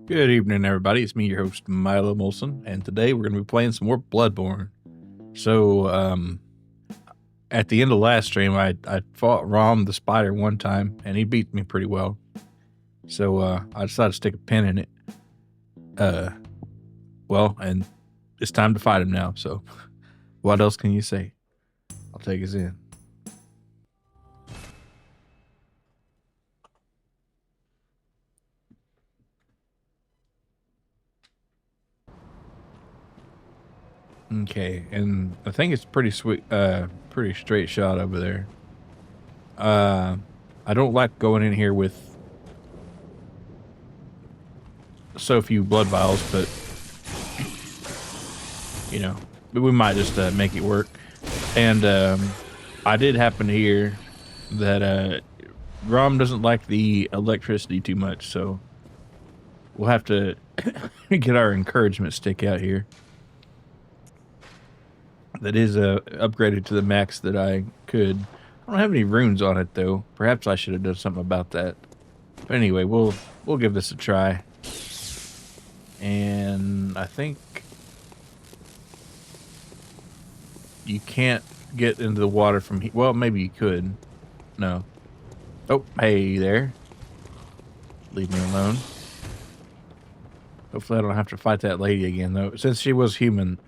Good evening, everybody. It's me, your host, Milo Molson, and today we're going to be playing some more Bloodborne. So, at the end of last stream, I fought Rom the Spider one time, and he beat me pretty well. So, I decided to stick a pin in it. And it's time to fight him now, so what else can you say? I'll take us in. Okay, and I think it's pretty sweet, pretty straight shot over there. I don't like going in here with so few blood vials, but you know, we might just make it work. And I did happen to hear that Rom doesn't like the electricity too much, so we'll have to get our encouragement stick out here. That is upgraded to the max that I could. I don't have any runes on it though. Perhaps I should have done something about that. But anyway, we'll give this a try. And I think you can't get into the water from here. Well, maybe you could. No. Oh, hey there. Leave me alone. Hopefully I don't have to fight that lady again though. Since she was human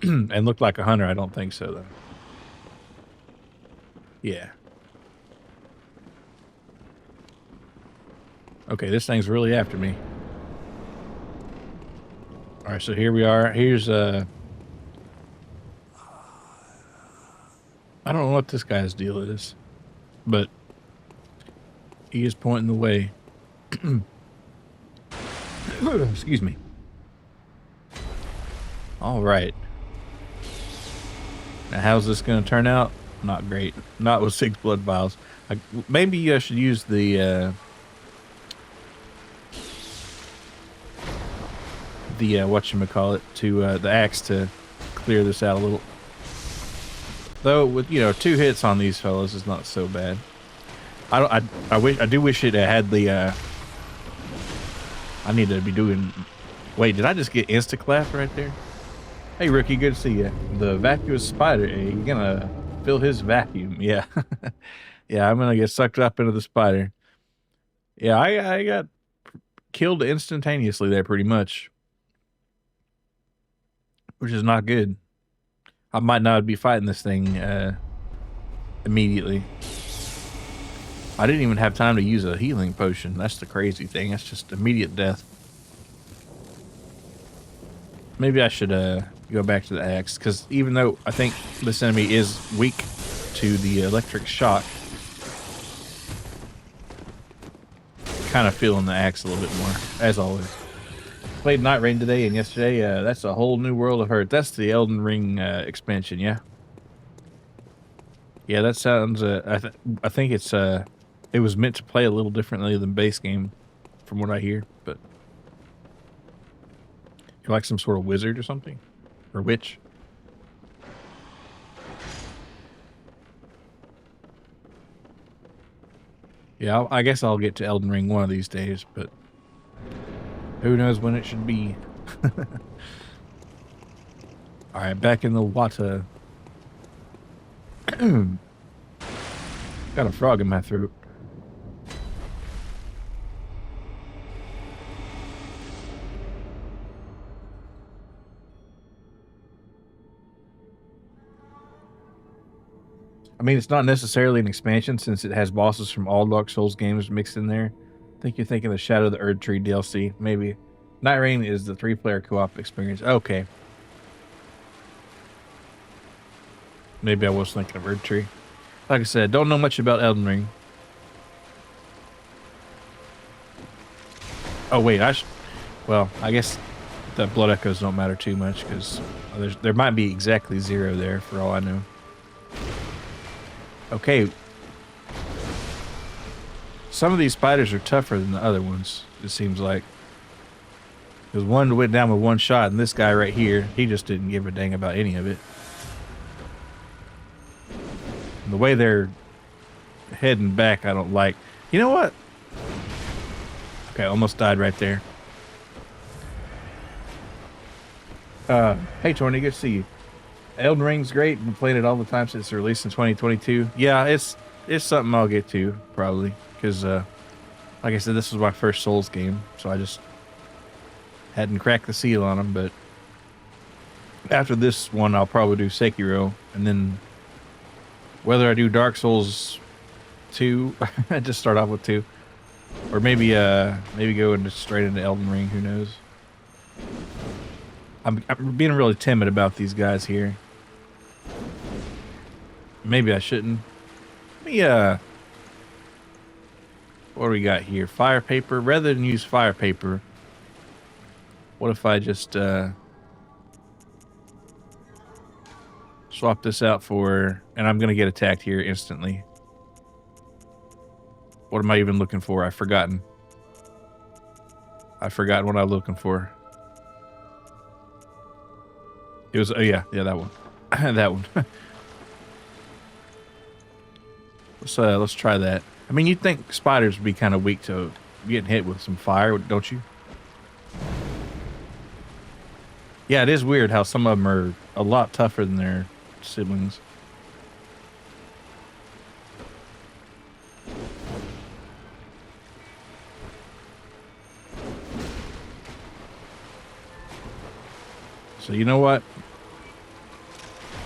and looked like a hunter, I don't think so though. Yeah. Okay, this thing's really after me. Alright, so here we are. Here's I don't know what this guy's deal is, but he is pointing the way. Excuse me. All right. Now, how's this going to turn out? Not great. Not with 6 blood vials. Maybe I should use the whatchamacallit to the axe to clear this out a little. Though with 2 hits on these fellas is not so bad. I do wish it had the I need to be doing. Wait, did I just get insta clap right there? Hey rookie, good to see you. The vacuous spider, you gonna fill his vacuum? Yeah. Yeah, I'm gonna get sucked up into the spider. Yeah, I got killed instantaneously there pretty much, which is not good. I might not be fighting this thing immediately. I didn't even have time to use a healing potion. That's the crazy thing. That's just immediate death. Maybe I should go back to the axe, because even though I think this enemy is weak to the electric shock, kind of feeling the axe a little bit more, as always. Played Night Rain today and yesterday. That's a whole new world of hurt. That's the Elden Ring expansion, yeah? Yeah, that sounds... I think it's... it was meant to play a little differently than base game, from what I hear, but... You're like some sort of wizard or something? Or witch? Yeah, I guess I'll get to Elden Ring one of these days, but... Who knows when it should be. Alright, back in the water. Got a frog in my throat. I mean, it's not necessarily an expansion since it has bosses from all Dark Souls games mixed in there. I think you're thinking of the Shadow of the Erd Tree DLC, maybe. Night Rain is the 3-player co-op experience. Okay. Maybe I was thinking of Erd Tree. Like I said, don't know much about Elden Ring. Oh, wait, well, I guess the blood echoes don't matter too much, because there might be exactly 0 there, for all I know. Okay. Some of these spiders are tougher than the other ones, it seems like. Because one went down with 1 shot, and this guy right here, he just didn't give a dang about any of it. And the way they're heading back, I don't like. You know what? Okay, almost died right there. Hey, Tony, good to see you. Elden Ring's great. Been playing it all the time since it's released in 2022. Yeah, it's something I'll get to probably because, like I said, this was my first Souls game, so I just hadn't cracked the seal on them. But after this one, I'll probably do Sekiro, and then whether I do Dark Souls 2, I just start off with 2, or maybe go into straight into Elden Ring. Who knows? I'm being really timid about these guys here. Maybe I shouldn't. Let me, what do we got here? Fire paper. Rather than use fire paper, what if I just, swap this out for, and I'm going to get attacked here instantly. What am I even looking for? I've forgotten. I forgot what I'm looking for. It was, oh yeah, that one. That one. Let's try that. I mean, you'd think spiders would be kind of weak to getting hit with some fire, don't you? Yeah, it is weird how some of them are a lot tougher than their siblings. So you know what?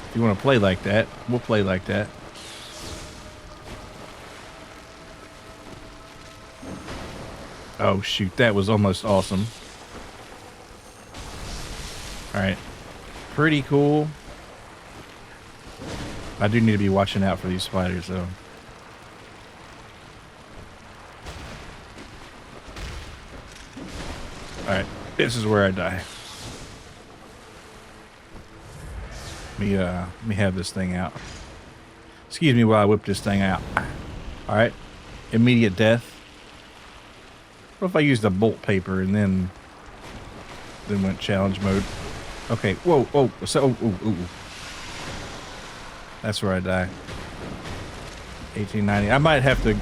If you want to play like that, we'll play like that. Oh shoot, that was almost awesome. Alright. Pretty cool. I do need to be watching out for these spiders though. Alright, this is where I die. Let me have this thing out. Excuse me while I whip this thing out. Alright. Immediate death. What if I used a bolt paper and then went challenge mode? Okay, whoa, so, that's where I die. 1890. I might have to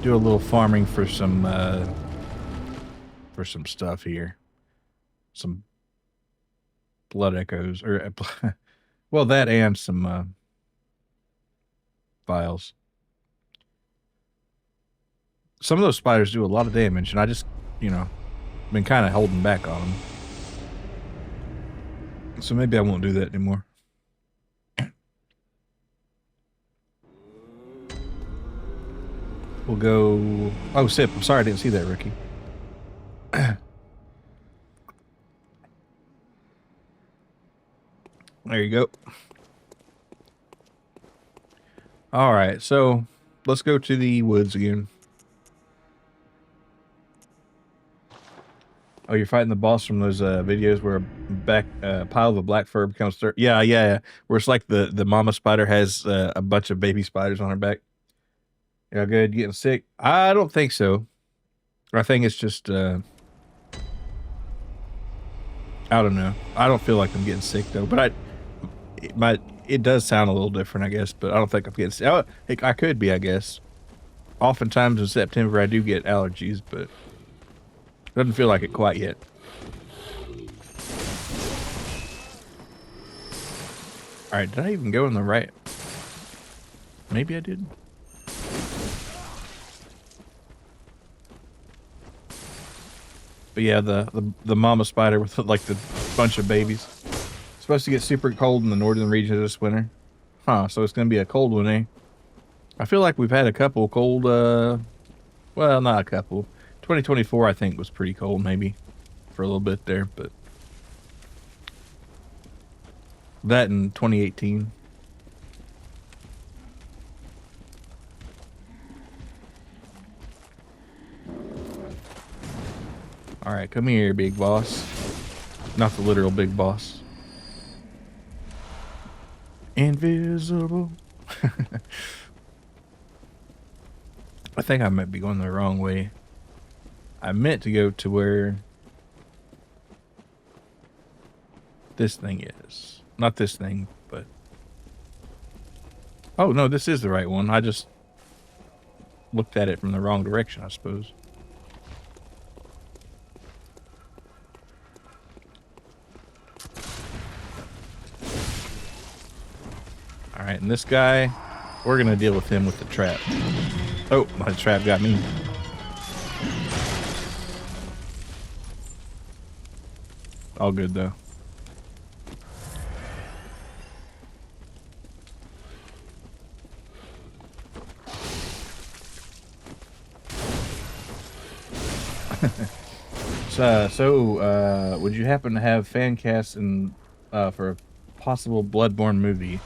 do a little farming for some stuff here. Some blood echoes, or well, that and some files. Some of those spiders do a lot of damage, and I just, been kind of holding back on them. So maybe I won't do that anymore. We'll go... Oh, sip. I'm sorry I didn't see that, Ricky. There you go. All right, so let's go to the woods again. Oh, you're fighting the boss from those videos where a pile of a black fur becomes yeah. Where it's like the mama spider has a bunch of baby spiders on her back. Yeah, good. Getting sick? I don't think so. I think it's just I don't know. I don't feel like I'm getting sick though, but it does sound a little different, I guess. But I don't think I'm getting sick. Oh, I could be, I guess. Oftentimes in September I do get allergies, but doesn't feel like it quite yet. Alright, did I even go in the right? Maybe I did. But yeah, the mama spider with like the bunch of babies. It's supposed to get super cold in the northern region this winter. Huh, so it's gonna be a cold one, eh? I feel like we've had a couple cold, well, not a couple. 2024, I think, was pretty cold, maybe, for a little bit there, but that in 2018. All right, come here, big boss. Not the literal big boss. Invisible. I think I might be going the wrong way. I meant to go to where this thing is. Not this thing, but... Oh, no, this is the right one. I just looked at it from the wrong direction, I suppose. right, and this guy, we're gonna deal with him with the trap. Oh, my trap got me. All good though. Would you happen to have fan casts in for a possible Bloodborne movie?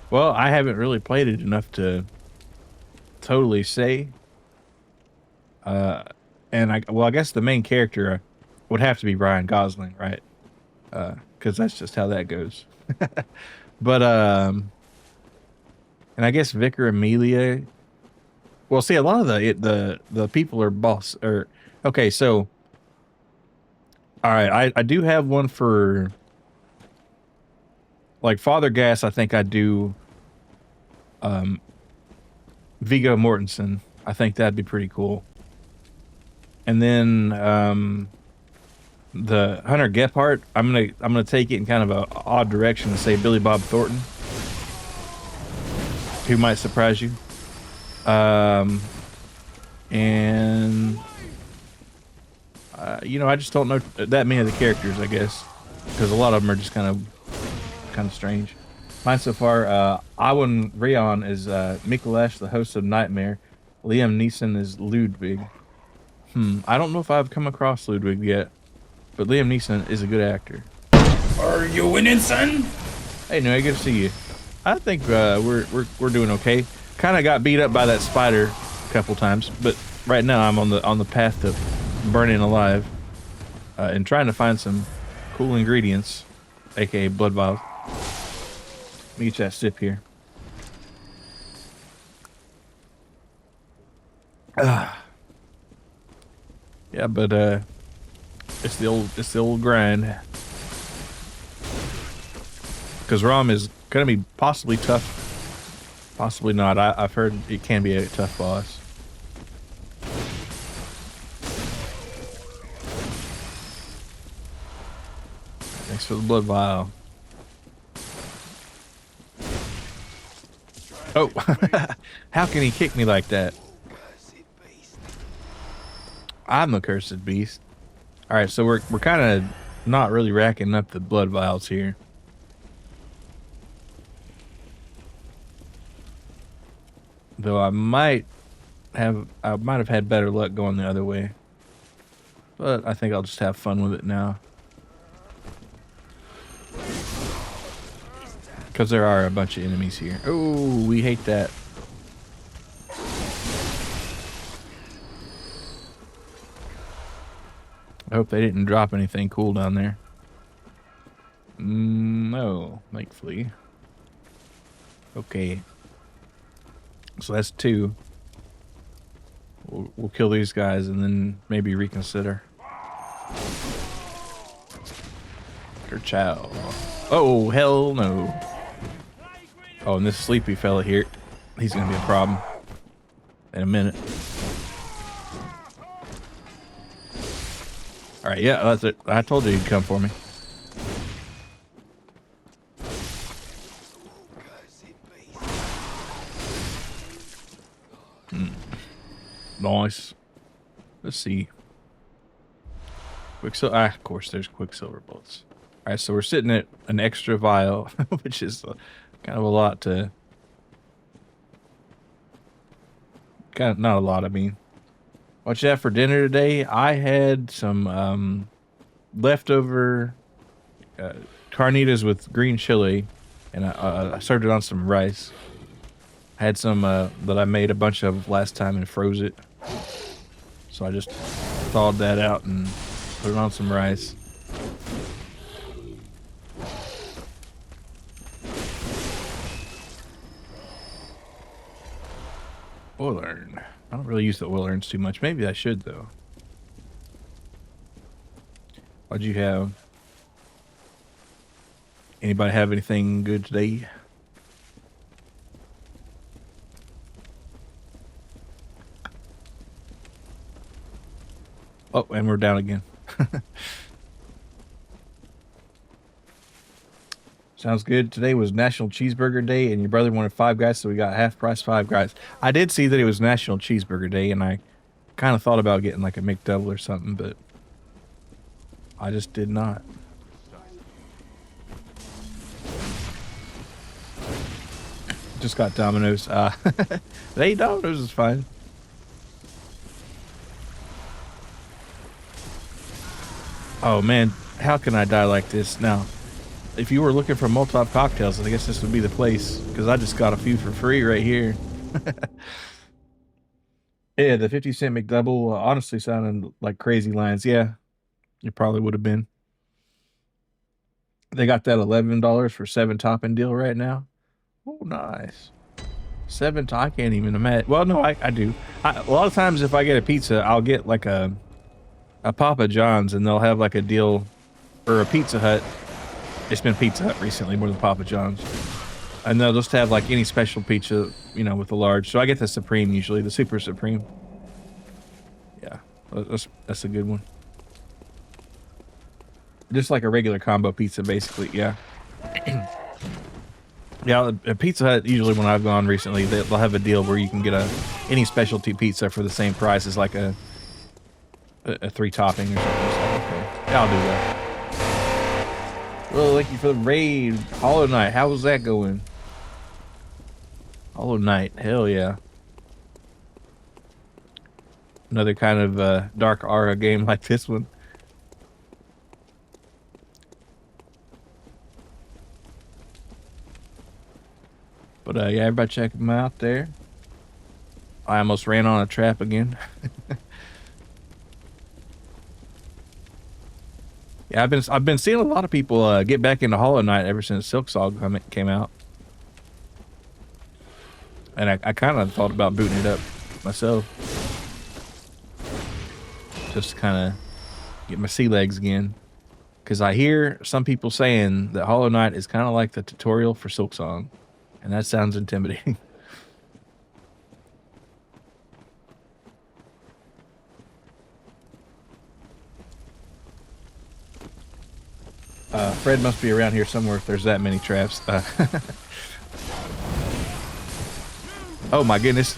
Well, I haven't really played it enough to totally say. Uh, and I guess the main character would have to be Ryan Gosling, right? Because that's just how that goes. But and I guess Vicar Amelia. Well, see, a lot of the people are boss or okay. So, all right, I do have one for like Father Gas. I think I do. Viggo Mortensen. I think that'd be pretty cool. And then the Hunter Gephardt. I'm gonna take it in kind of a odd direction and say Billy Bob Thornton, who might surprise you. And you know, I just don't know that many of the characters, I guess, because a lot of them are just kind of strange. Mine so far, Awen Rion is Mikulash, the host of Nightmare. Liam Neeson is Ludwig. I don't know if I've come across Ludwig yet, but Liam Neeson is a good actor. Are you winning, son? Hey, no, good to see you. I think we're doing okay. Kind of got beat up by that spider a couple times, but right now I'm on the path to burning alive and trying to find some cool ingredients, aka blood vials. Let me get you that sip here. Yeah, but it's the old grind. Because Rom is gonna be possibly tough, possibly not. I've heard it can be a tough boss. Thanks for the blood vial. Oh, how can he kick me like that? I'm the cursed beast. All right, so we're kind of not really racking up the blood vials here. Though I might have had better luck going the other way. But I think I'll just have fun with it now. Because there are a bunch of enemies here. Oh, we hate that. I hope they didn't drop anything cool down there. No, make flee. Okay. So that's 2. We'll kill these guys and then maybe reconsider. Chow. Oh, hell no. Oh, and this sleepy fella here, he's gonna be a problem in a minute. All right, yeah, that's it. I told you he'd come for me. Nice. Let's see. Quicksilver. Of course, there's Quicksilver bullets. All right, so we're sitting at an extra vial, which is kind of a lot to. Kind of not a lot. I mean, what you have for dinner today? I had some leftover carnitas with green chili, and I served it on some rice. I had some that I made a bunch of last time and froze it. So I just thawed that out and put it on some rice. Oil urn. I don't really use the oil urns too much. Maybe I should, though. What'd you have? Anybody have anything good today? Oh, and we're down again. Sounds good. Today was National Cheeseburger Day, and your brother wanted Five Guys, so we got half price Five Guys. I did see that it was National Cheeseburger Day, and I kind of thought about getting like a McDouble or something, but I just did not. Just got Domino's. They Domino's is fine. Oh man, how can I die like this now? If you were looking for Molotov cocktails, I guess this would be the place, because I just got a few for free right here. Yeah, the 50-cent McDouble honestly sounded like crazy lines. Yeah, it probably would have been. They got that $11 for 7 topping deal right now. Oh, nice. 7 I can't even imagine. Well, no, I do. A lot of times if I get a pizza, I'll get like a Papa John's, and they'll have like a deal, or a Pizza Hut. It's been Pizza Hut recently more than Papa John's. And they'll just have like any special pizza, you know, with the large. So I get the Supreme usually, the Super Supreme. Yeah, that's a good one. Just like a regular combo pizza, basically. Yeah. Yeah, a Pizza Hut, usually when I've gone recently, they'll have a deal where you can get any specialty pizza for the same price as like a 3 topping or something. So, okay. Yeah, I'll do that. Well, thank you for the raid. Hollow Knight, how was that going? Hollow Knight, hell yeah. Another kind of dark aura game like this one. But yeah, everybody check them out there. I almost ran on a trap again. Yeah, I've been seeing a lot of people get back into Hollow Knight ever since Silksong came out. And I kind of thought about booting it up myself. Just to kind of get my sea legs again. Because I hear some people saying that Hollow Knight is kind of like the tutorial for Silksong. And that sounds intimidating. Fred must be around here somewhere if there's that many traps. Oh my goodness.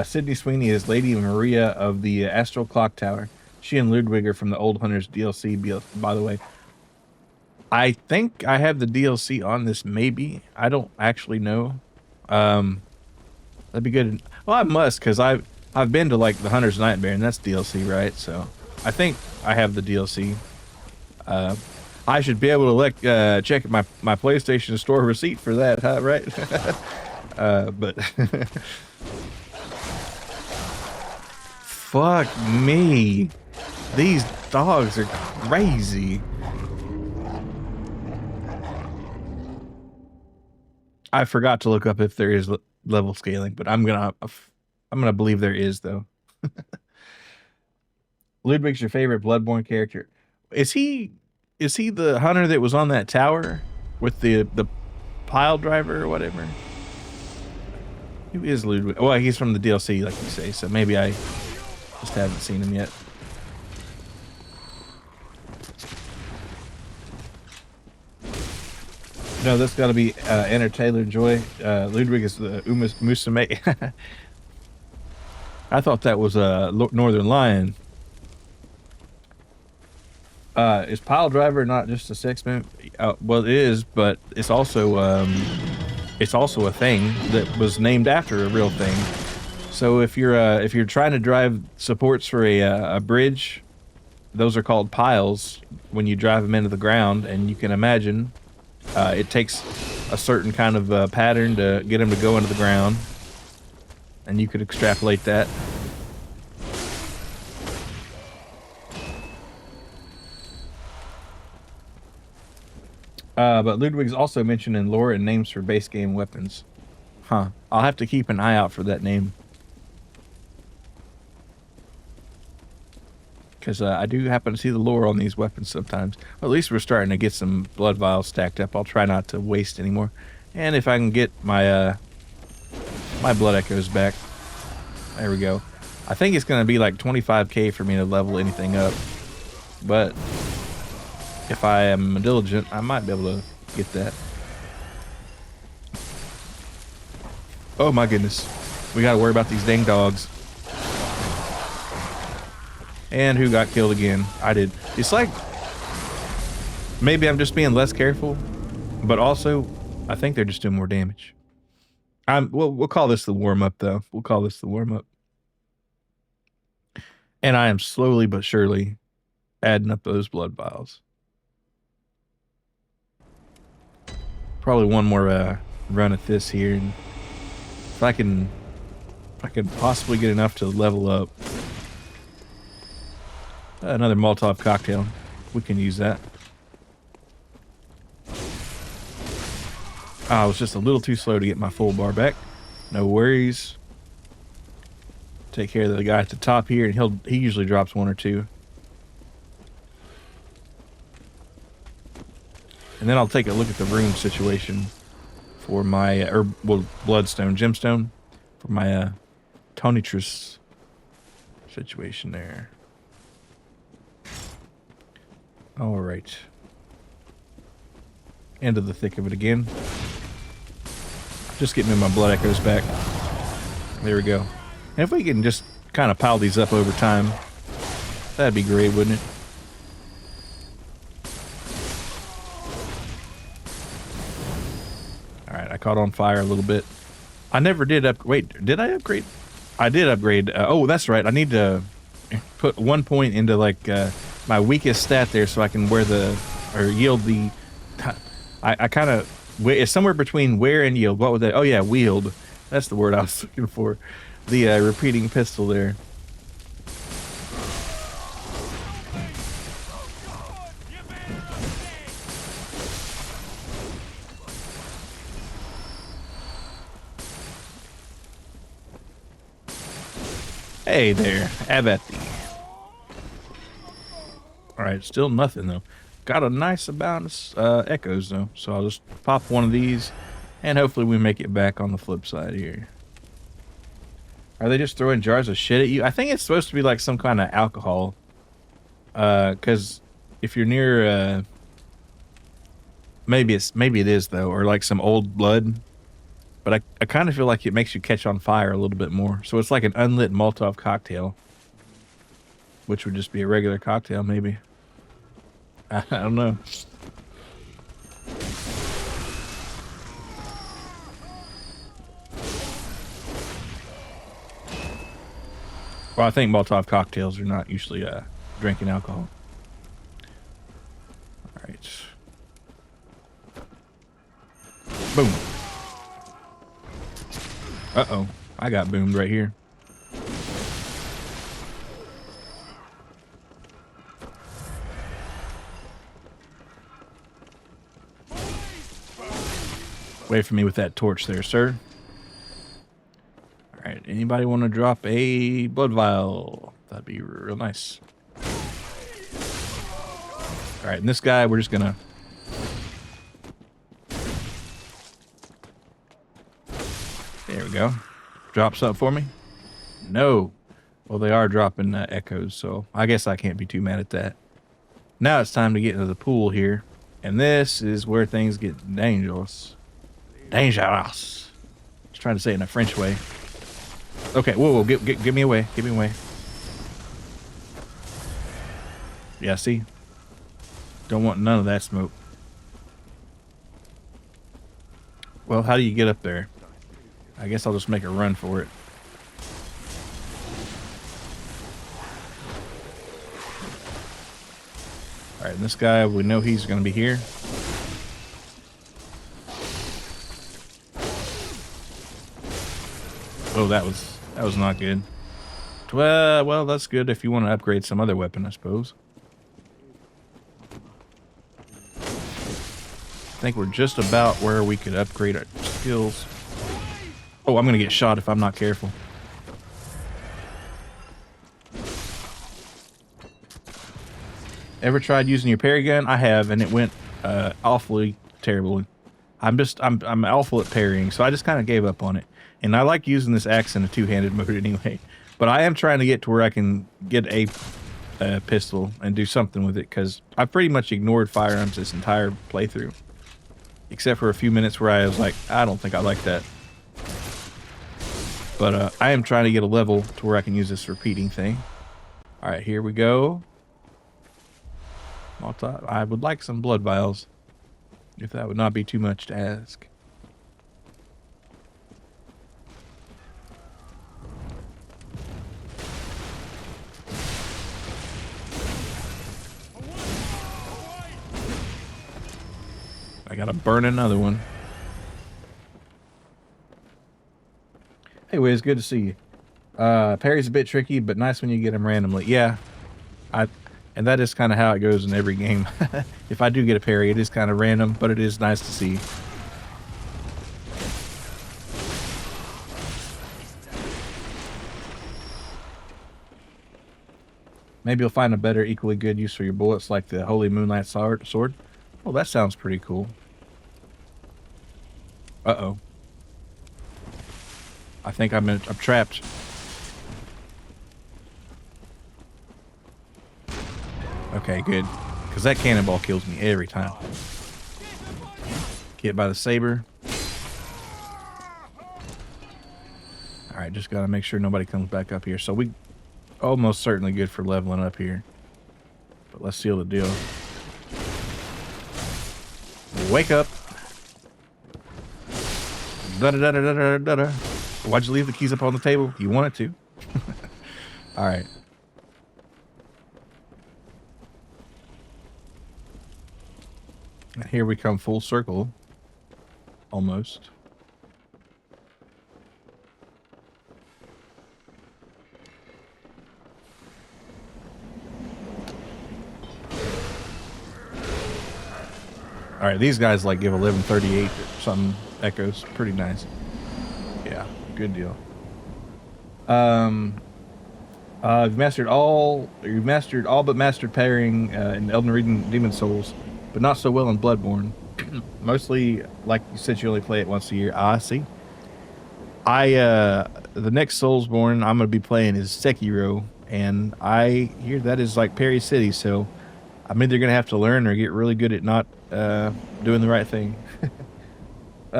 Sydney Sweeney is Lady Maria of the Astral Clock Tower. She and Ludwig are from the Old Hunters DLC, by the way. I think I have the DLC on this, maybe. I don't actually know. That'd be good. Well, I must, because I've been to like the Hunter's Nightmare, and that's DLC, right? So I think I have the DLC. I should be able to check my PlayStation Store receipt for that, huh? Right? But fuck me, these dogs are crazy. I forgot to look up if there is level scaling, but I'm gonna believe there is, though. Ludwig's your favorite Bloodborne character. Is he the hunter that was on that tower with the pile driver or whatever? Who is Ludwig? Well, he's from the DLC, like you say, so maybe I just haven't seen him yet. No, that's got to be Enter Taylor Joy. Ludwig is the Musume. I thought that was a Northern Lion. Is pile driver not just a sex move? Well, it is, but it's also a thing that was named after a real thing. So if you're trying to drive supports for a bridge, those are called piles when you drive them into the ground, and you can imagine it takes a certain kind of pattern to get them to go into the ground, and you could extrapolate that. But Ludwig's also mentioned in lore and names for base game weapons. Huh. I'll have to keep an eye out for that name. Because I do happen to see the lore on these weapons sometimes. Well, at least we're starting to get some blood vials stacked up. I'll try not to waste anymore. And if I can get my my blood echoes back. There we go. I think it's going to be like 25k for me to level anything up. but if I am diligent, I might be able to get that. Oh my goodness. We gotta worry about these dang dogs. And who got killed again? I did. It's like, maybe I'm just being less careful, but also, I think they're just doing more damage. We'll call this the warm-up, though. We'll call this the warm-up. And I am slowly but surely adding up those blood vials. Probably one more run at this here, and if I can possibly get enough to level up. Another Molotov cocktail. We can use that. I was just a little too slow to get my full bar back. No worries. Take care of the guy at the top here, and he usually drops one or two. And then I'll take a look at the rune situation for my bloodstone, gemstone, for my Tonitrus situation there. All right. Into the thick of it again. Just getting me my blood echoes back. There we go. And if we can just kind of pile these up over time, that'd be great, wouldn't it? All right, I caught on fire a little bit. I never did wait, did I upgrade? I did upgrade. Oh, that's right. I need to put 1 point into like my weakest stat there so I can yield the... I kind of... It's somewhere between wear and yield. What was that? Oh yeah, wield. That's the word I was looking for. The repeating pistol there. Hey there, have at thee. Alright, still nothing though. Got a nice amount of echoes though, so I'll just pop one of these and hopefully we make it back on the flip side here. Are they just throwing jars of shit at you? I think it's supposed to be like some kind of alcohol. Cause if you're near maybe it is though, or like some old blood. But I kind of feel like it makes you catch on fire a little bit more. So it's like an unlit Molotov cocktail. Which would just be a regular cocktail, maybe. I don't know. Well, I think Molotov cocktails are not usually drinking alcohol. All right. Boom. Uh-oh. I got boomed right here. Wait for me with that torch there, sir. All right. Anybody want to drop a blood vial? That'd be real nice. All right. And this guy, we're just going to... There we go. Drop something for me? No. Well, they are dropping echoes, so I guess I can't be too mad at that. Now it's time to get into the pool here. And this is where things get dangerous. Dangerous. I was trying to say it in a French way. Okay, whoa, give me away. Give me away. Yeah, see? Don't want none of that smoke. Well, how do you get up there? I guess I'll just make a run for it. Alright, and this guy, we know he's going to be here. Oh, that was not good. Well, that's good if you want to upgrade some other weapon, I suppose. I think we're just about where we could upgrade our skills. Oh, I'm gonna get shot if I'm not careful. Ever tried using your parry gun? I have, and it went awfully terribly. I'm awful at parrying, so I just kind of gave up on it. And I like using this axe in a two-handed mode anyway. But I am trying to get to where I can get a pistol and do something with it, because I've pretty much ignored firearms this entire playthrough, except for a few minutes where I was like, I don't think I like that. But I am trying to get a level to where I can use this repeating thing. All right, here we go. I would like some blood vials, if that would not be too much to ask. I gotta burn another one. Hey, Wiz, good to see you. Parry's a bit tricky, but nice when you get him randomly. Yeah, and that is kind of how it goes in every game. If I do get a parry, it is kind of random, but it is nice to see. Maybe you'll find a better, equally good use for your bullets, like the Holy Moonlight sword. Oh, that sounds pretty cool. Uh-oh. I think I'm trapped. Okay, good. Because that cannonball kills me every time. Get by the saber. Alright, just gotta make sure nobody comes back up here. So we almost certainly good for leveling up here. But let's seal the deal. Wake up. Da-da-da-da-da-da-da. Why'd you leave the keys up on the table? You wanted to. Alright. Here we come full circle. Almost. Alright, these guys like give 1138 or something echoes. Pretty nice. Yeah, good deal. You've mastered all but mastered parrying in Elden Ring Demon Souls, but not so well in Bloodborne. Mostly, like you said, you only play it once a year. Ah, I see. The next Soulsborne I'm gonna be playing is Sekiro, and I hear that is like Perry City, so I'm either gonna have to learn or get really good at not doing the right thing.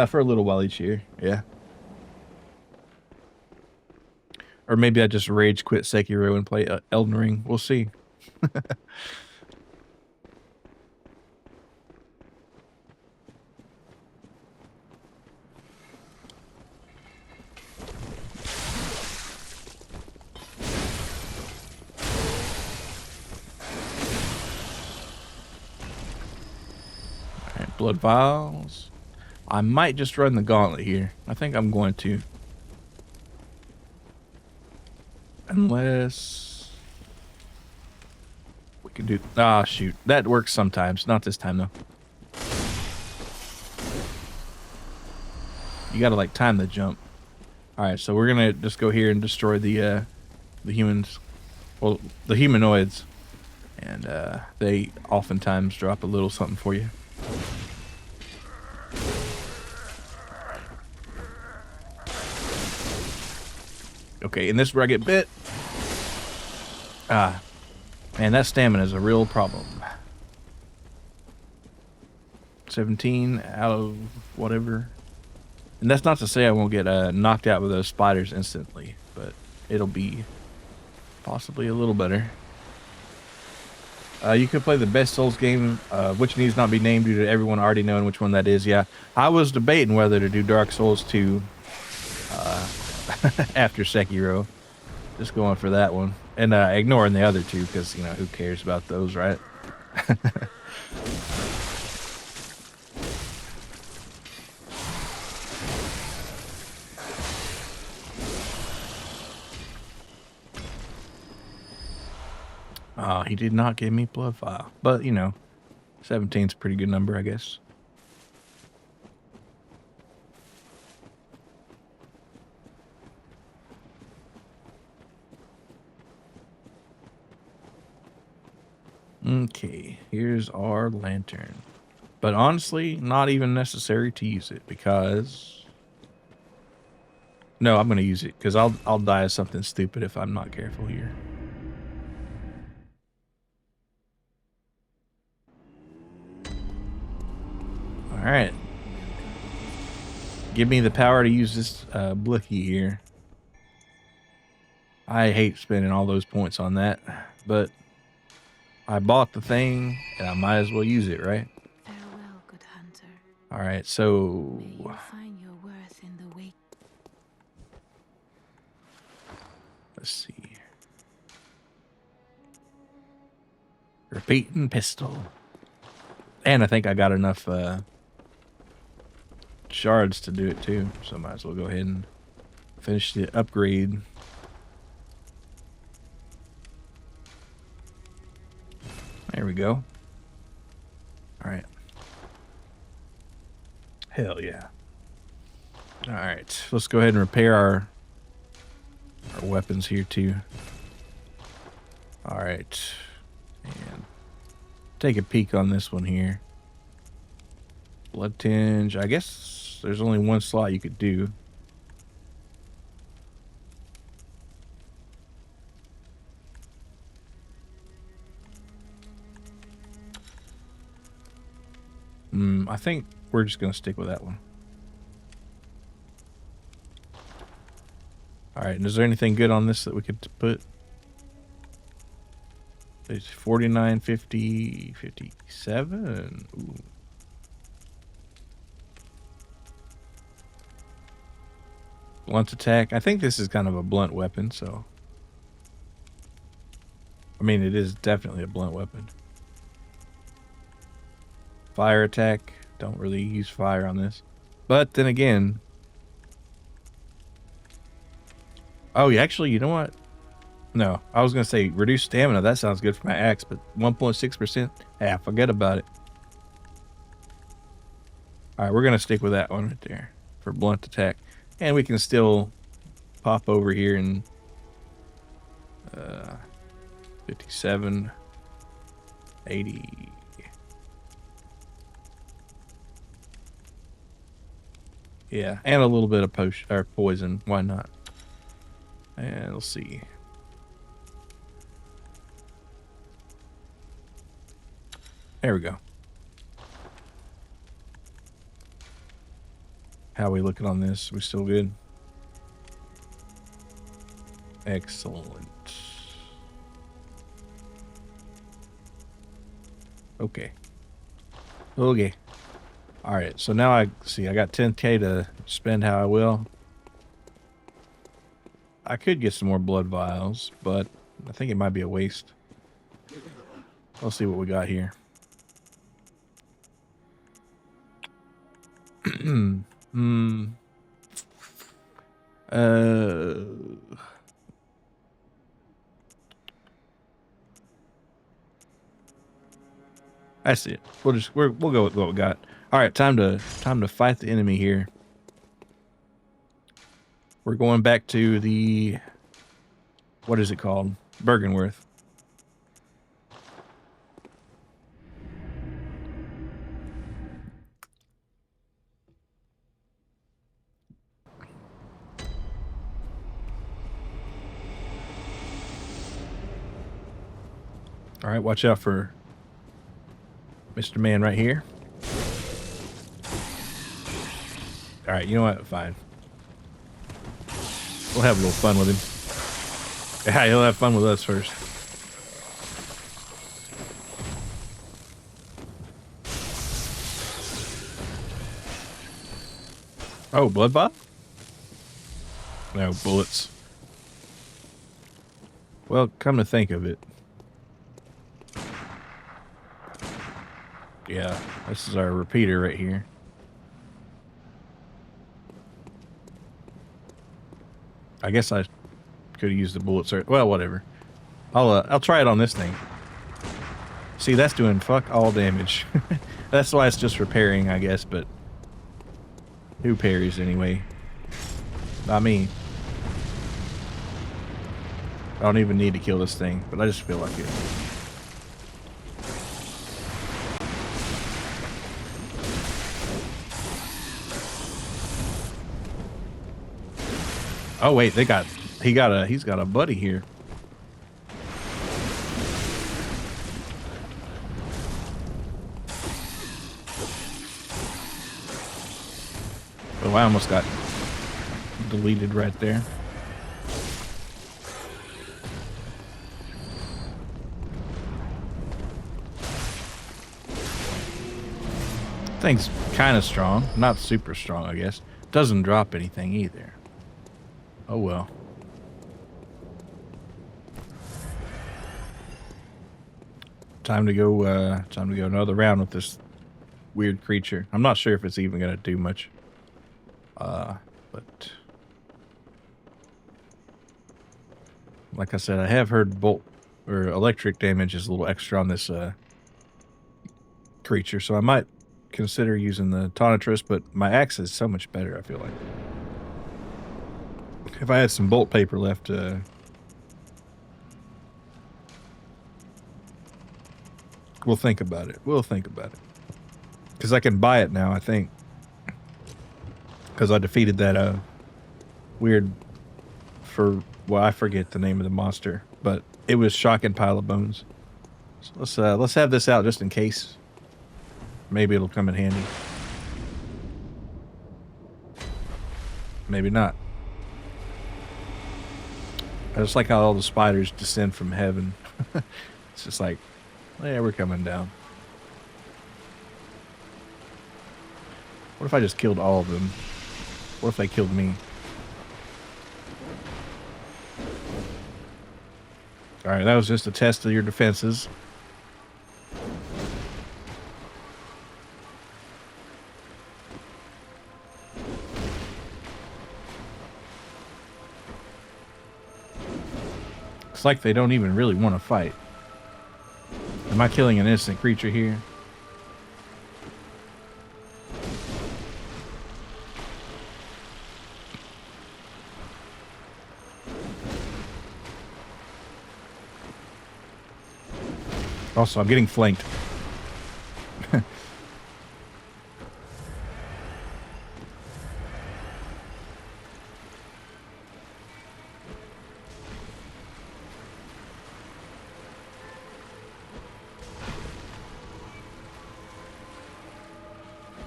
For a little while each year, yeah. Or maybe I just rage quit Sekiro and play Elden Ring. We'll see. Alright, blood vials. I might just run the gauntlet here. I think I'm going to. Unless we can do... Ah, shoot. That works sometimes. Not this time, though. You gotta, like, time the jump. Alright, so we're gonna just go here and destroy the humans. Well, the humanoids. And, they oftentimes drop a little something for you. Okay, and this is where I get bit. Ah, man, that stamina is a real problem. 17 out of whatever. And that's not to say I won't get knocked out with those spiders instantly, but it'll be possibly a little better. You could play the best Souls game, which needs not be named due to everyone already knowing which one that is. Yeah, I was debating whether to do Dark Souls 2 after Sekiro. Just going for that one. And ignoring the other two, because, you know, who cares about those, right? He did not give me blood vial. But, you know, 17's a pretty good number, I guess. Okay, here's our lantern. But honestly, not even necessary to use it, because... No, I'm going to use it, because I'll die of something stupid if I'm not careful here. All right. Give me the power to use this blicky here. I hate spending all those points on that, but I bought the thing and I might as well use it, right? Farewell, good hunter. All right, May so you find your worth in the wake. let's see. Repeating pistol. And I think I got enough shards to do it too, so I might as well go ahead and finish the upgrade. There we go. All right. Hell yeah. All right, let's go ahead and repair our weapons here too. All right, and take a peek on this one here. Blood tinge. I guess there's only one slot you could do. I think we're just gonna stick with that one. All right, and is there anything good on this that we could put? It's 49, 50, 57. Ooh. Blunt attack. I think this is kind of a blunt weapon, so. I mean, it is definitely a blunt weapon. Fire attack. Don't really use fire on this. But then again. Oh, yeah, actually, you know what? No, I was going to say reduce stamina. That sounds good for my axe, but 1.6%? Yeah, forget about it. All right, we're going to stick with that one right there for blunt attack. And we can still pop over here and 57, 80. Yeah, and a little bit of poison. Why not? And let's see. There we go. How are we looking on this? We still good? Excellent. Okay. Okay. All right. So now I see I got 10K to spend how I will. I could get some more blood vials, but I think it might be a waste. Let's see what we got here. That's it. We'll go with what we got. All right, time to fight the enemy here. We're going back to the, what is it called? Bergenworth. All right, watch out for Mr. Man right here. All right, you know what? Fine. We'll have a little fun with him. Yeah, he'll have fun with us first. Oh, blood bot? No, bullets. Well, come to think of it. Yeah, this is our repeater right here. I guess I could have used the bullets. Well, whatever. I'll try it on this thing. See, that's doing fuck all damage. That's why it's just repairing, I guess, but who parries anyway? Not me. I don't even need to kill this thing, but I just feel like it. Oh wait, he's got a buddy here. Oh, I almost got deleted right there. Thing's kind of strong. Not super strong, I guess. Doesn't drop anything either. Oh well. Time to go another round with this weird creature. I'm not sure if it's even gonna do much. But like I said, I have heard bolt or electric damage is a little extra on this creature, so I might consider using the Tonitrus, but my axe is so much better, I feel like. If I had some bolt paper left, we'll think about it. We'll think about it. Because I can buy it now, I think. Because I defeated that weird well, I forget the name of the monster, but it was shocking pile of bones. So let's have this out just in case. Maybe it'll come in handy. Maybe not. I just like how all the spiders descend from heaven. It's just like, yeah, we're coming down. What if I just killed all of them? What if they killed me? Alright, that was just a test of your defenses. It's like they don't even really want to fight. Am I killing an innocent creature here? Also, I'm getting flanked.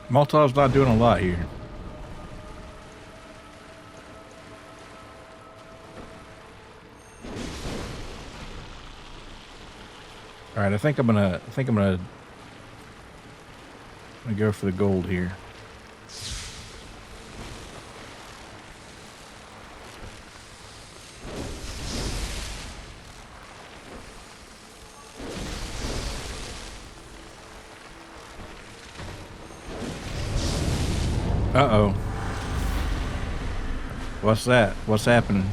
Molotov's not doing a lot here. All right, I think I'm gonna go for the gold here. Uh-oh. What's that? What's happening?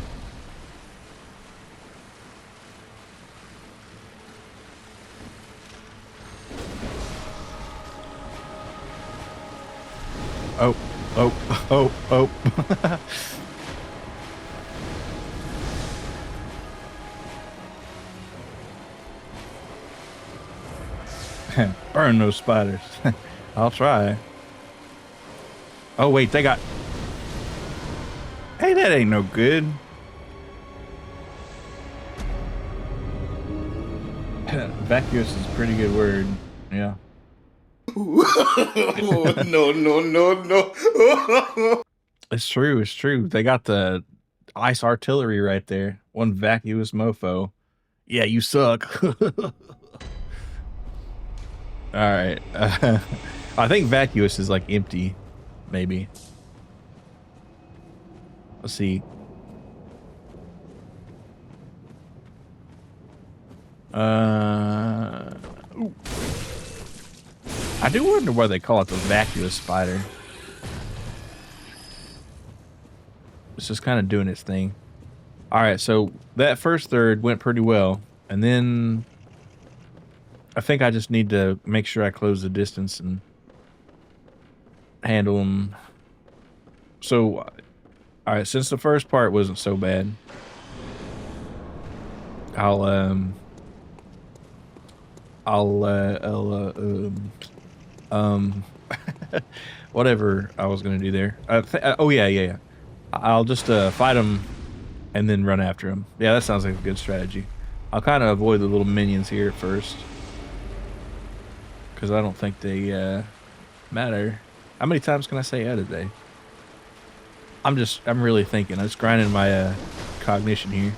Oh, oh, oh, oh. Burn those spiders. I'll try. Oh, wait, they got... Hey, that ain't no good. Vacuous is a pretty good word. Yeah. Oh, no, no, no, no. It's true. It's true. They got the ice artillery right there. One vacuous mofo. Yeah, you suck. All right. I think vacuous is like empty, maybe. Let's see. Ooh. I do wonder why they call it the vacuous spider. It's just kind of doing its thing. All right, so that first third went pretty well, and then I think I just need to make sure I close the distance and handle them. So, all right, since the first part wasn't so bad, I'll whatever I was gonna do there. Oh yeah. I'll just fight them and then run after them. Yeah, that sounds like a good strategy. I'll kind of avoid the little minions here at first because I don't think they matter. How many times can I say today? I'm really thinking. I'm just grinding my cognition here.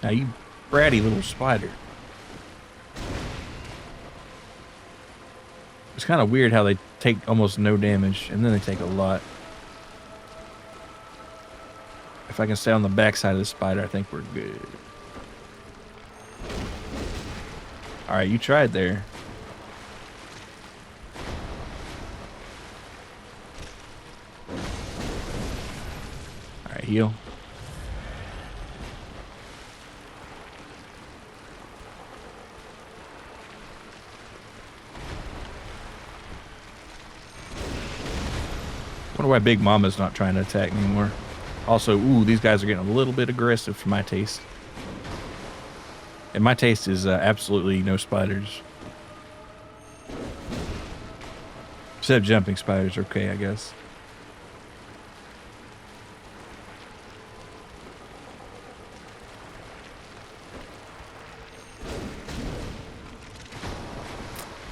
Now you bratty little spider. It's kind of weird how they take almost no damage and then they take a lot. If I can stay on the backside of the spider, I think we're good. Alright, you tried there. Alright, heal. Wonder why Big Mama's not trying to attack anymore. Also, ooh, these guys are getting a little bit aggressive for my taste. And my taste is absolutely no spiders. Except jumping spiders, okay, I guess.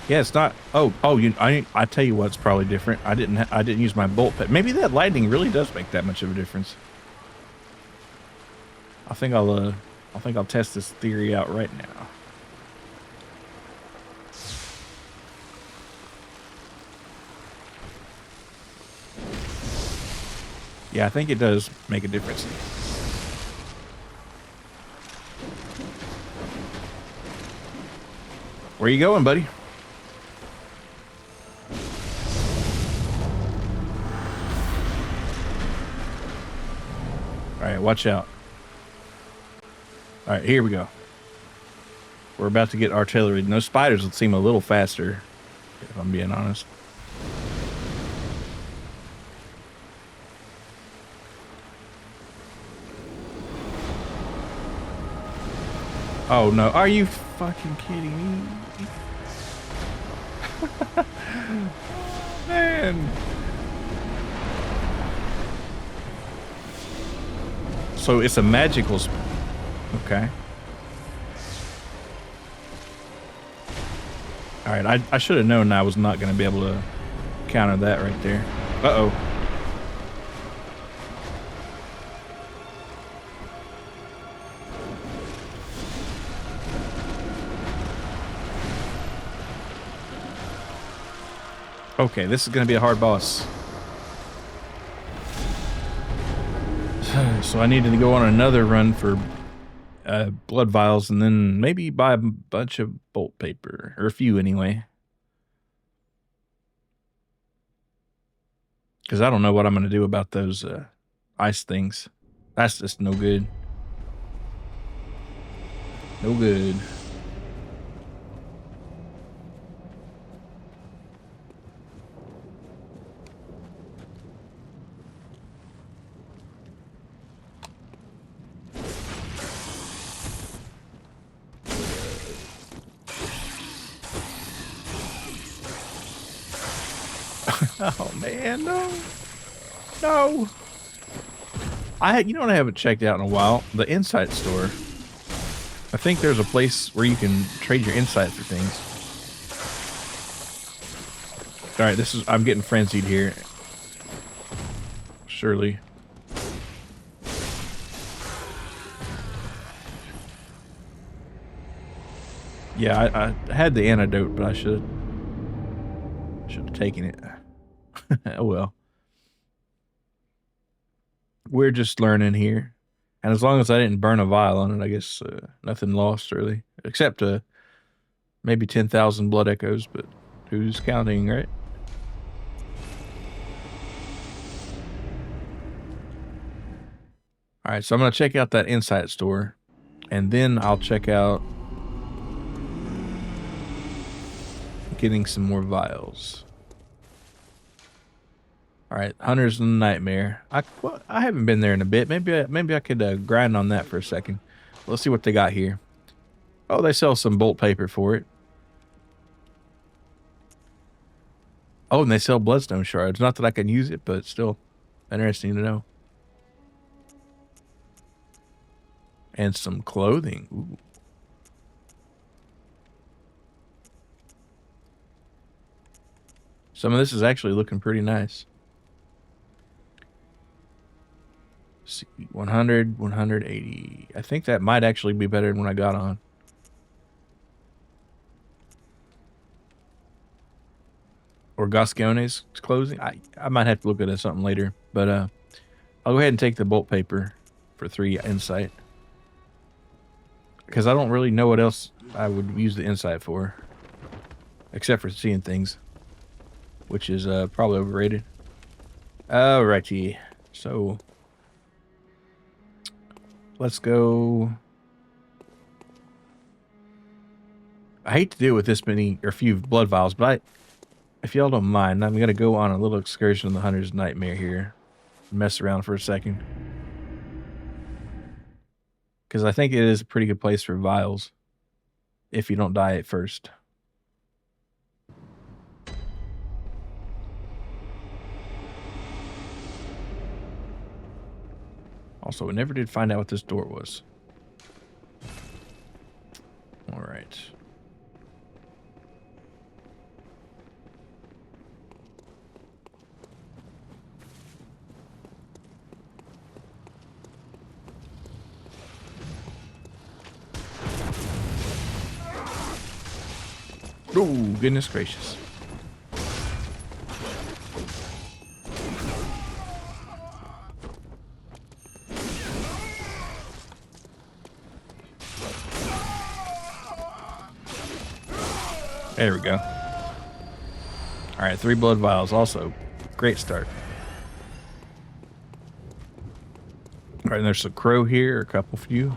Yeah, it's not. I tell you what's probably different. I didn't use my bolt pet. Maybe that lightning really does make that much of a difference. I think I'll test this theory out right now. Yeah, I think it does make a difference. Where you going, buddy? All right, watch out. All right, here we go. We're about to get artillery. Those spiders would seem a little faster, if I'm being honest. Oh no, are you fucking kidding me? Oh, man. So it's a magical okay. Alright, I should have known I was not going to be able to counter that right there. Uh-oh. Okay, this is going to be a hard boss. So I needed to go on another run for blood vials and then maybe buy a bunch of bolt paper. Or a few anyway. Because I don't know what I'm going to do about those ice things. That's just no good. No good. Oh man, no. No. You know what I haven't checked out in a while? The insight store. I think there's a place where you can trade your insight for things. Alright, I'm getting frenzied here. Surely. Yeah, I had the antidote, but I should have taken it. Oh well. We're just learning here. And as long as I didn't burn a vial on it, I guess nothing lost really. Except maybe 10,000 blood echoes, but who's counting, right? Alright, so I'm going to check out that insight store. And then I'll check out getting some more vials. All right, Hunter's Nightmare. I haven't been there in a bit. Maybe I could grind on that for a second. Let's see what they got here. Oh, they sell some bolt paper for it. Oh, and they sell bloodstone shards. Not that I can use it, but still interesting to know. And some clothing. Ooh. Some of this is actually looking pretty nice. See, 100, 180. I think that might actually be better than when I got on. Or Gascone's closing. I might have to look at something later. But I'll go ahead and take the bolt paper for 3 insight. Because I don't really know what else I would use the insight for. Except for seeing things. Which is probably overrated. Alrighty. So let's go. I hate to deal with this many or few blood vials, but if y'all don't mind, I'm gonna go on a little excursion in the Hunter's Nightmare here. Mess around for a second. Because I think it is a pretty good place for vials. If you don't die at first. Also, we never did find out what this door was. Alright. Oh, goodness gracious. There we go. Alright, 3 blood vials also. Great start. Alright, and there's a crow here, a couple few.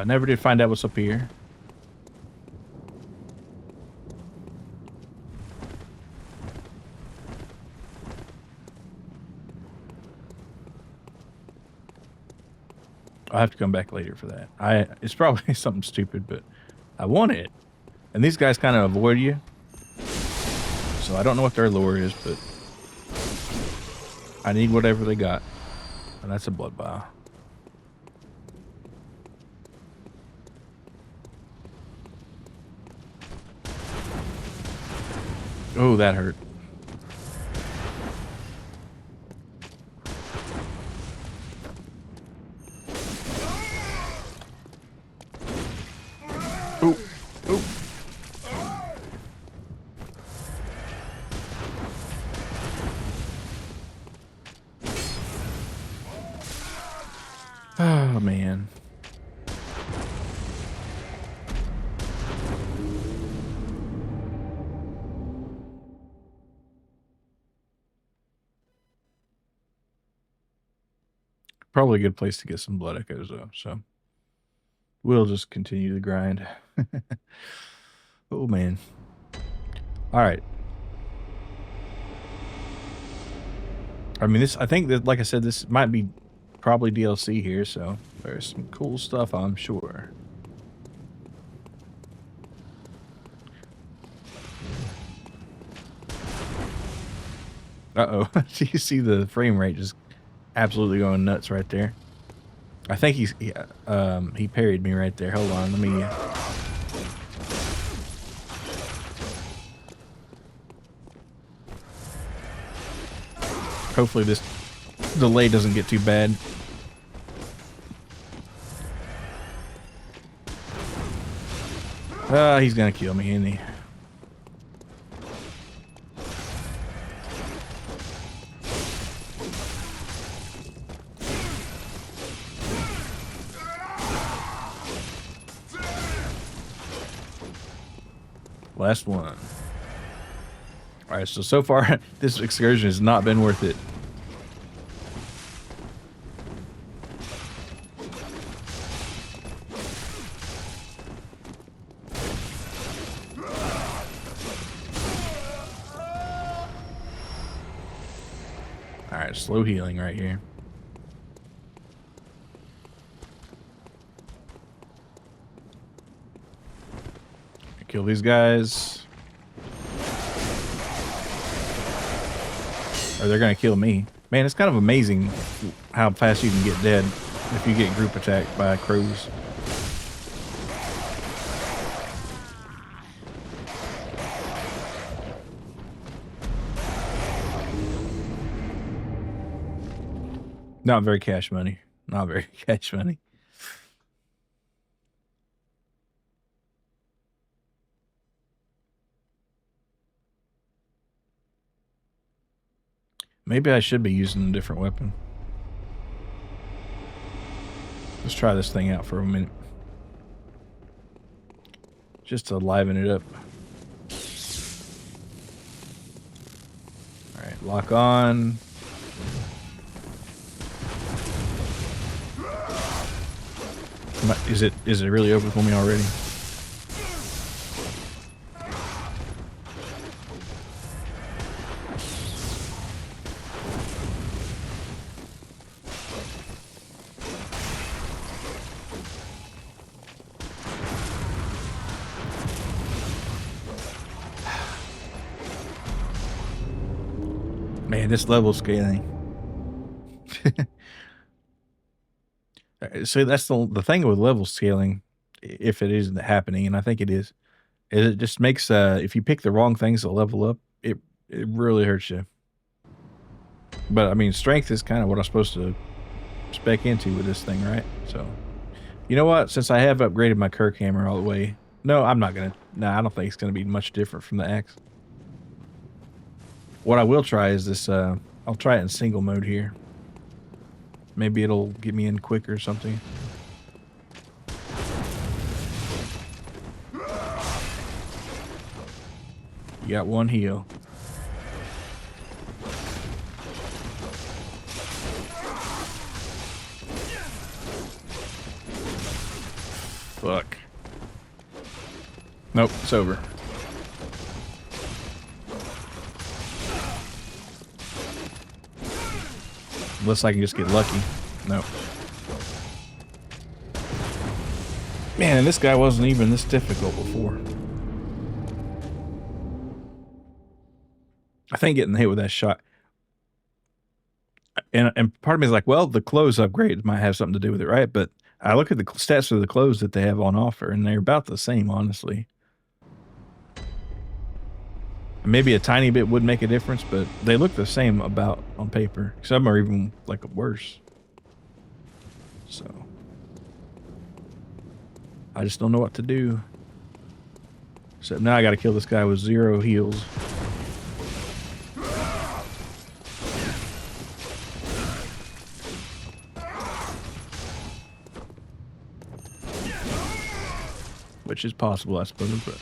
Never did find out what's up here. I'll have to come back later for that. It's probably something stupid, but I want it. And these guys kind of avoid you. So I don't know what their lure is, but I need whatever they got. And that's a blood vial. Oh, that hurt. Oh, oh. Oh, man. Probably a good place to get some blood echoes, though, so we'll just continue the grind. Oh, man. All right. I mean, I think that, like I said, this might be probably DLC here, so there's some cool stuff, I'm sure. Uh-oh. You see the frame rate just absolutely going nuts right there. I think he parried me right there. Hold on, let me... Hopefully this delay doesn't get too bad. He's gonna kill me, isn't he? Last one. Alright, so far, this excursion has not been worth it. Alright, slow healing right here. Kill these guys. or they're gonna kill me. Man, it's kind of amazing how fast you can get dead if you get group attacked by crows. Not very cash money. Not very cash money. Maybe I should be using a different weapon. Let's try this thing out for a minute. Just to liven it up. Alright, lock on. Is it really over for me already? Man, this level scaling. See, that's the thing with level scaling, if it isn't happening, and I think it is it just makes if you pick the wrong things to level up, it really hurts you. But I mean, strength is kind of what I'm supposed to spec into with this thing, right? So, you know what? Since I have upgraded my Kirk hammer all the way, no, I'm not gonna. No, I don't think it's gonna be much different from the axe. What I will try is this. I'll try it in single mode here. Maybe it'll get me in quicker or something. You got one heal. Fuck. Nope, it's over. Unless I can just get lucky. Nope. Man, this guy wasn't even this difficult before. I think getting hit with that shot. And part of me is like, well, the clothes upgrade might have something to do with it, right? But I look at the stats of the clothes that they have on offer, and they're about the same, honestly. Maybe a tiny bit would make a difference, but they look the same about on paper. Some are even like worse. So I just don't know what to do. So now I got to kill this guy with 0 heals. Which is possible, I suppose, but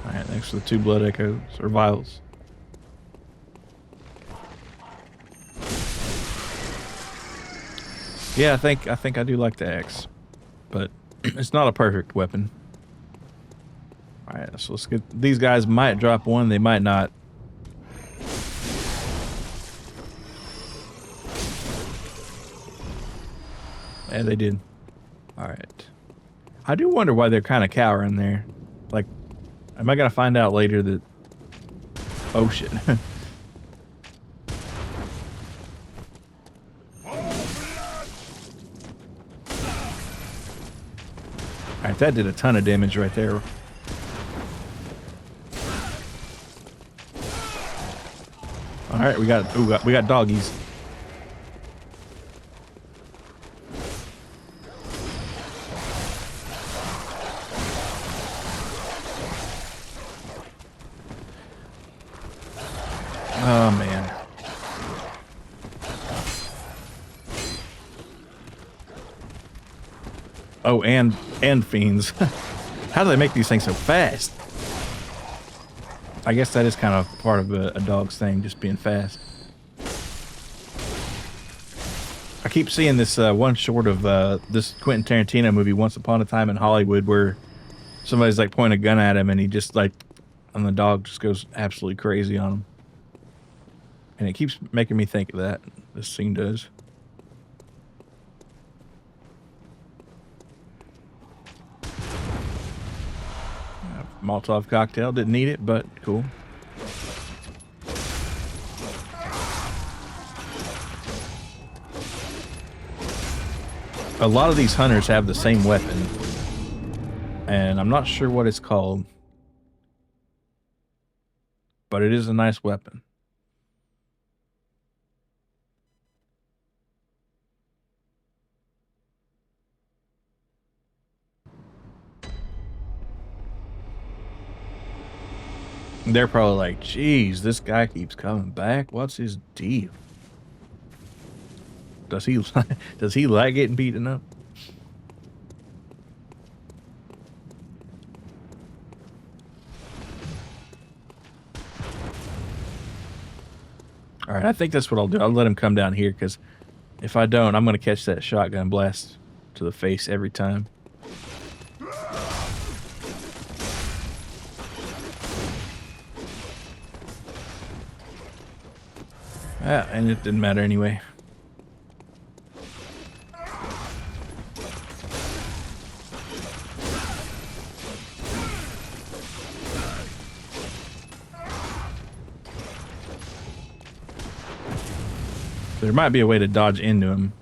alright, thanks for the 2 blood echoes or vials. Yeah, I think I do like the axe, but it's not a perfect weapon. Alright, so let's get these guys might drop one, they might not. Yeah, they did. Alright. I do wonder why they're kind of cowering there. Like, am I going to find out later that... Oh, shit. Alright, that did a ton of damage right there. Alright, we got doggies. Oh, man. Oh, and fiends. How do they make these things so fast? I guess that is kind of part of a dog's thing, just being fast. I keep seeing this one short of this Quentin Tarantino movie, Once Upon a Time in Hollywood, where somebody's like pointing a gun at him and he just like, and the dog just goes absolutely crazy on him. And it keeps making me think of that. This scene does. Molotov cocktail. Didn't need it, but cool. A lot of these hunters have the same weapon, and I'm not sure what it's called, but it is a nice weapon. They're probably like, geez, this guy keeps coming back. What's his deal? Does he like getting beaten up? All right, I think that's what I'll do. I'll let him come down here, because if I don't, I'm going to catch that shotgun blast to the face every time. Ah, and it didn't matter anyway. There might be a way to dodge into him.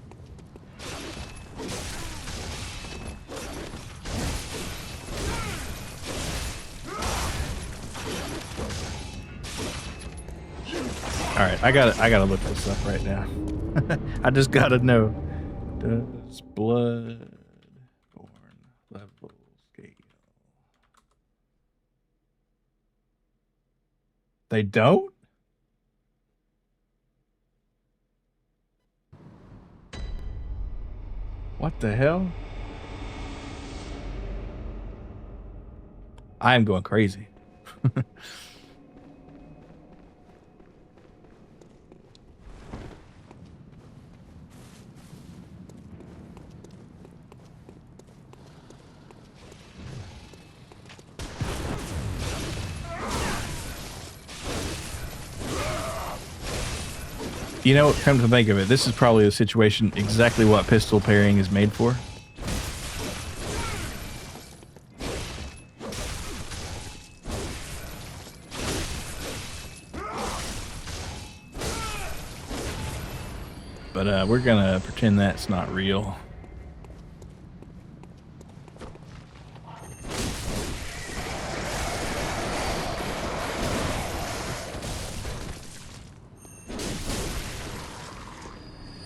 All right, I gotta look this up right now. I just gotta know. Does blood born level scale? They don't? What the hell? I am going crazy. You know, come to think of it, this is probably a situation exactly what pistol parrying is made for. But we're gonna pretend that's not real.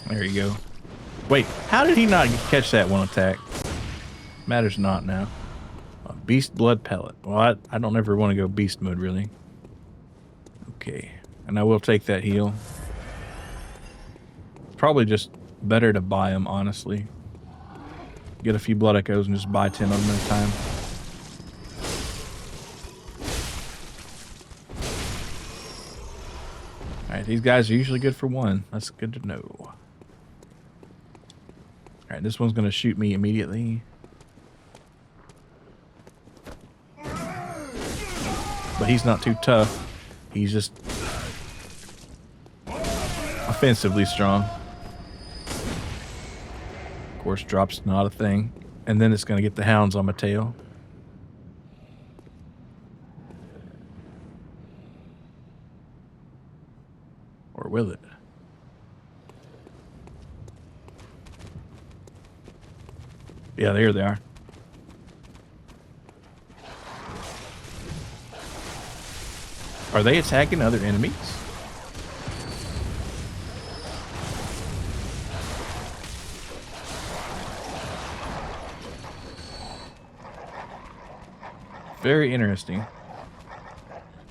There you go. Wait, how did he not catch that one attack? Matters not now. A beast blood pellet. Well, I don't ever want to go beast mode, really. Okay, and I will take that heal. It's probably just better to buy them, honestly. Get a few blood echoes and just buy 10 of them at a time. Alright, these guys are usually good for one. That's good to know. Alright, this one's going to shoot me immediately. But he's not too tough. He's just offensively strong. Of course, drop's not a thing. And then it's going to get the hounds on my tail. Or will it? Yeah, there they are. Are they attacking other enemies? Very interesting.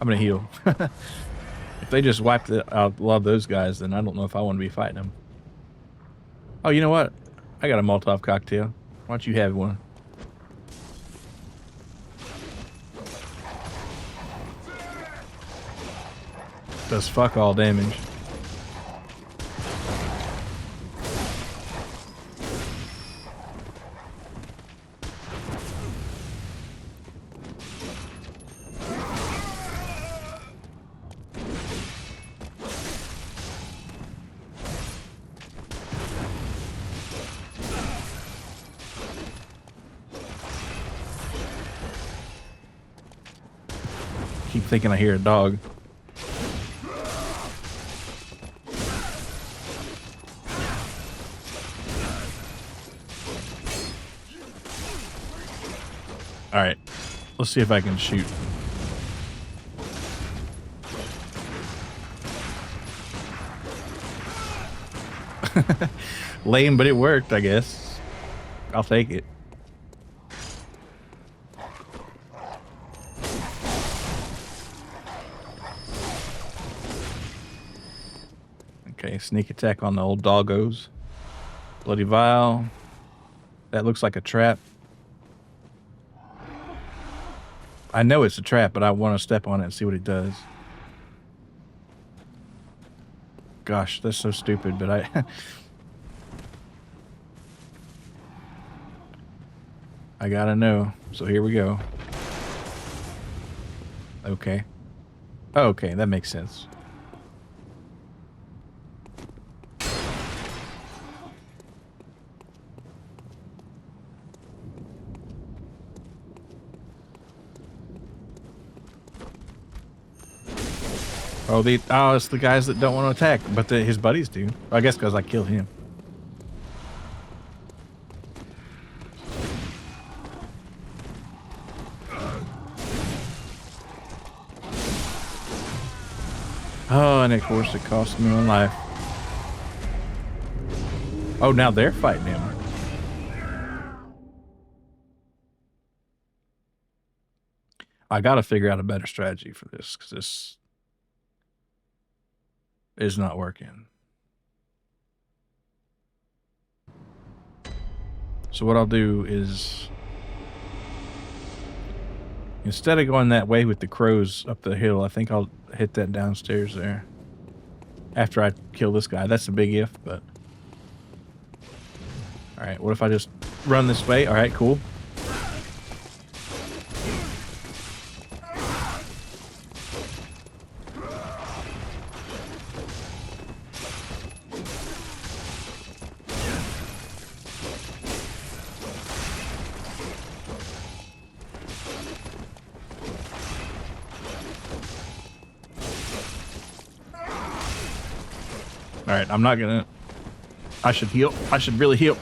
I'm gonna heal. If they just wiped out a lot of those guys, then I don't know if I want to be fighting them. Oh, you know what? I got a Molotov cocktail. Why don't you have one? Does fuck all damage. thinking I hear a dog. All right, let's see if I can shoot. Lame, but it worked, I guess. I'll take it. Okay, sneak attack on the old doggos. Bloody vial. That looks like a trap. I know it's a trap, but I want to step on it and see what it does. Gosh, that's so stupid, but I... I gotta know. So here we go. Okay. Okay, that makes sense. Oh, it's the guys that don't want to attack, but his buddies do. I guess because I killed him. Oh, and of course it cost me one life. Oh, now they're fighting him. I gotta figure out a better strategy for this, because this is not working. So what I'll do is, instead of going that way with the crows up the hill, I think I'll hit that downstairs there. After I kill this guy. That's a big if, but... Alright, what if I just run this way? Alright, cool. Alright, I'm not gonna... I should heal. I should really heal.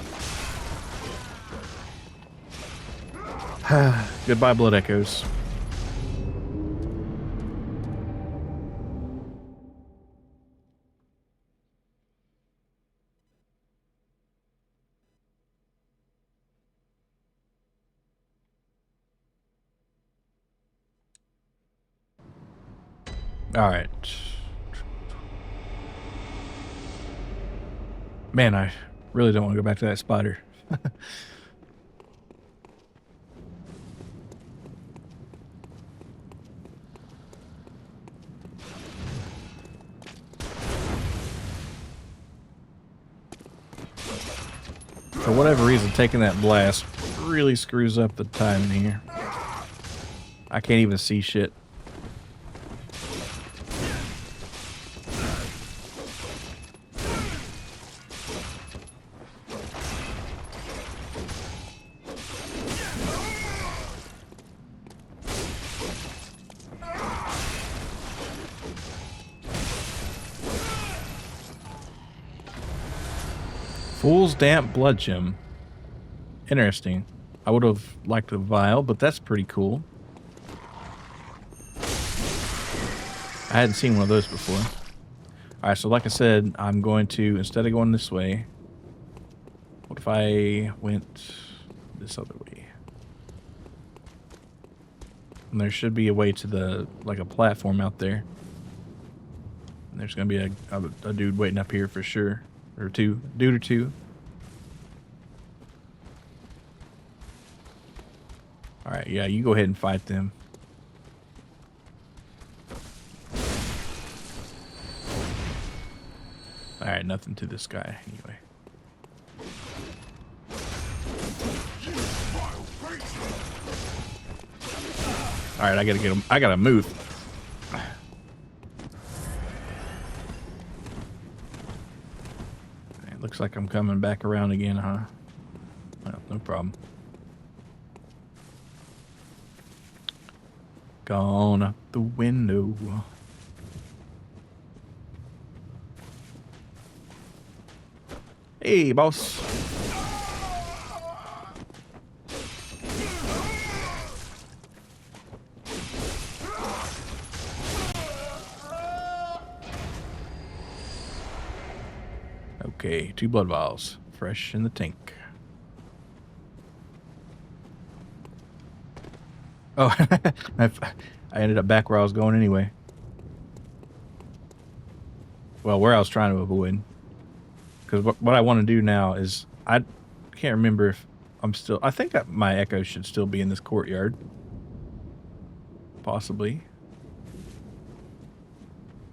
Goodbye, Blood Echoes. Alright. Man, I really don't want to go back to that spider. For whatever reason, taking that blast really screws up the timing here. I can't even see shit. Fool's Damp Blood Gem. Interesting. I would have liked a vial, but that's pretty cool. I hadn't seen one of those before. Alright, so like I said, I'm going to, instead of going this way, what if I went this other way? And there should be a way to the, like a platform out there. And there's going to be a dude waiting up here for sure. Or two. Dude or two. Alright, yeah, you go ahead and fight them. Alright, nothing to this guy anyway. Alright, I gotta get him. I gotta move. It looks like I'm coming back around again, huh? Well, no problem. Gone out the window. Hey, boss. Okay, 2 blood vials. Fresh in the tank. Oh, I ended up back where I was going anyway. Well, where I was trying to avoid. Because what I want to do now is, I can't remember if I'm still, I think my echo should still be in this courtyard. Possibly.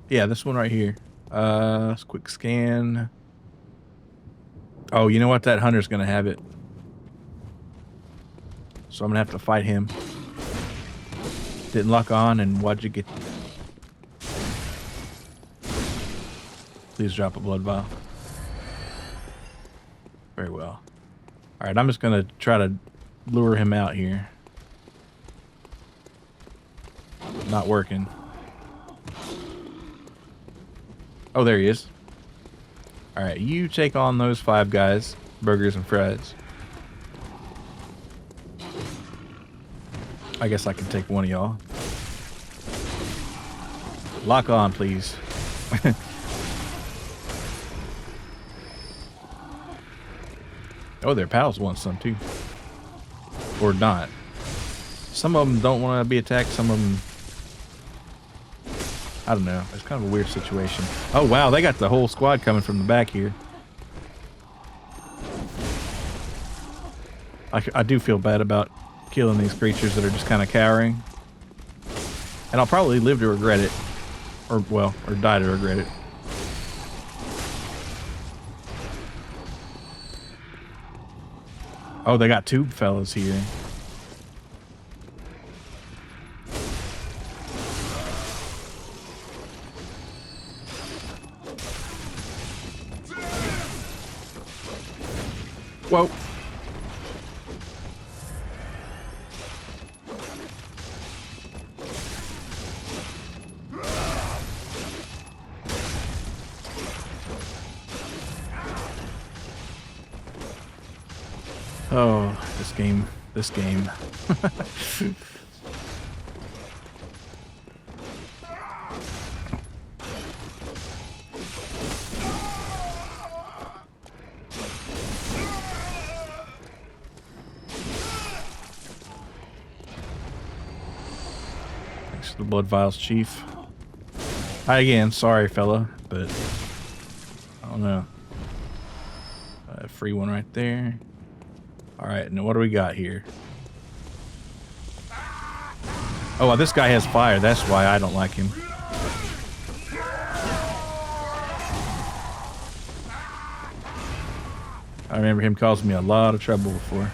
Yeah, this one right here. Let's quick scan. Oh, you know what? That hunter's going to have it. So I'm going to have to fight him. Didn't lock on, and what'd you get? Please drop a blood vial. Very well. Alright, I'm just going to try to lure him out here. Not working. Oh, there he is. Alright, you take on those 5 guys. Burgers and fries. I guess I can take one of y'all. Lock on, please. Oh, their pals want some too. Or not. Some of them don't want to be attacked. Some of them... I don't know. It's kind of a weird situation. Oh, wow. They got the whole squad coming from the back here. I do feel bad about killing these creatures that are just kind of cowering. And I'll probably live to regret it. Or, well, or die to regret it. Oh, they got 2 fellas here. Whoa. Oh, this game. Thanks for the blood vials, Chief. Hi again, sorry fella, but I don't know. Free one right there. Alright, now what do we got here? Oh, well, this guy has fire. That's why I don't like him. I remember him causing me a lot of trouble before.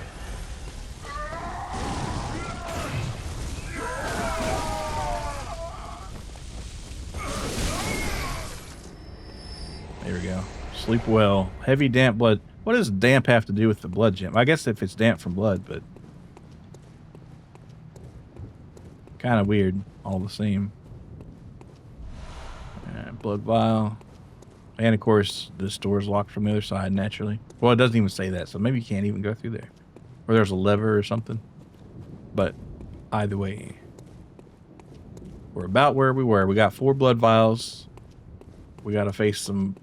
There we go. Sleep well. Heavy damp blood. What does damp have to do with the blood gem? I guess if it's damp from blood, but kind of weird all the same. Blood vial. And of course, this door's locked from the other side naturally. Well, it doesn't even say that, so maybe you can't even go through there. Or there's a lever or something. But either way, we're about where we were. We got 4 blood vials. We got to face some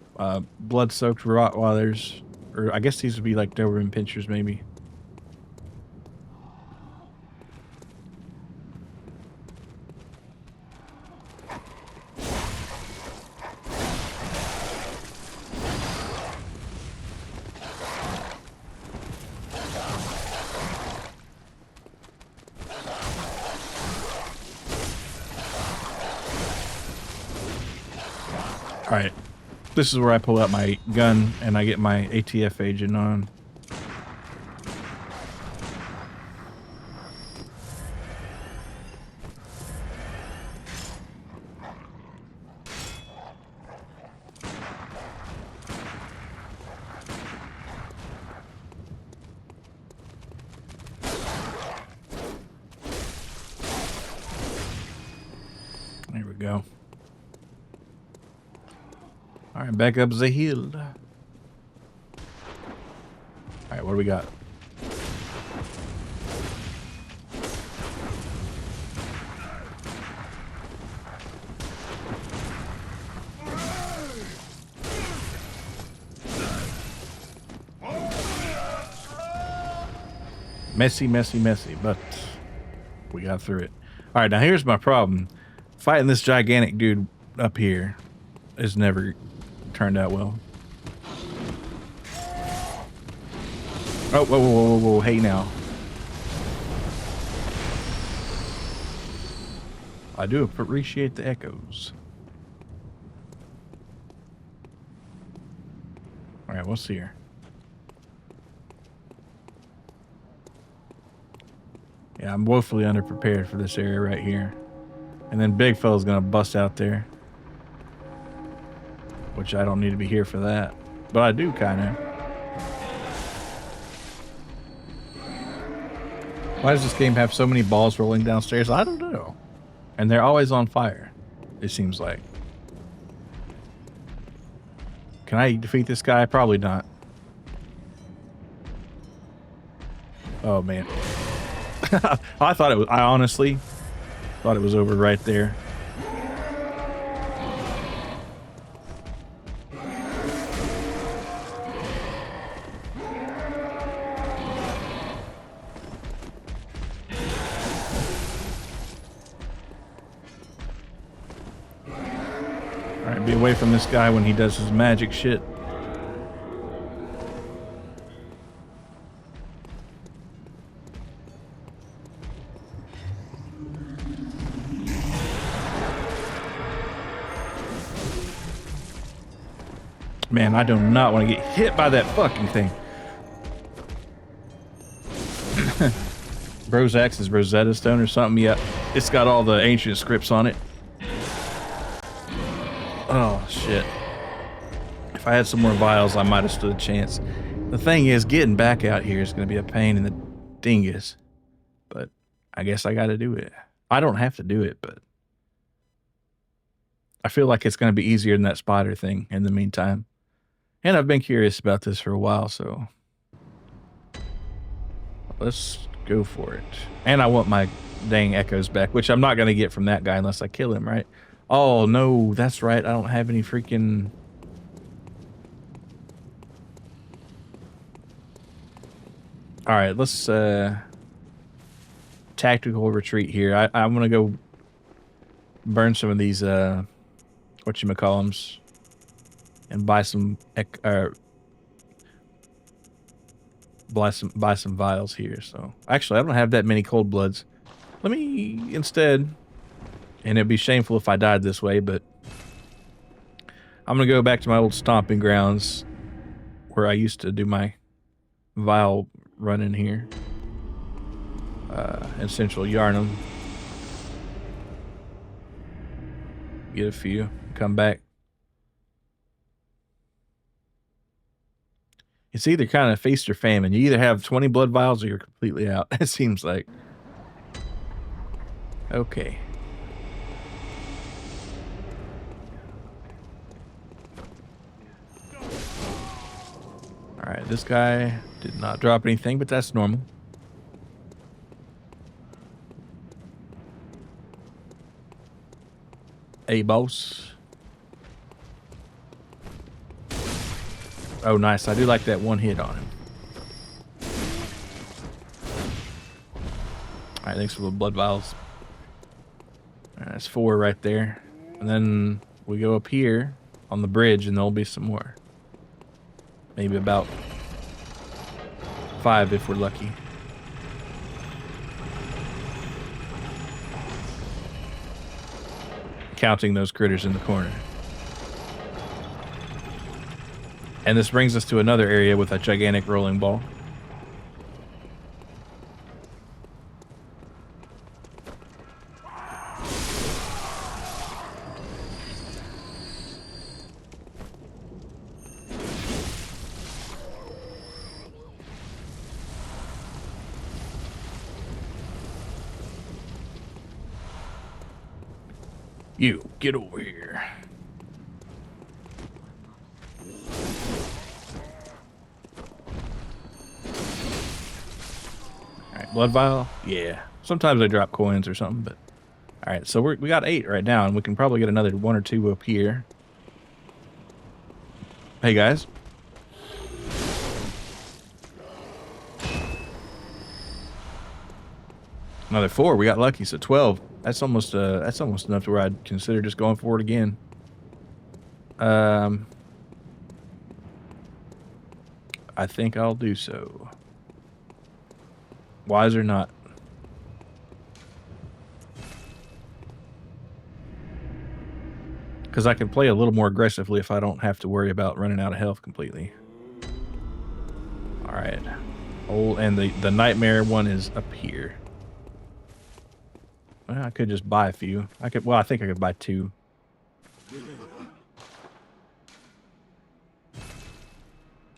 blood-soaked Rottweilers. Or I guess these would be like Doberman pinchers, maybe. All right. This is where I pull out my gun and I get my ATF agent on. go. All right, back up the hill. All right, what do we got? Messy, messy, messy, but we got through it. All right, now here's my problem. Fighting this gigantic dude up here has never turned out well. Oh, whoa, whoa, whoa, whoa, hey now. I do appreciate the echoes. All right, what's here? Yeah, I'm woefully underprepared for this area right here. And then Big Fella's gonna bust out there. Which I don't need to be here for that. But I do kinda. Why does this game have so many balls rolling downstairs? I don't know. And they're always on fire, it seems like. Can I defeat this guy? Probably not. Oh, man. I thought it was, I honestly thought it was over right there. Alright, be away from this guy when he does his magic shit. Man, I do not want to get hit by that fucking thing. Bro's Axe is Rosetta Stone or something. Yeah, it's got all the ancient scripts on it. Oh, shit. If I had some more vials, I might have stood a chance. The thing is, getting back out here is going to be a pain in the dingus. But I guess I got to do it. I don't have to do it, but I feel like it's going to be easier than that spider thing in the meantime. And I've been curious about this for a while, so let's go for it. And I want my dang echoes back, which I'm not going to get from that guy unless I kill him, right? Oh, no, that's right. I don't have any freaking... All right, let's tactical retreat here. I'm going to go burn some of these, whatchamacallums, and buy some buy some vials here. So actually, I don't have that many cold bloods. Let me instead, and it'd be shameful if I died this way, but I'm gonna go back to my old stomping grounds where I used to do my vial running here in Central Yarnum. Get a few, come back. It's either kind of feast or famine. You either have 20 blood vials or you're completely out. It seems like. Okay. Alright, this guy did not drop anything, but that's normal. Hey, boss. Oh, nice. I do like that one hit on him. Alright, thanks for the blood vials. Alright, that's 4 right there. And then we go up here on the bridge and there'll be some more. Maybe about 5 if we're lucky. Counting those critters in the corner. And this brings us to another area with a gigantic rolling ball. You, get over here. Alright, blood vial? Yeah. Sometimes I drop coins or something, but... Alright, so we got 8 right now, and we can probably get another 1 or 2 up here. Hey, guys. Another 4. We got lucky, so 12. That's almost enough to where I'd consider just going for it again. I think I'll do so. Wise or not. Because I can play a little more aggressively if I don't have to worry about running out of health completely. Alright. Oh, and the nightmare one is up here. Well, I could just buy a few. I think I could buy 2.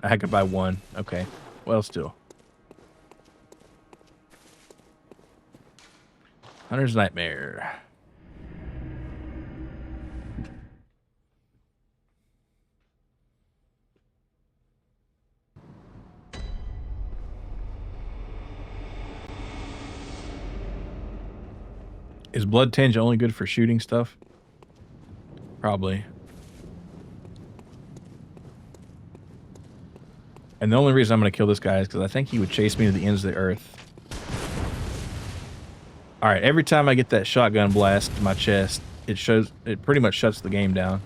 I could buy 1. Okay. Well, still. Hunter's Nightmare. Is Blood Tinge only good for shooting stuff? Probably. And the only reason I'm going to kill this guy is because I think he would chase me to the ends of the earth. Alright, every time I get that shotgun blast to my chest, it pretty much shuts the game down.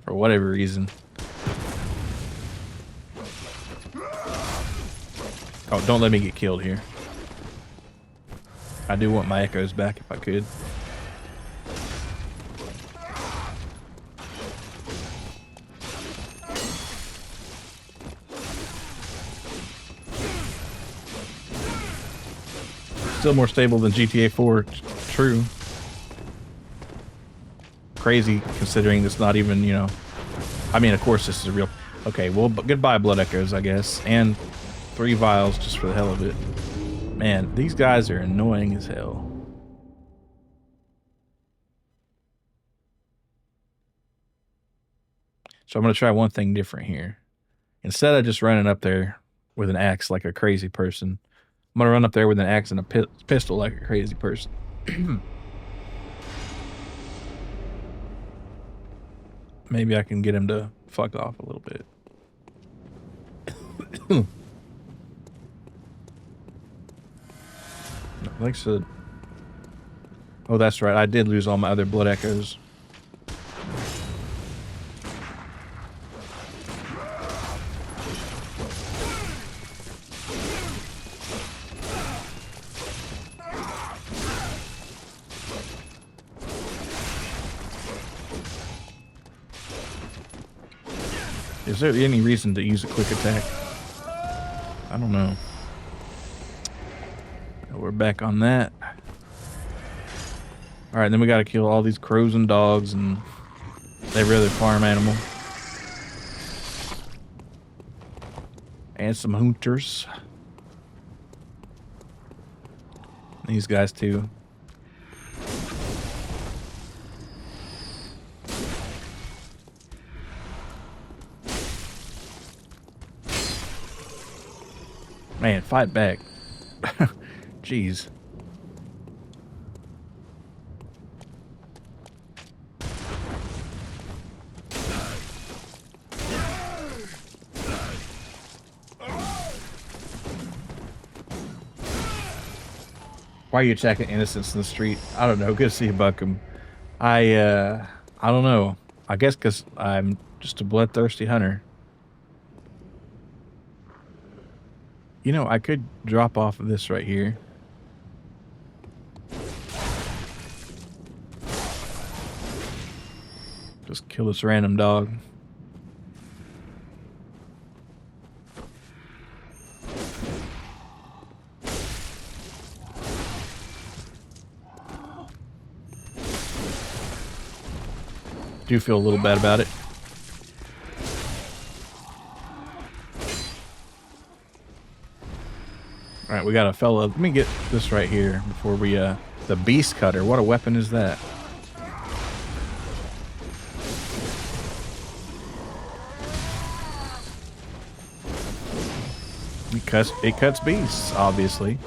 For whatever reason. Oh, don't let me get killed here. I do want my echoes back if I could. Still more stable than GTA 4, true. Crazy considering it's not even, you know... I mean, of course this is real... Okay, well, goodbye Blood Echoes, I guess. And 3 vials just for the hell of it. Man, these guys are annoying as hell. So I'm going to try one thing different here. Instead of just running up there with an axe like a crazy person, I'm going to run up there with an axe and a pistol like a crazy person. Maybe I can get him to fuck off a little bit. Like I said. Oh, that's right. I did lose all my other Blood Echoes. Is there any reason to use a quick attack? I don't know. We're back on that. Alright, then we gotta kill all these crows and dogs and every other farm animal. And some hunters. These guys too. Man, fight back. Jeez. Why are you attacking innocents in the street? I don't know. Good to see you, Buckham. I don't know. I guess because I'm just a bloodthirsty hunter. You know, I could drop off of this right here. Just kill this random dog. Do feel a little bad about it. Alright, we got a fella. Let me get this right here before we, the beast cutter. What a weapon is that? it cuts beasts, obviously.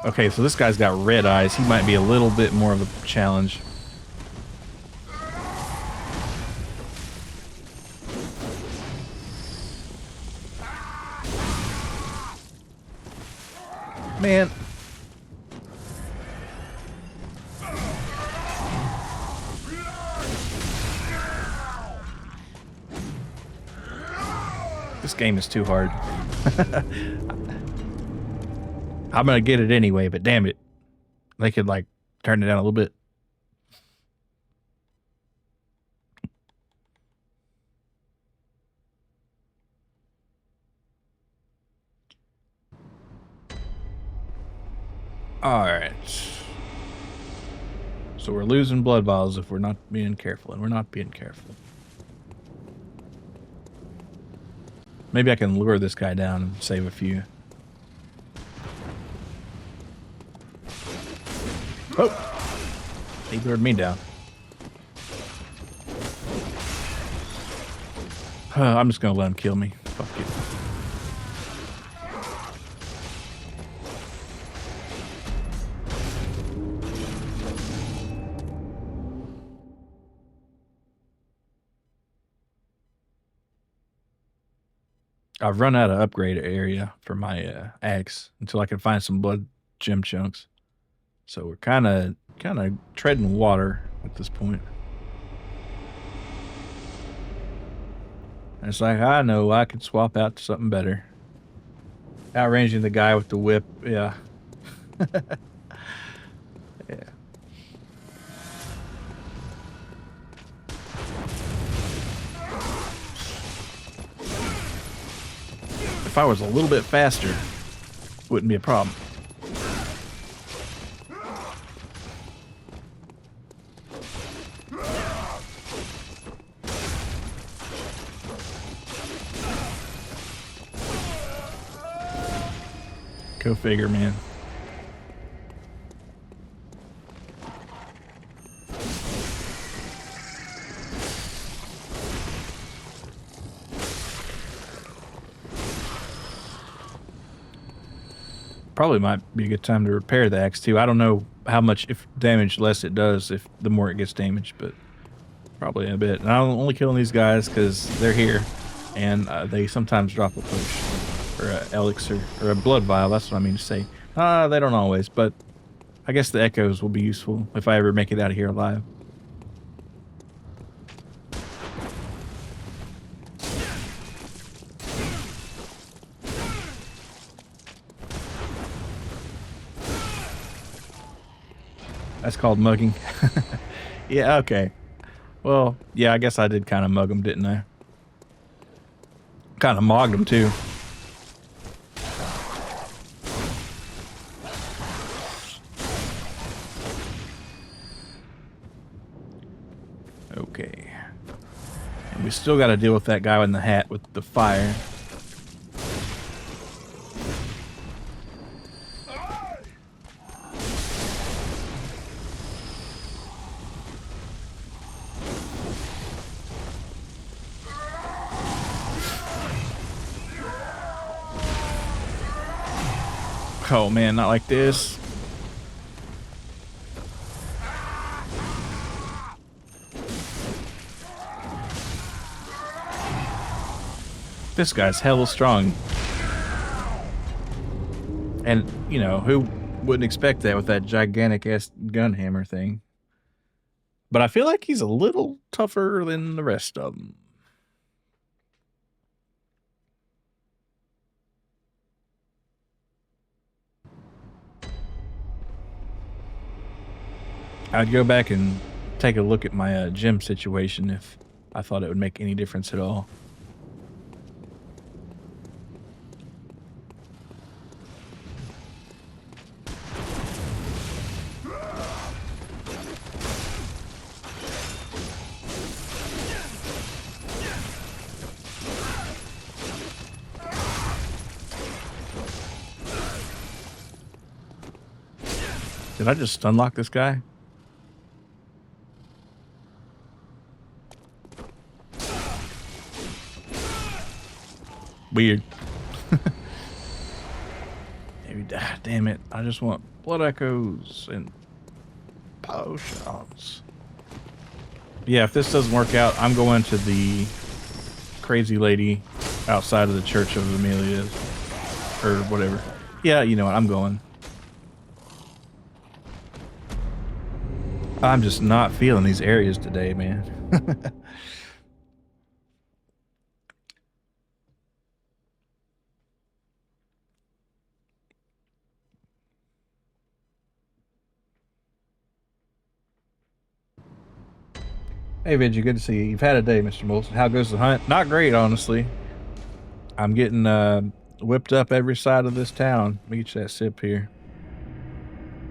Okay, so this guy's got red eyes. He might be a little bit more of a challenge. Man. This game is too hard. I'm gonna get it anyway, but damn it. They could, like, turn it down a little bit. Alright. So we're losing blood vials if we're not being careful, and we're not being careful. Maybe I can lure this guy down and save a few. Oh! He lured me down. I'm just gonna let him kill me. Fuck it. I've run out of upgrade area for my axe until I can find some blood gem chunks. So we're kind of treading water at this point. And it's like, I know I could swap out to something better. Outranging the guy with the whip, yeah. Yeah. If I was a little bit faster, wouldn't be a problem. Go figure, man. Probably might be a good time to repair the axe too. I don't know how much if damage less it does if the more it gets damaged, but probably a bit. And I'm only killing these guys because they're here, and they sometimes drop a push or an elixir or a blood vial. That's what I mean to say. They don't always, but I guess the echoes will be useful if I ever make it out of here alive. That's called mugging. Yeah, okay. Well, yeah, I guess I did kind of mug him, didn't I? Kind of mogged him, too. Okay. And we still got to deal with that guy in the hat with the fire. Oh man, not like this. This guy's hella strong. And, you know, who wouldn't expect that with that gigantic ass gun hammer thing? But I feel like he's a little tougher than the rest of them. I'd go back and take a look at my gym situation if I thought it would make any difference at all. Did I just unlock this guy? weird. Maybe, damn it. I just want blood echoes and potions. Yeah, if this doesn't work out, I'm going to the crazy lady outside of the Church of Amelia's. Or whatever. Yeah, you know what? I'm going. I'm just not feeling these areas today, man. Hey, Veggie, good to see you. You've had a day, Mr. Molson. How goes the hunt? Not great, honestly. I'm getting whipped up every side of this town. Let me get you that sip here.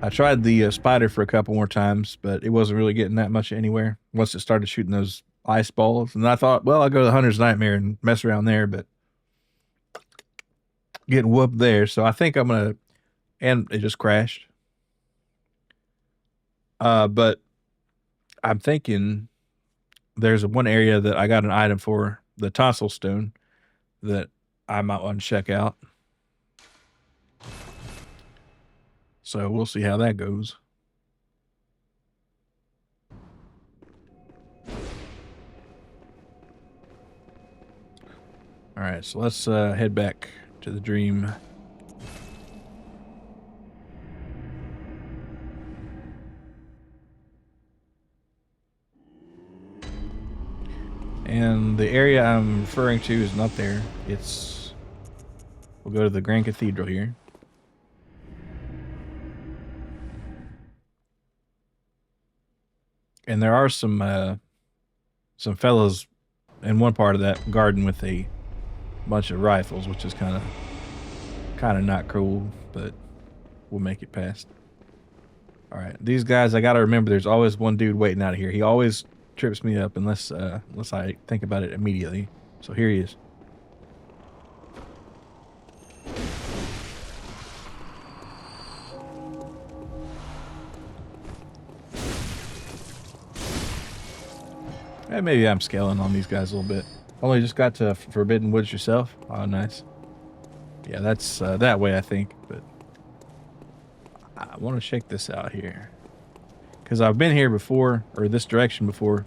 I tried the spider for a couple more times, but it wasn't really getting that much anywhere once it started shooting those ice balls. And I thought, well, I'll go to the Hunter's Nightmare and mess around there, but getting whooped there. So I think I'm going to, and it just crashed. But I'm thinking there's one area that I got an item for, the tonsil stone, that I might want to check out. So we'll see how that goes. All right, so let's head back to the dream. And the area I'm referring to is not there. It's... We'll go to the Grand Cathedral here. And there are some fellows in one part of that garden with a bunch of rifles, which is kind of not cool, but we'll make it past. All right, these guys, I gotta remember, there's always one dude waiting out of here. He always trips me up unless I think about it immediately. So here he is. And maybe I'm scaling on these guys a little bit. Only just got to Forbidden Woods yourself. Oh, nice. Yeah, that's that way, I think. But I want to check this out here. Because I've been here before, or this direction before.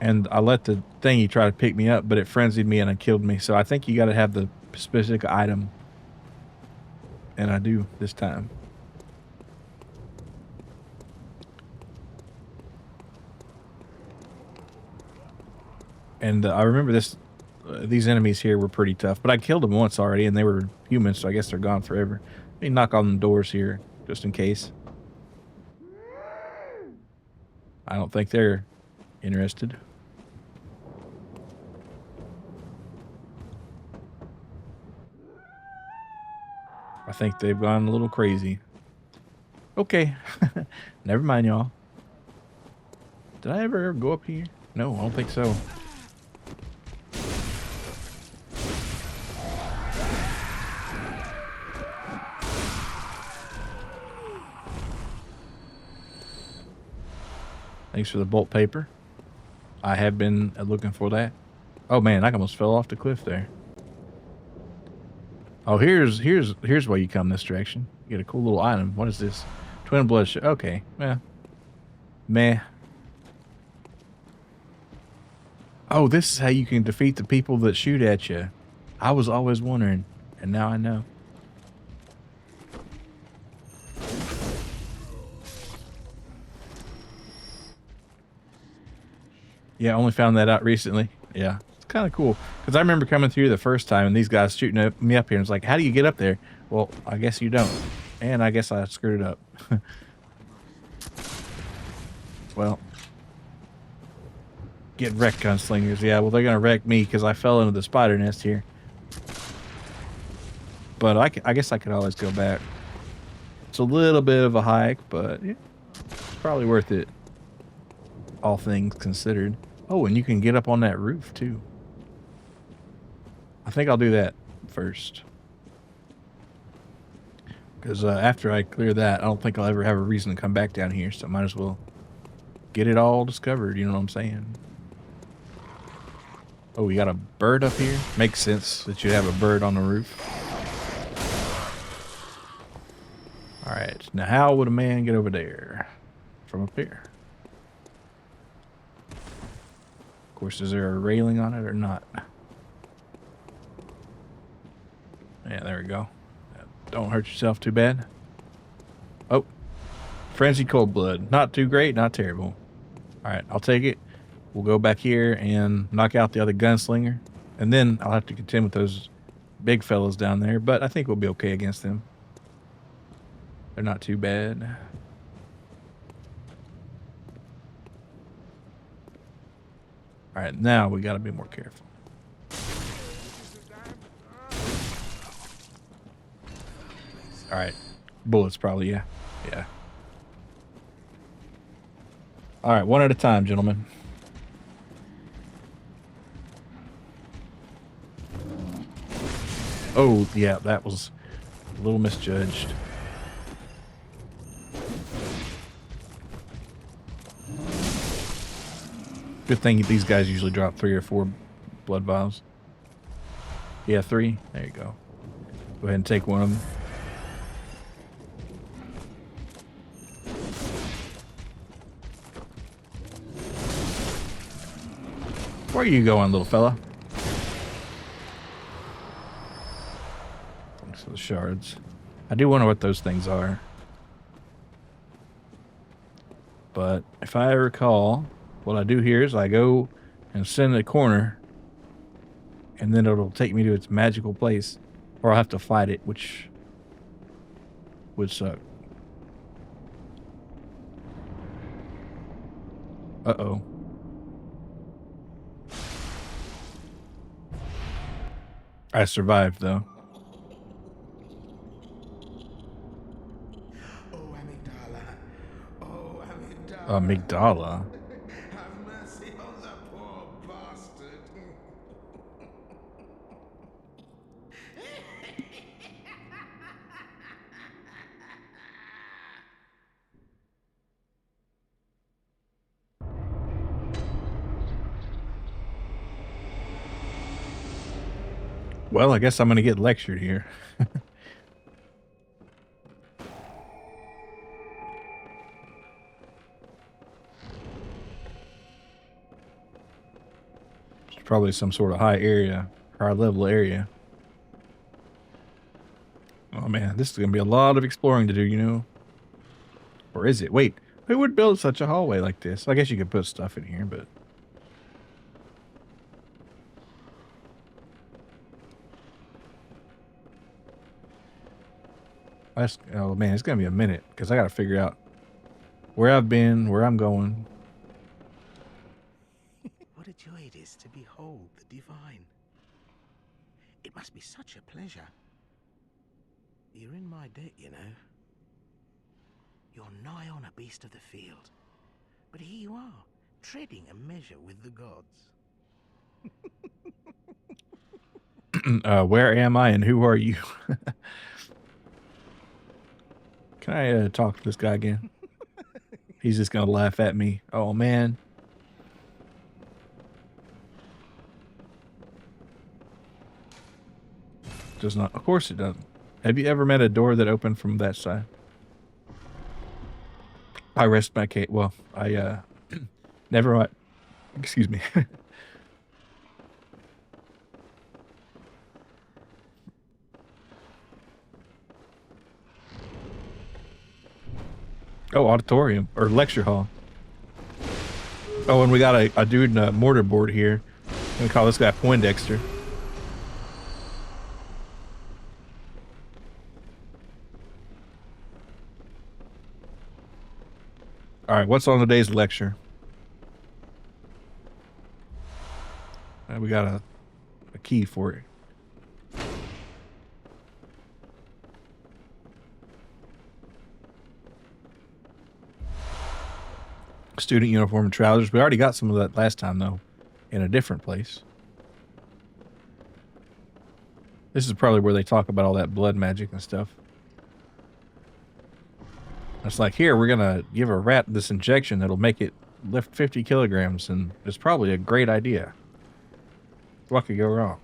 And I let the thingy try to pick me up, but it frenzied me and it killed me. So I think you got to have the specific item. And I do this time. And I remember this. These enemies here were pretty tough, but I killed them once already, and they were humans, so I guess they're gone forever. Let me knock on the doors here, just in case. I don't think they're interested. I think they've gone a little crazy. Okay. Never mind, y'all. Did I ever go up here? No, I don't think so. Thanks for the bolt paper. I have been looking for that. Oh man, I almost fell off the cliff there. Oh, here's why you come this direction. You get a cool little item. What is this? Twin blood. Okay, yeah. Meh. Oh, this is how you can defeat the people that shoot at you. I was always wondering, and now I know. Yeah, I only found that out recently. Yeah, it's kind of cool. Because I remember coming through the first time and these guys shooting me up here. And it's like, how do you get up there? Well, I guess you don't. And I guess I screwed it up. Well, get wrecked, gunslingers. Yeah, well, they're going to wreck me because I fell into the spider nest here. But I guess I could always go back. It's a little bit of a hike, but yeah, it's probably worth it. All things considered. Oh, and you can get up on that roof too. I think I'll do that first. Because after I clear that, I don't think I'll ever have a reason to come back down here. So I might as well get it all discovered. You know what I'm saying? Oh, we got a bird up here? Makes sense that you'd have a bird on the roof. Alright, now how would a man get over there? From up here. Of course, is there a railing on it or not? Yeah, there we go. Don't hurt yourself too bad. Oh, frenzied cold blood. Not too great, not terrible. Alright, I'll take it. We'll go back here and knock out the other gunslinger. And then I'll have to contend with those big fellas down there. But I think we'll be okay against them. They're not too bad. Alright, now we gotta be more careful. Alright. Bullets probably, yeah. Yeah. Alright, one at a time, gentlemen. Oh, yeah, that was a little misjudged. Good thing these guys usually drop 3 or 4 blood vials. Yeah, 3. There you go. Go ahead and take one of them. Where are you going, little fella? Thanks for the shards. I do wonder what those things are. But if I recall, what I do here is I go and sit in the corner, and then it'll take me to its magical place, or I'll have to fight it, which would suck. Uh-oh. I survived, though. Oh, amygdala. Oh, amygdala. Amygdala? Have mercy on the poor bastard. Well, I guess I'm going to get lectured here. It's probably some sort of high level area. Oh man, this is going to be a lot of exploring to do, you know? Or is it? Wait, who would build such a hallway like this? I guess you could put stuff in here, but... oh man, it's going to be a minute, because I got to figure out where I've been, where I'm going. What a joy it is to behold the divine. It must be such a pleasure. You're in my debt, you know. You're nigh on a beast of the field. But here you are, treading a measure with the gods. Where am I and who are you? Can I talk to this guy again? He's just going to laugh at me. Oh, man. Does not. Of course it doesn't. Have you ever met a door that opened from that side? I rest my case. Well, I, never mind. Excuse me. Oh, auditorium or lecture hall. Oh, and we got a dude in a mortar board here. We call this guy Poindexter. All right, what's on today's lecture? We got a key for it. Student uniform and trousers. We already got some of that last time, though, in a different place. This is probably where they talk about all that blood magic and stuff. It's like, here, we're going to give a rat this injection that'll make it lift 50 kilograms, and it's probably a great idea. What could go wrong?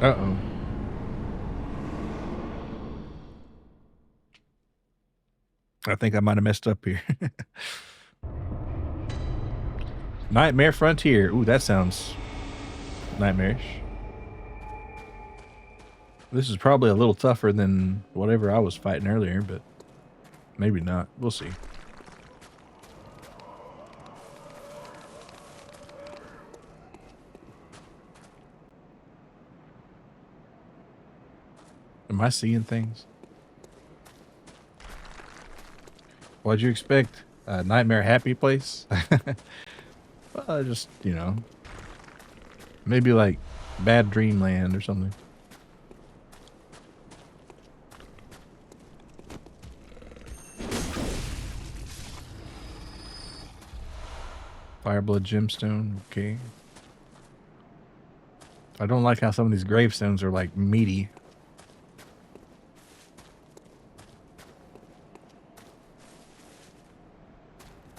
Uh-oh. I think I might have messed up here. Nightmare Frontier. Ooh, that sounds nightmarish. This is probably a little tougher than whatever I was fighting earlier, but maybe not. We'll see. Am I seeing things? What'd you expect? A nightmare happy place? Just, you know, maybe like Bad Dreamland or something. Fireblood gemstone, okay. I don't like how some of these gravestones are like meaty.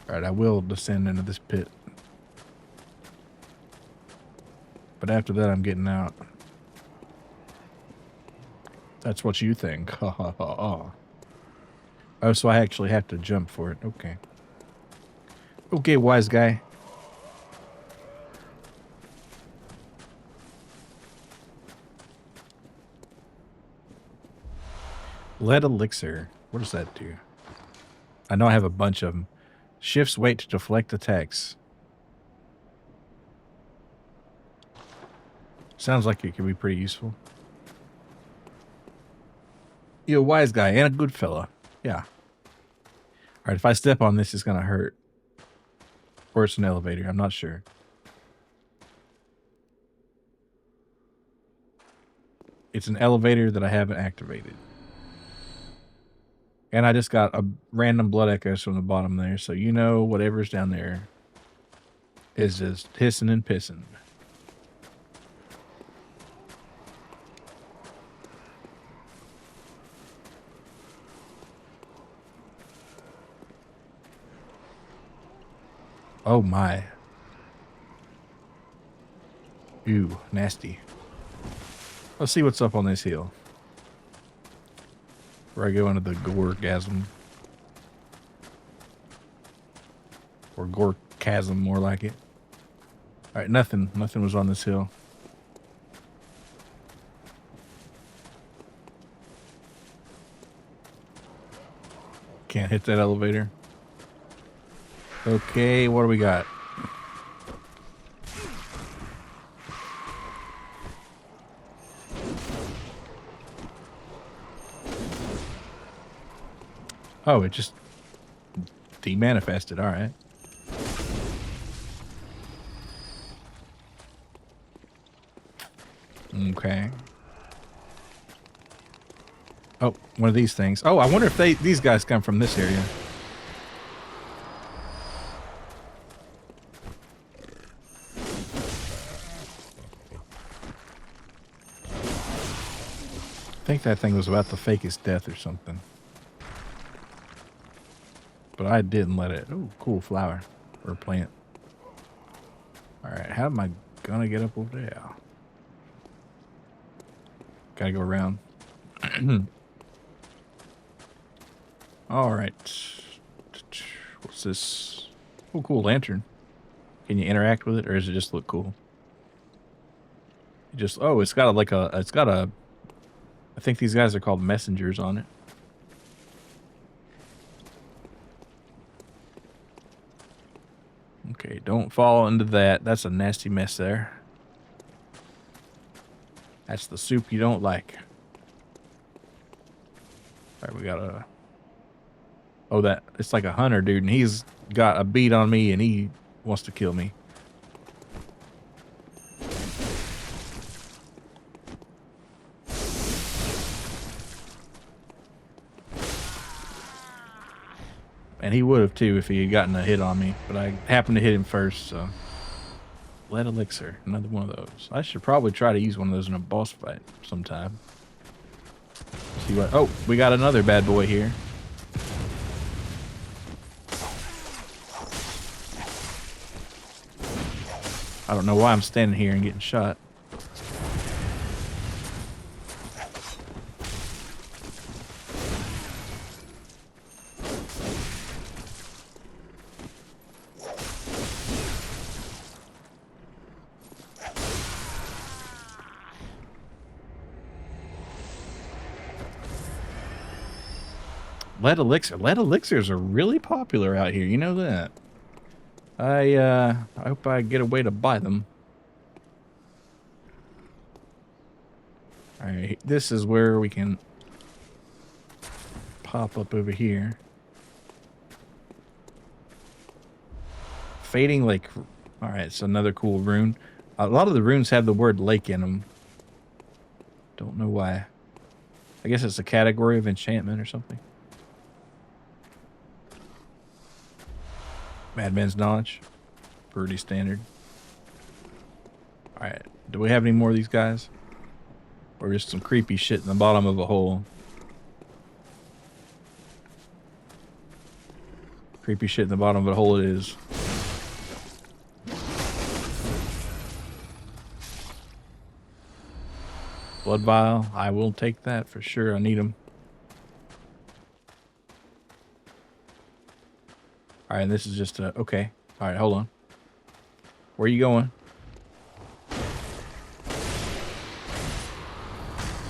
Alright, I will descend into this pit. But after that, I'm getting out. That's what you think. Ha ha ha ha. Oh, so I actually have to jump for it. Okay. Okay, wise guy. Lead elixir. What does that do? I know I have a bunch of them. Shifts weight to deflect attacks. Sounds like it could be pretty useful. You're a wise guy and a good fella. Yeah. Alright, if I step on this, it's gonna hurt. Or it's an elevator, I'm not sure. It's an elevator that I haven't activated. And I just got a random blood echoes from the bottom there, so you know whatever's down there is just hissing and pissing. Oh my. Ew, nasty. Let's see what's up on this hill. Where I go into the gore-gasm. Or gore-chasm, more like it. Alright, nothing was on this hill. Can't hit that elevator. Okay, what do we got? Oh, it just demanifested. All right. Okay. Oh, one of these things. Oh, I wonder if these guys come from this area. I think that thing was about to fake his death or something. But I didn't let it. Oh, cool flower or plant. Alright, how am I gonna get up over there? Gotta go around. Alright. What's this? Oh, cool lantern. Can you interact with it, or does it just look cool? It's got a I think these guys are called messengers on it. Okay, don't fall into that. That's a nasty mess there. That's the soup you don't like. Alright, we got a... Oh, it's like a hunter dude, and he's got a bead on me, and he wants to kill me. And he would have too if he had gotten a hit on me, but I happened to hit him first, so. Lead elixir, another one of those. I should probably try to use one of those in a boss fight sometime. See what? Oh, we got another bad boy here. I don't know why I'm standing here and getting shot. Lead elixir. Lead elixirs are really popular out here. You know that. I hope I get a way to buy them. Alright, this is where we can pop up over here. Fading Lake. Alright, it's another cool rune. A lot of the runes have the word lake in them. Don't know why. I guess it's a category of enchantment or something. Madman's knowledge. Pretty standard. Alright. Do we have any more of these guys? Or just some creepy shit in the bottom of a hole? Creepy shit in the bottom of a hole it is. Blood vial. I will take that for sure. I need them. Alright, and this is just a... Okay. Alright, hold on. Where are you going?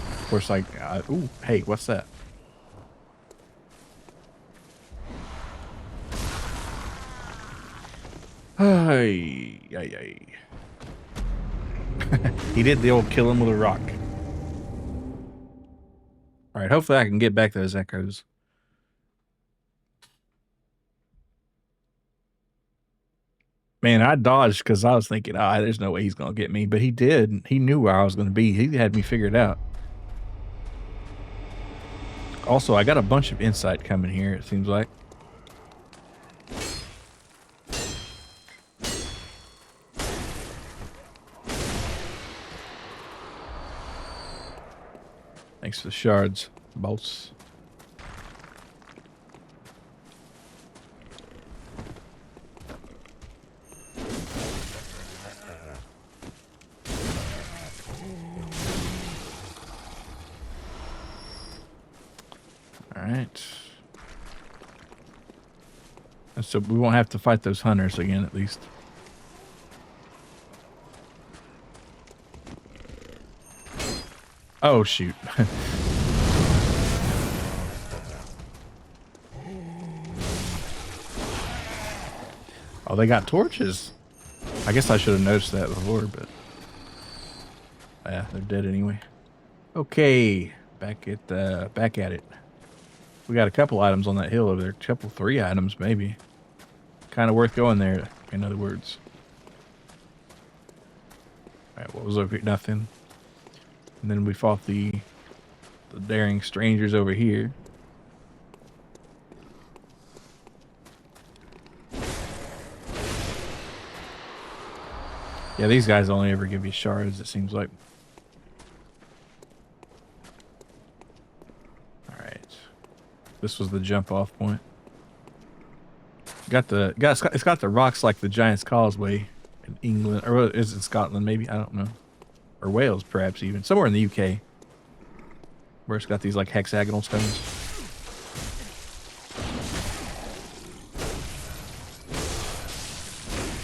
Of course, like... ooh, hey, what's that? Hey, hey. He did the old kill him with a rock. Alright, hopefully I can get back those echoes. Man, I dodged because I was thinking, there's no way he's going to get me. But he did. He knew where I was going to be. He had me figured out. Also, I got a bunch of insight coming here, it seems like. Thanks for the shards, bolts. Alright. So we won't have to fight those hunters again, at least. Oh, shoot. Oh, they got torches. I guess I should have noticed that before, but... yeah, they're dead anyway. Okay, back at it. We got a couple items on that hill over there. Three items, maybe. Kind of worth going there, in other words. Alright, what was over here? Nothing. And then we fought the daring strangers over here. Yeah, these guys only ever give you shards, it seems like. Alright. This was the jump off point. It's got the rocks like the Giant's Causeway in England, or is it Scotland maybe? I don't know. Or Wales perhaps even. Somewhere in the UK. Where it's got these like hexagonal stones.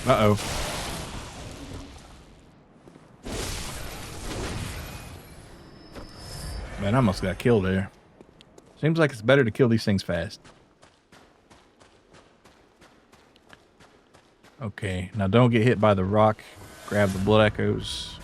Uh-oh. Man, I almost got killed there. Seems like it's better to kill these things fast. Okay, now don't get hit by the rock. Grab the blood echoes.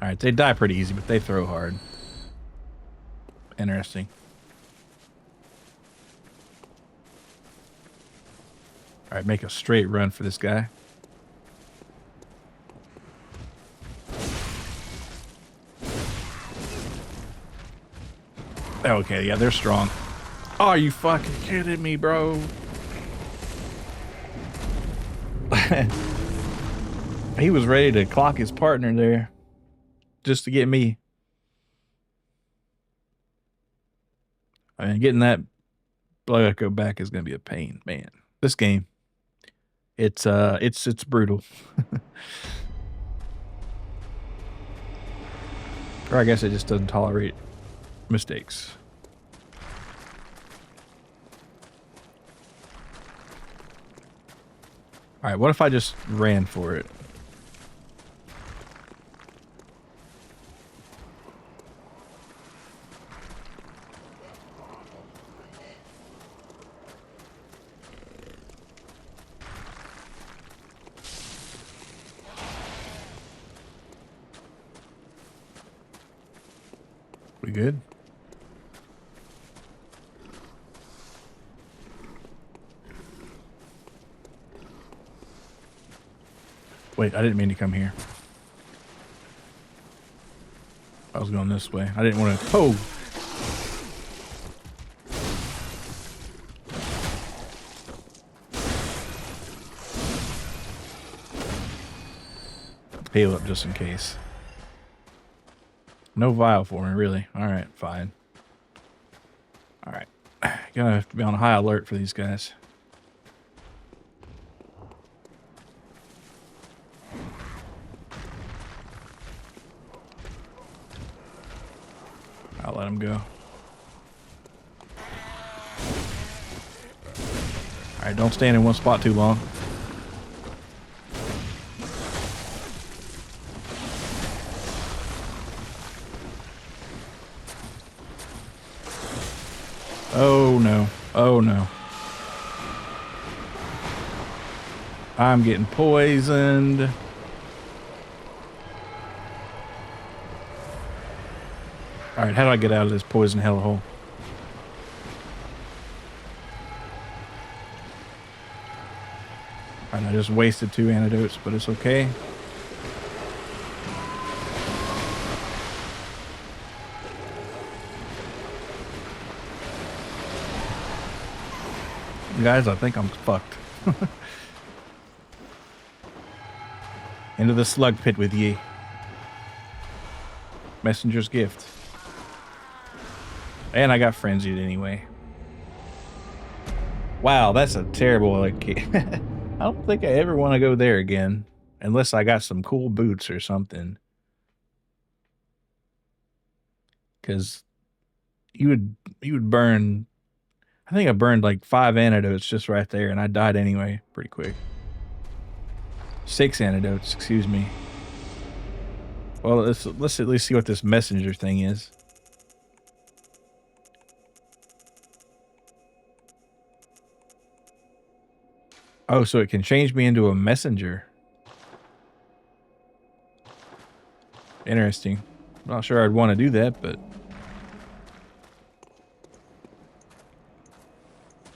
Alright, they die pretty easy, but they throw hard. Interesting. Alright, make a straight run for this guy. Okay, yeah, they're strong. Oh, are you fucking kidding me, bro? He was ready to clock his partner there. Just to get me. I mean, getting that blood echo back is going to be a pain, man. This game, it's brutal. Or I guess it just doesn't tolerate mistakes. All right, what if I just ran for it? We good? Wait, I didn't mean to come here. I was going this way. I didn't want to. Oh! Heal up just in case. No vial for me, really. Alright, fine. Alright. Gonna have to be on high alert for these guys. I'll let him go. Alright, don't stand in one spot too long. Oh no. Oh no. I'm getting poisoned. Alright, how do I get out of this poison hellhole? Alright, I just wasted 2 antidotes, but it's okay. Guys, I think I'm fucked. Into the slug pit with ye. Messenger's gift. And I got frenzied anyway. Wow, that's a terrible like I don't think I ever want to go there again. Unless I got some cool boots or something. Cause you would burn, I think I burned like 5 antidotes just right there, and I died anyway pretty quick. 6 antidotes, excuse me. Well, let's at least see what this messenger thing is. Oh, so it can change me into a messenger. Interesting. Not sure I'd want to do that, but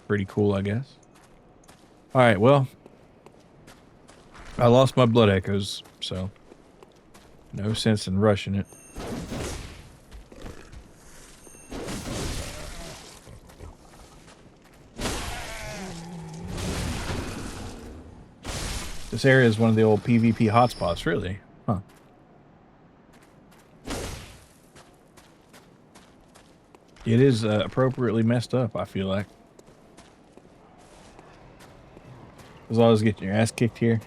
pretty cool, I guess. All right, well, I lost my blood echoes, so no sense in rushing it. This area is one of the old PvP hotspots, really. Huh. It is appropriately messed up, I feel like. As long as getting your ass kicked here.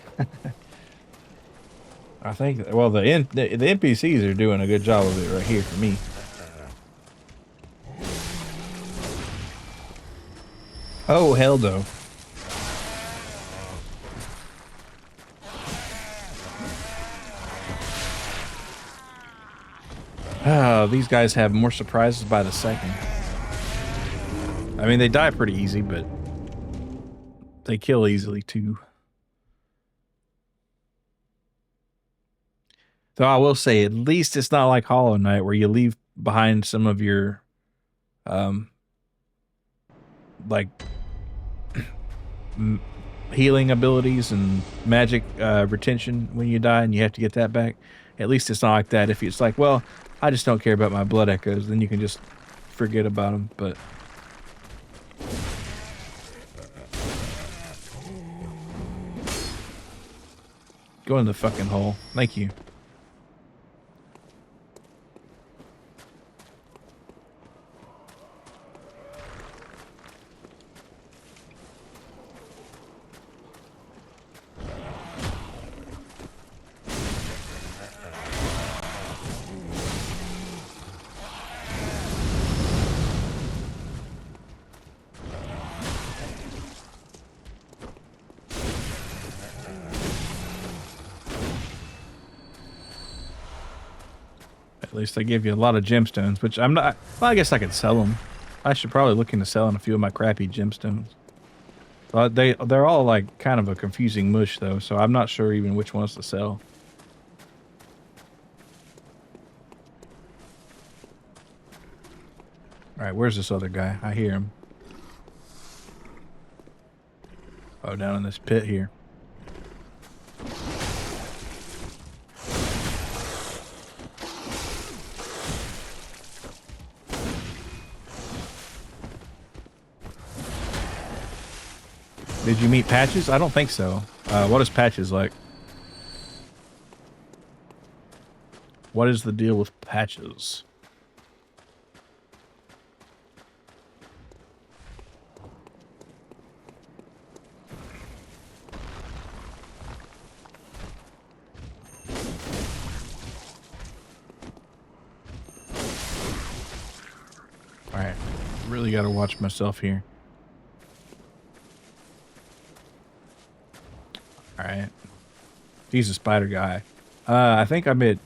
I think, well, the NPCs are doing a good job of it right here for me. Oh, hell no. These guys have more surprises by the second. I mean, they die pretty easy, but they kill easily too. Though I will say, at least it's not like Hollow Knight where you leave behind some of your, like, healing abilities and magic retention when you die and you have to get that back. At least it's not like that. If it's like, well, I just don't care about my blood echoes, then you can just forget about them, but... Go in the fucking hole. Thank you. At least they give you a lot of gemstones, which I'm not... Well, I guess I could sell them. I should probably look into selling a few of my crappy gemstones. But they're all like kind of a confusing mush though, so I'm not sure even which ones to sell. Alright, where's this other guy? I hear him. Oh, down in this pit here. Did you meet Patches? I don't think so. What is Patches like? What is the deal with Patches? Alright, really gotta watch myself here. Alright. He's a spider guy. I think I met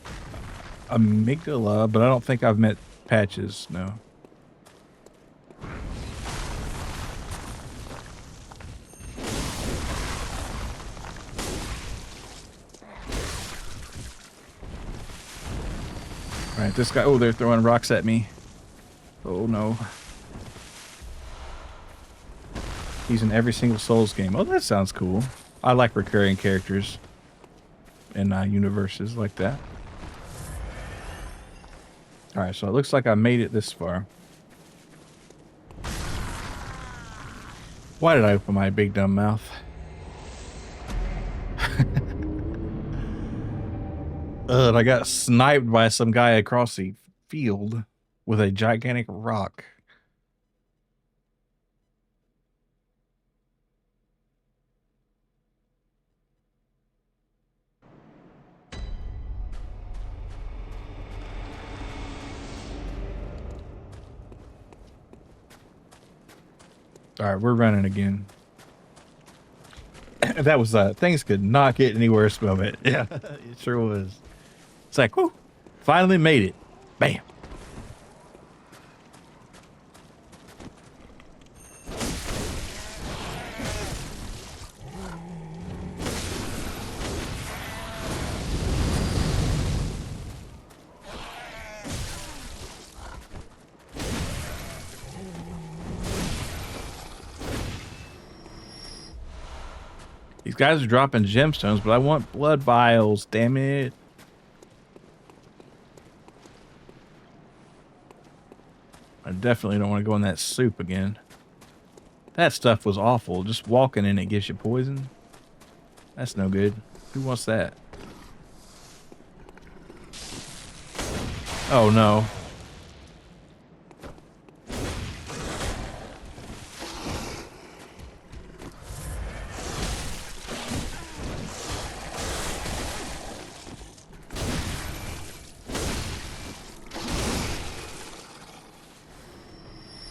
Amygdala, but I don't think I've met Patches, no. Alright, this guy... Oh, they're throwing rocks at me. Oh, no. He's in every single Souls game. Oh, that sounds cool. I like recurring characters in universes like that. Alright, so it looks like I made it this far. Why did I open my big dumb mouth? I got sniped by some guy across the field with a gigantic rock. Alright, we're running again. That was, things could not get any worse moment. Yeah, it sure was. It's like, whoo, finally made it. Bam. These guys are dropping gemstones, but I want blood vials, damn it. I definitely don't want to go in that soup again. That stuff was awful. Just walking in it gives you poison. That's no good. Who wants that? Oh no.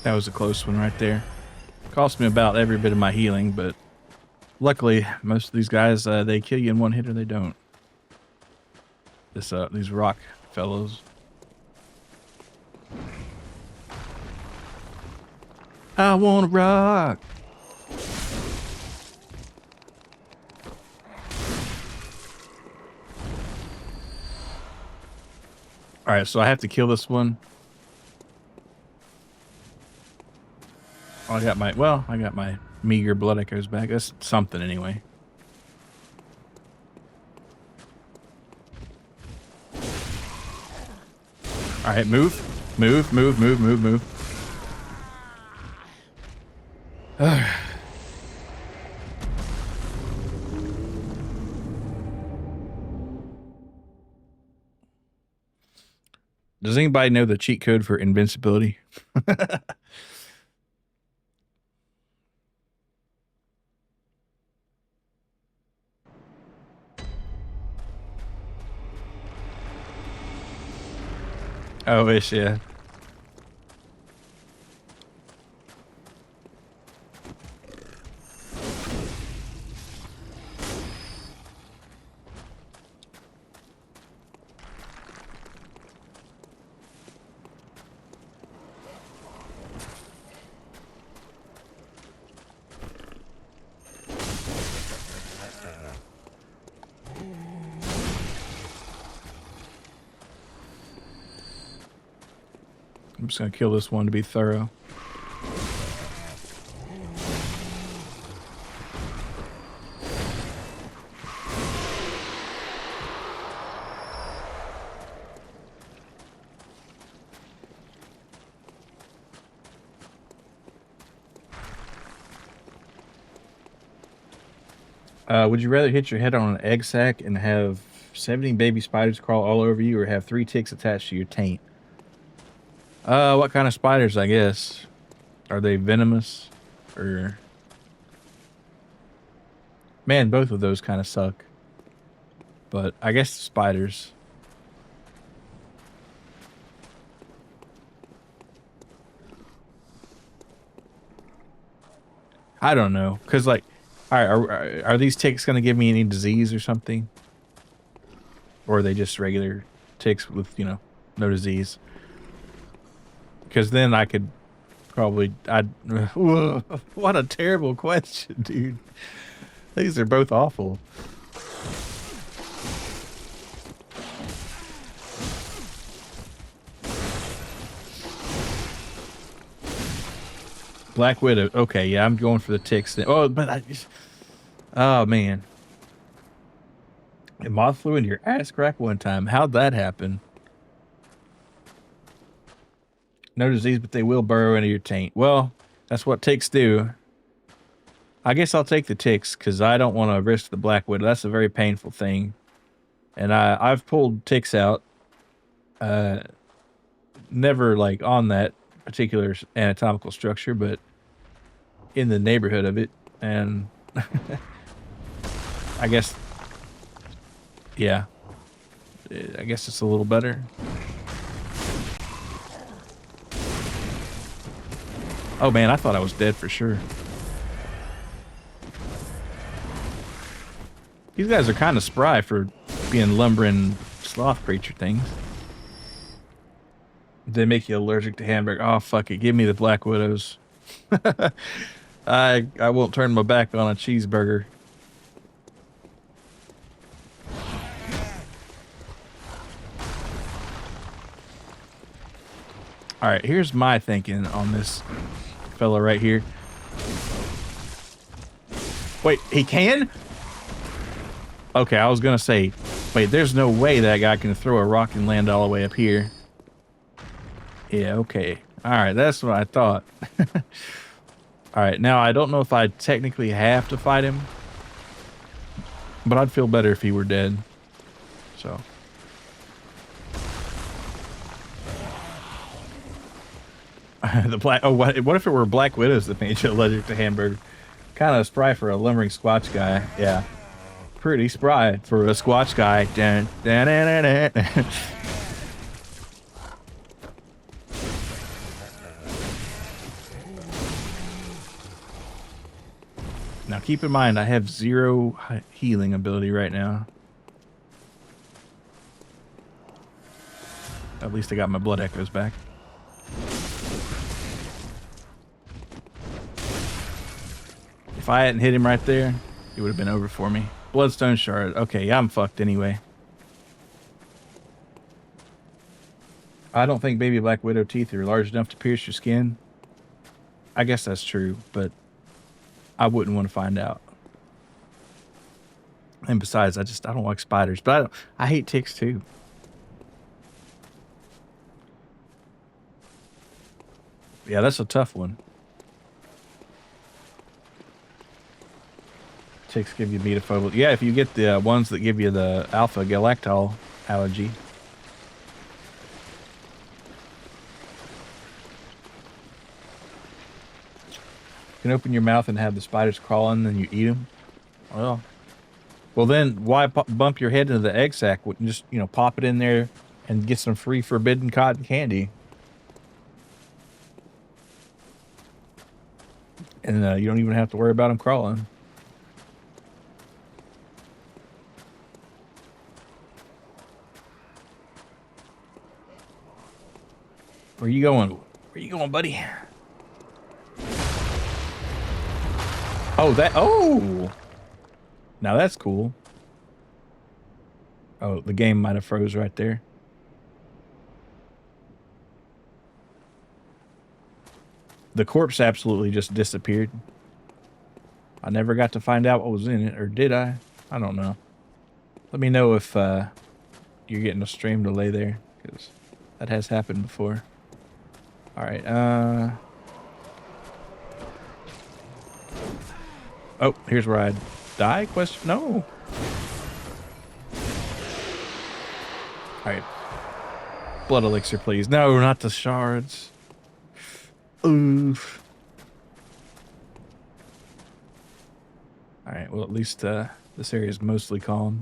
That was a close one right there. Cost me about every bit of my healing, but luckily most of these guys, they kill you in one hit or they don't. These rock fellows. I want to rock. All right, so I have to kill this one. I got my meager blood echoes back. That's something anyway. All right, move. Move. Does anybody know the cheat code for invincibility? Oh, ish, yeah. I'm just gonna kill this one to be thorough. Would you rather hit your head on an egg sack and have 70 baby spiders crawl all over you, or have 3 ticks attached to your taint? What kind of spiders, I guess? Are they venomous? Or... Man, both of those kind of suck. But I guess spiders. I don't know. Because, like, are these ticks going to give me any disease or something? Or are they just regular ticks with, you know, no disease? Because then I could probably... What a terrible question, dude. These are both awful. Black Widow. Okay, yeah, I'm going for the ticks. Oh, but I just... Oh, man. A moth flew into your ass crack one time. How'd that happen? No disease, but they will burrow into your taint. Well, that's what ticks do. I guess I'll take the ticks, because I don't want to risk the Black Widow. That's a very painful thing. And I've pulled ticks out. Never, like, on that particular anatomical structure, but in the neighborhood of it. And I guess... Yeah. I guess it's a little better. Oh man, I thought I was dead for sure. These guys are kind of spry for being lumbering sloth creature things. They make you allergic to hamburger. Oh fuck it, give me the Black Widows. I won't turn my back on a cheeseburger. All right, here's my thinking on this fella right here. Wait, he can? Okay, I was gonna say, wait, there's no way that guy can throw a rock and land all the way up here. Yeah, okay. All right, that's what I thought. All right, now I don't know if I technically have to fight him, but I'd feel better if he were dead. So. The black. Oh, what if it were Black Widows that made you allergic to hamburger? Kind of spry for a lumbering Squatch guy. Yeah, pretty spry for a Squatch guy. Dun, dun, dun, dun, dun. Now keep in mind, I have 0 healing ability right now. At least I got my blood echoes back. If I hadn't hit him right there, it would have been over for me. Bloodstone shard. Okay, yeah, I'm fucked anyway. I don't think baby Black Widow teeth are large enough to pierce your skin. I guess that's true, but I wouldn't want to find out. And besides, I don't like spiders, but I hate ticks too. Yeah, that's a tough one. Ticks give you metaphobia. Yeah, if you get the ones that give you the alpha galactol allergy. You can open your mouth and have the spiders crawl in, and then you eat them. Well, then why bump your head into the egg sack? Just, you know, pop it in there and get some free forbidden cotton candy. And you don't even have to worry about them crawling. Where you going? Where you going, buddy? Oh, now that's cool. Oh, the game might have froze right there. the corpse absolutely just disappeared. I never got to find out what was in it, or did I? I don't know. Let me know if you're getting a stream delay there, because that has happened before. All right. Oh, here's where I die? Question? No. All right. Blood elixir, please. No, not the shards. Oof. All right. Well, at least this area is mostly calm.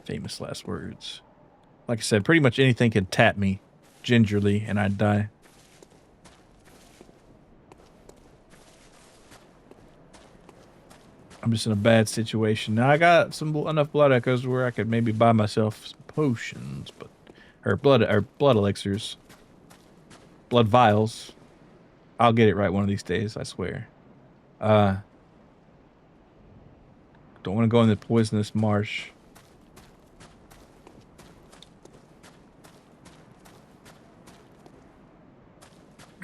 Famous last words. Like I said, pretty much anything could tap me gingerly and I'd die. I'm just in a bad situation. Now I got enough blood echoes where I could maybe buy myself some potions, but or blood elixirs. Blood vials. I'll get it right one of these days, I swear. Don't want to go in the poisonous marsh.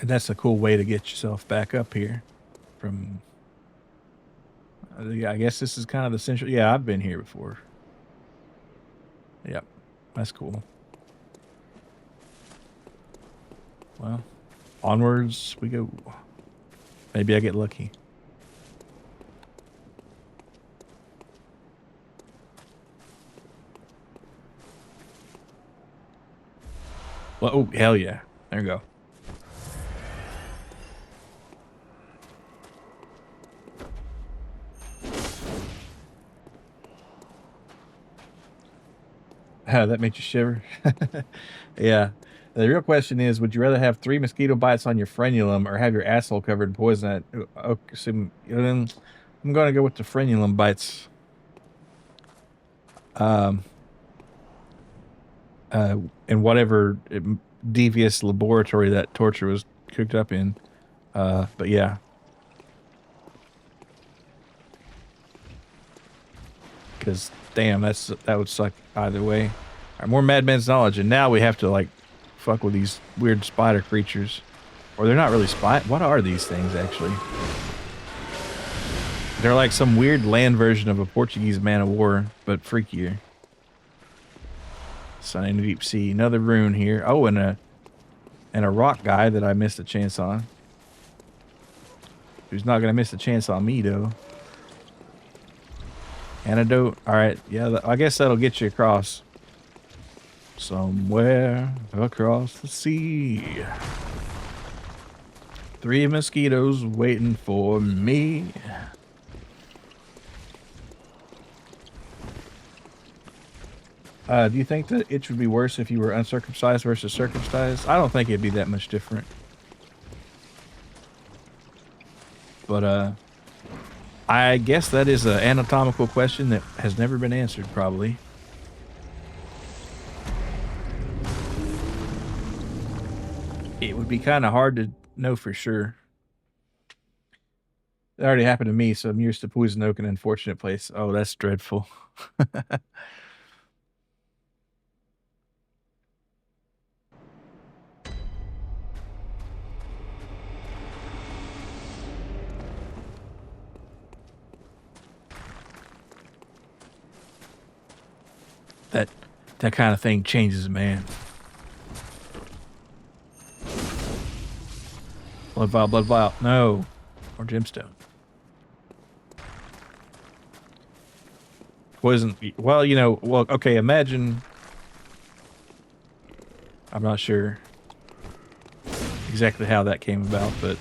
And that's a cool way to get yourself back up here from... I guess this is kind of the central... Yeah, I've been here before. Yep, that's cool. Well, onwards we go. Maybe I get lucky. Well, oh, hell yeah. There you go. That makes you shiver. Yeah. The real question is, would you rather have 3 mosquito bites on your frenulum or have your asshole covered in poison? Okay, so, I'm going to go with the frenulum bites. In whatever devious laboratory that torture was cooked up in. But yeah. Because, damn, that would suck either way. All right, more Madman's knowledge, and now we have to, like, fuck with these weird spider creatures. Or they're not really what are these things, actually? They're like some weird land version of a Portuguese man of war, but freakier. Sun in the deep sea. Another rune here. Oh, and a rock guy that I missed a chance on. Who's not going to miss a chance on me, though. Antidote. All right. Yeah, I guess that'll get you across. Somewhere across the sea. 3 mosquitoes waiting for me. Do you think that itch would be worse if you were uncircumcised versus circumcised? I don't think it'd be that much different. But, I guess that is an anatomical question that has never been answered, probably. It would be kind of hard to know for sure. It already happened to me, so I'm used to poison oak, an unfortunate place. Oh, that's dreadful. That kind of thing changes a man. Blood vial, blood vial. No. Or gemstone. Poison. Well, you know, well, okay, imagine. I'm not sure exactly how that came about, but.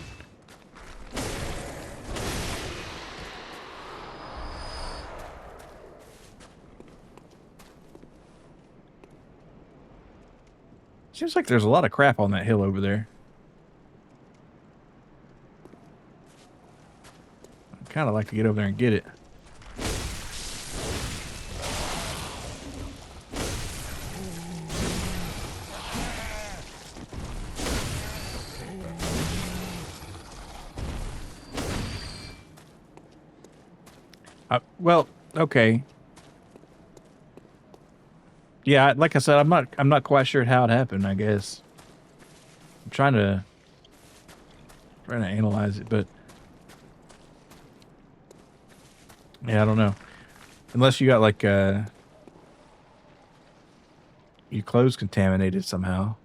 Seems like there's a lot of crap on that hill over there. I'd kind of like to get over there and get it. Well, okay. Yeah, like I said, I'm not quite sure how it happened, I guess. I'm trying to Trying to analyze it, but yeah, I don't know. Unless you got like your clothes contaminated somehow.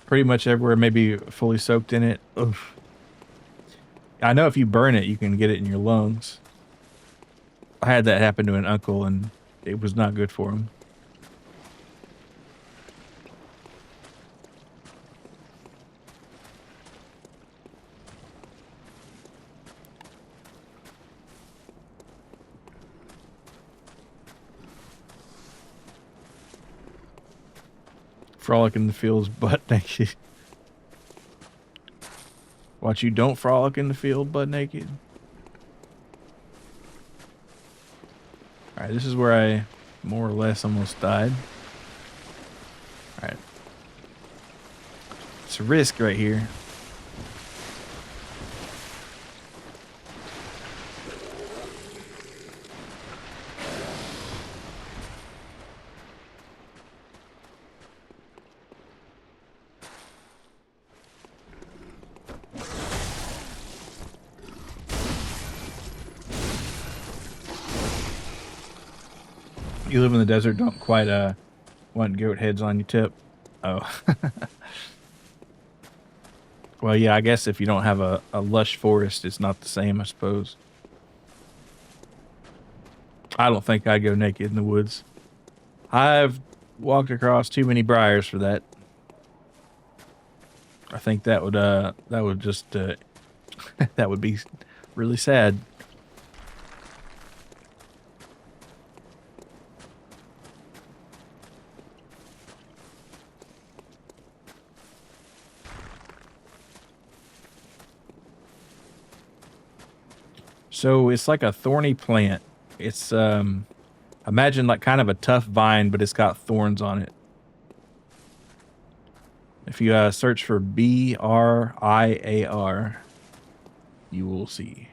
Pretty much everywhere, maybe fully soaked in it. Oof. I know if you burn it, you can get it in your lungs. I had that happen to an uncle, and it was not good for him. Frolic in the fields butt naked. Watch you don't frolic in the field butt naked. Alright, this is where I more or less almost died. Alright. It's a risk right here. You live in the desert, don't quite want goat heads on your tip. Oh. Well, yeah, I guess if you don't have a lush forest, it's not the same, I suppose. I don't think I'd go naked in the woods. I've walked across too many briars for that. I think that would just that would be really sad. So it's like a thorny plant. It's imagine like kind of a tough vine, but it's got thorns on it. If you search for BRIAR, you will see.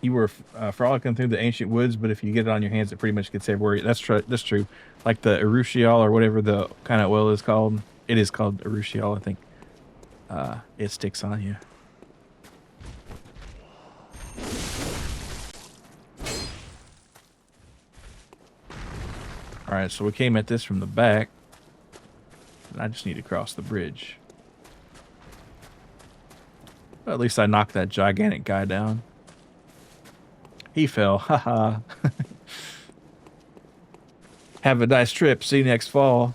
You were frolicking through the ancient woods, but if you get it on your hands, it pretty much gets everywhere. That's true. That's true. Like the urushiol or whatever the kind of oil is called. It is called urushiol, I think. It sticks on you. All right, so we came at this from the back, and I just need to cross the bridge. Well, at least I knocked that gigantic guy down. He fell. Haha. Have a nice trip. See you next fall.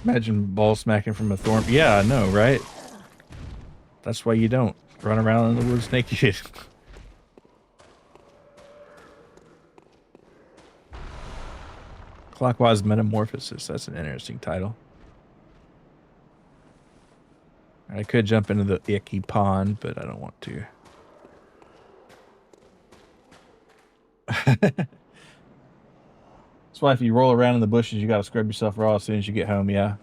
Imagine ball smacking from a thorn. Yeah, I know, right? That's why you don't run around in the woods naked. Clockwise Metamorphosis. That's an interesting title. I could jump into the icky pond, but I don't want to. That's why if you roll around in the bushes, you gotta scrub yourself raw as soon as you get home, yeah.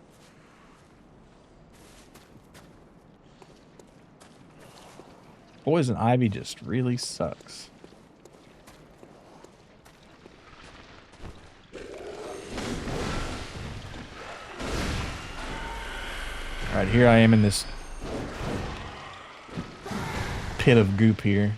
Poison ivy just really sucks. Alright, here I am in this pit of goop here.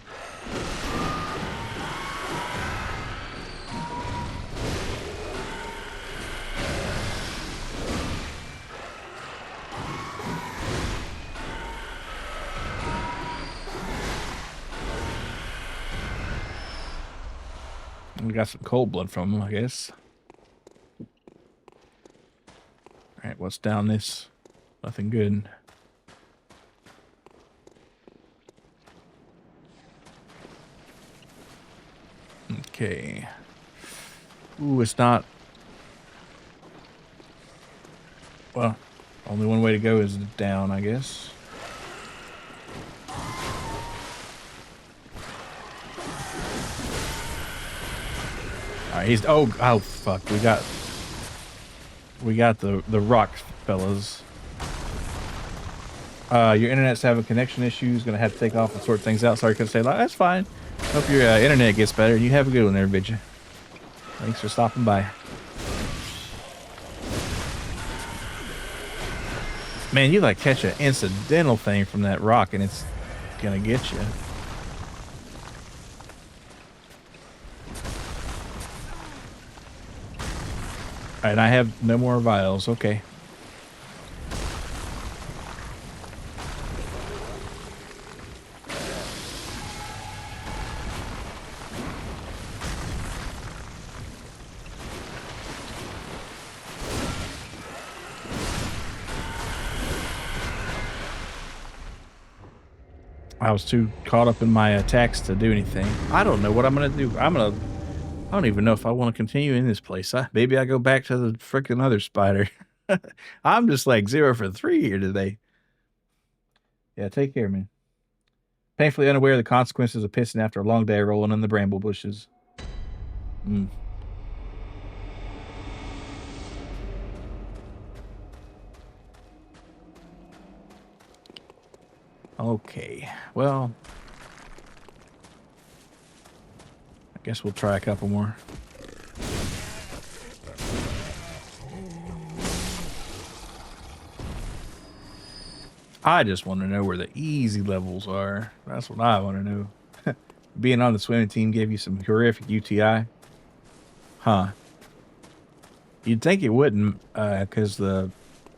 We got some cold blood from him, I guess. Alright, what's down this? Nothing good. Okay. Ooh, it's not... Well, only one way to go is down, I guess. he's oh fuck. We got the rock fellas. Your internet's having connection issues. Gonna have to take off and sort things out. Sorry, couldn't say that. That's fine. Hope your internet gets better. You have a good one there, Vidya. Thanks for stopping by. Man, you like catch an incidental thing from that rock and it's gonna get you. Alright, I have no more vials. Okay. I was too caught up in my attacks to do anything. I don't know what I'm gonna do. I don't even know if I want to continue in this place. Maybe I go back to the freaking other spider. I'm just like 0 for 3 here today. Yeah, take care, man. Painfully unaware of the consequences of pissing after a long day rolling in the bramble bushes. Okay, well, I guess we'll try a couple more. I just want to know where the easy levels are. That's what I want to know. Being on the swimming team gave you some horrific UTI? Huh. You'd think it wouldn't, because the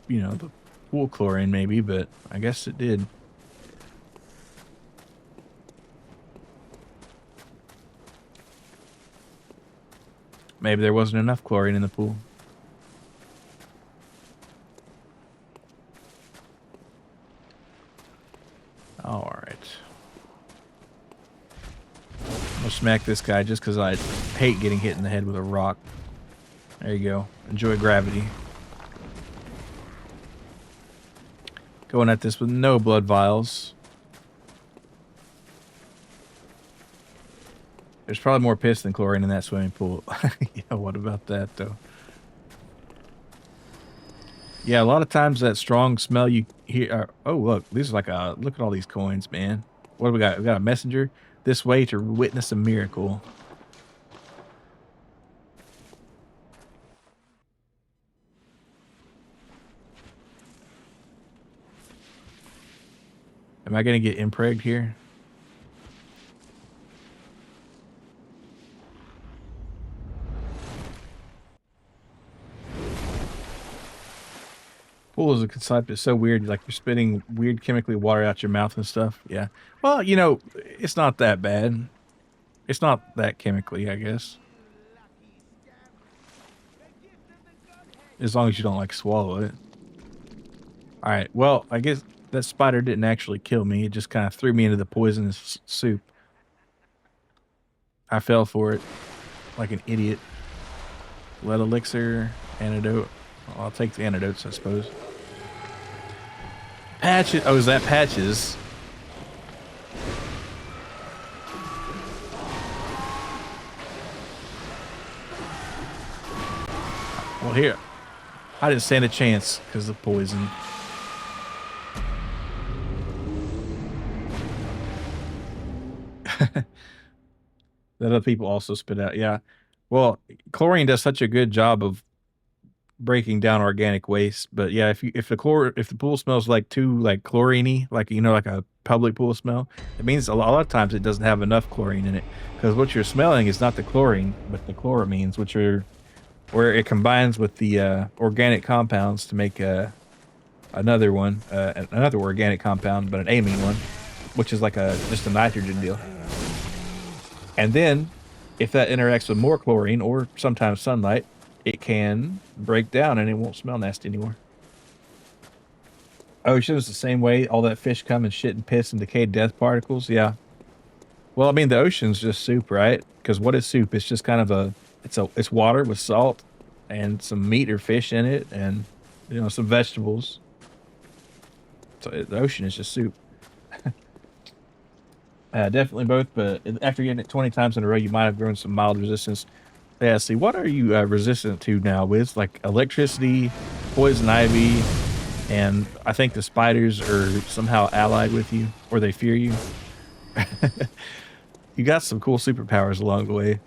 pool chlorine maybe, but I guess it did. Maybe there wasn't enough chlorine in the pool. Alright. I'll smack this guy just because I hate getting hit in the head with a rock. There you go. Enjoy gravity. Going at this with no blood vials. There's probably more piss than chlorine in that swimming pool. Yeah, what about that, though? Yeah, a lot of times that strong smell you hear... oh, look. This is like a... Look at all these coins, man. What do we got? We got a messenger this way to witness a miracle. Am I going to get impregged here? Pool is a concept. It's so weird. Like you're spitting weird chemically water out your mouth and stuff. Yeah. Well, you know, it's not that bad. It's not that chemically, I guess. As long as you don't like swallow it. All right. Well, I guess that spider didn't actually kill me. It just kind of threw me into the poisonous soup. I fell for it like an idiot. Lead elixir, antidote. Well, I'll take the antidotes, I suppose. Patches. Oh, is that patches? Well, here. I didn't stand a chance because of poison. That other people also spit out. Yeah. Well, chlorine does such a good job of breaking down organic waste, but yeah, if the pool smells like too like chlorine-y, like like a public pool smell, it means a lot of times it doesn't have enough chlorine in it, because what you're smelling is not the chlorine but the chloramines, which are where it combines with the organic compounds to make another organic compound, but an amine one, which is like just a nitrogen deal. And then if that interacts with more chlorine or sometimes sunlight, it can break down and it won't smell nasty anymore. Ocean's the same way. All that fish come and shit and piss and decayed death particles. Yeah. Well, I mean, the ocean's just soup, right? Because what is soup? It's just kind of it's water with salt and some meat or fish in it, and some vegetables. So the ocean is just soup. Definitely both, but after getting it 20 times in a row, you might have grown some mild resistance. Yeah, see, what are you resistant to now, Wiz? Like electricity, poison ivy, and I think the spiders are somehow allied with you, or they fear you. You got some cool superpowers along the way.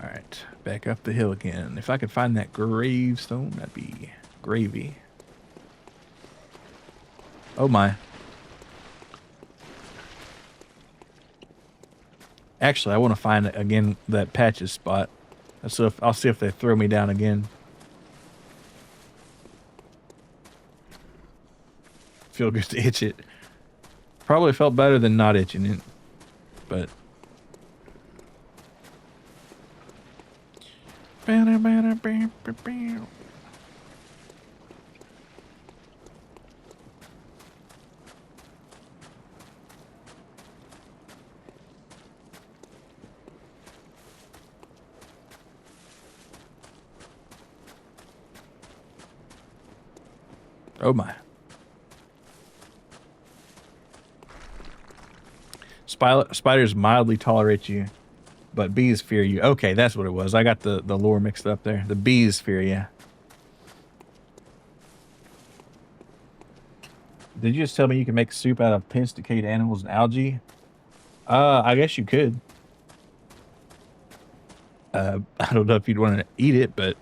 All right, back up the hill again. If I could find that gravestone, that'd be gravy. Oh my. Actually, I want to find again that patches spot. So I'll see if they throw me down again. Feel good to itch it. Probably felt better than not itching it, but. Oh my. Spiders mildly tolerate you, but bees fear you. Okay, that's what it was. I got the lore mixed up there. The bees fear you. Did you just tell me you can make soup out of piss, decayed animals, and algae? I guess you could. I don't know if you'd want to eat it, but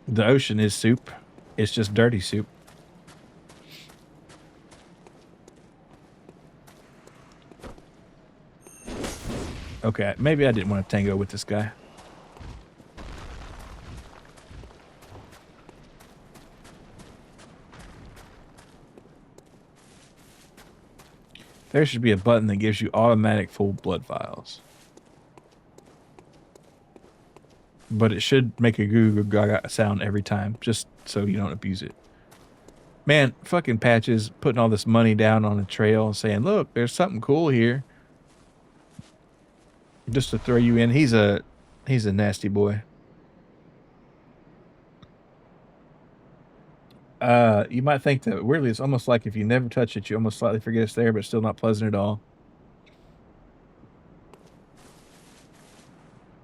the ocean is soup. It's just dirty soup. Okay, maybe I didn't want to tango with this guy. There should be a button that gives you automatic full blood vials. But it should make a goo goo gaga sound every time, just so you don't abuse it. Man, fucking Patches putting all this money down on a trail and saying, look, there's something cool here. Just to throw you in. He's a nasty boy. You might think that weirdly it's almost like if you never touch it, you almost slightly forget it's there, but still not pleasant at all.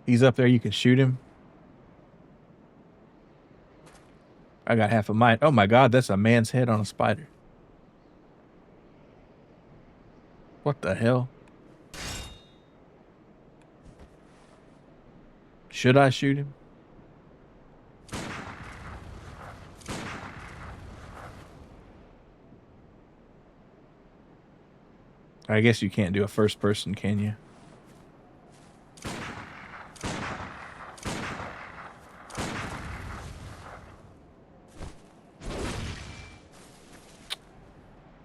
He's up there, you can shoot him. I got half a mind. Oh my god, that's a man's head on a spider. What the hell? Should I shoot him? I guess you can't do a first person, can you?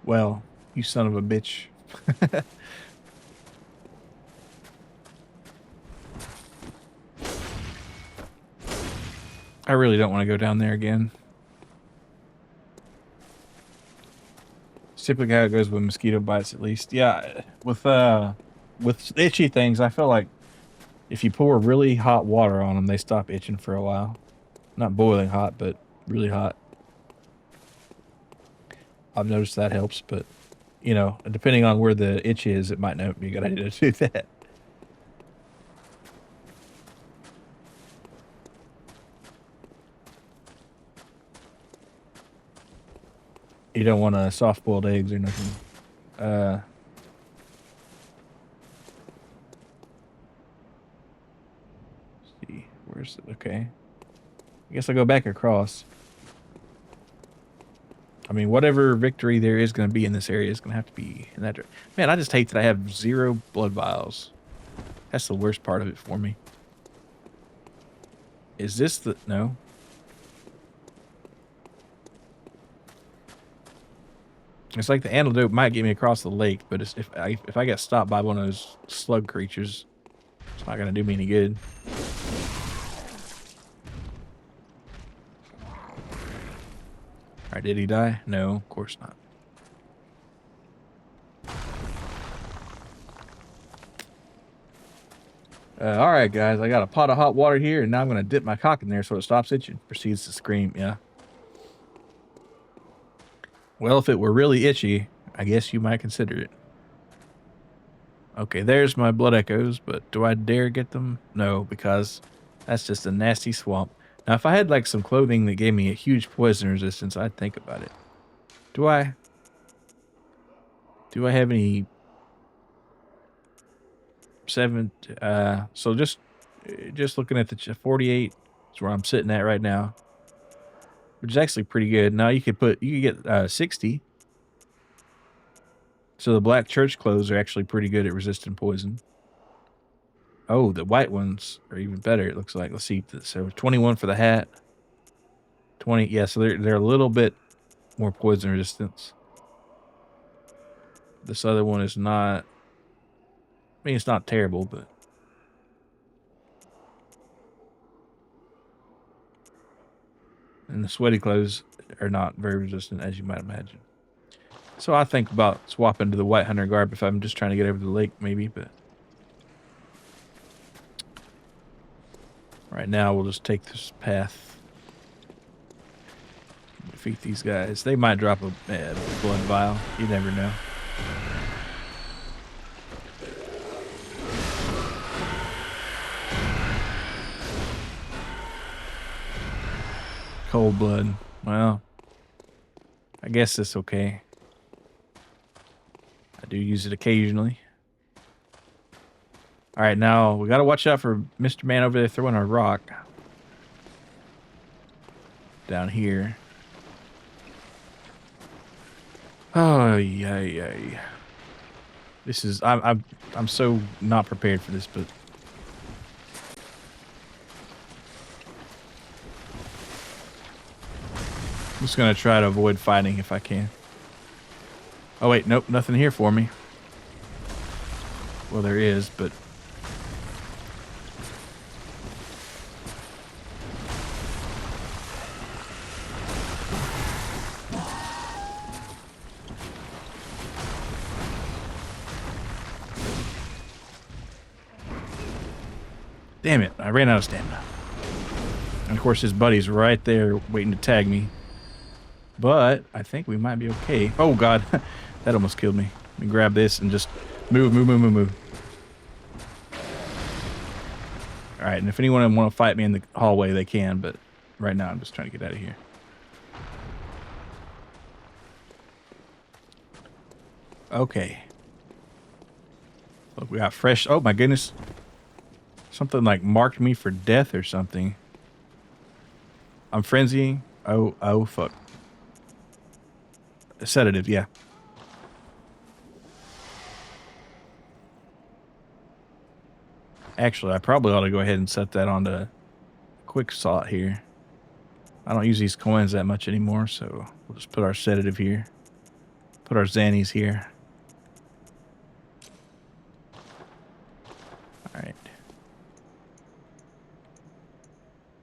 Well, you son of a bitch. I really don't want to go down there again. It's typically how it goes with mosquito bites, at least. Yeah, with itchy things, I feel like if you pour really hot water on them, they stop itching for a while. Not boiling hot, but really hot. I've noticed that helps, but, you know, depending on where the itch is, it might not be a good idea to do that. You don't want soft-boiled eggs or nothing. Let's see, where's it? Okay. I guess I'll go back across. I mean, whatever victory there is going to be in this area is going to have to be in that direction. Man, I just hate that I have 0 blood vials. That's the worst part of it for me. Is this the... No. It's like the antidote might get me across the lake, but it's, if I get stopped by one of those slug creatures, it's not going to do me any good. Alright, did he die? No, of course not. All right, guys, I got a pot of hot water here, and now I'm going to dip my cock in there so it stops itching. Proceeds to scream, yeah. Well, if it were really itchy, I guess you might consider it. Okay, there's my blood echoes, but do I dare get them? No, because that's just a nasty swamp. Now, if I had like some clothing that gave me a huge poison resistance, I'd think about it. Do I have any so just looking at the 48 is where I'm sitting at right now, which is actually pretty good. Now you could get 60. So the black church clothes are actually pretty good at resisting poison. Oh, the white ones are even better, it looks like. Let's see. So 21 for the hat. 20, yeah, so they're a little bit more poison resistance. This other one is not, I mean, it's not terrible, but and the sweaty clothes are not very resistant, as you might imagine. So I think about swapping to the white hunter garb if I'm just trying to get over the lake, maybe, but right now we'll just take this path. Defeat these guys. They might drop a blood vial. You never know. Cold blood. Well, I guess it's okay. I do use it occasionally. All right, now we got to watch out for Mr. Man over there throwing a rock. Down here. Oh, yeah. This is, I'm so not prepared for this, but I'm just going to try to avoid fighting if I can. Oh, wait, nope, nothing here for me. Well, there is, but damn it, I ran out of stamina. And of course, his buddy's right there waiting to tag me. But I think we might be okay. Oh, God. That almost killed me. Let me grab this and just move. All right, and if anyone want to fight me in the hallway, they can. But right now, I'm just trying to get out of here. Okay. Look, we got fresh... Oh, my goodness. Something like marked me for death or something. I'm frenzying. Oh, fuck. A sedative, yeah. Actually, I probably ought to go ahead and set that on the quick slot here. I don't use these coins that much anymore, so we'll just put our sedative here. Put our Xannies here. Alright.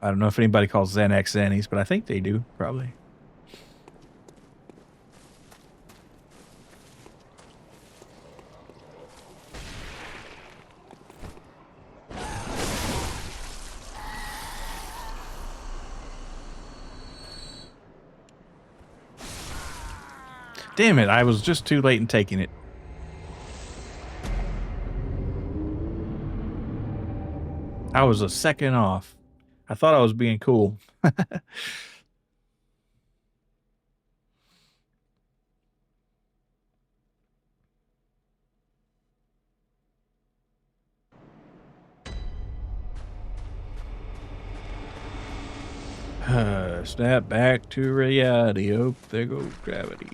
I don't know if anybody calls Xanax Xannies, but I think they do, probably. Damn it, I was just too late in taking it. I was a second off. I thought I was being cool. Snap back to reality. Oh, there goes gravity.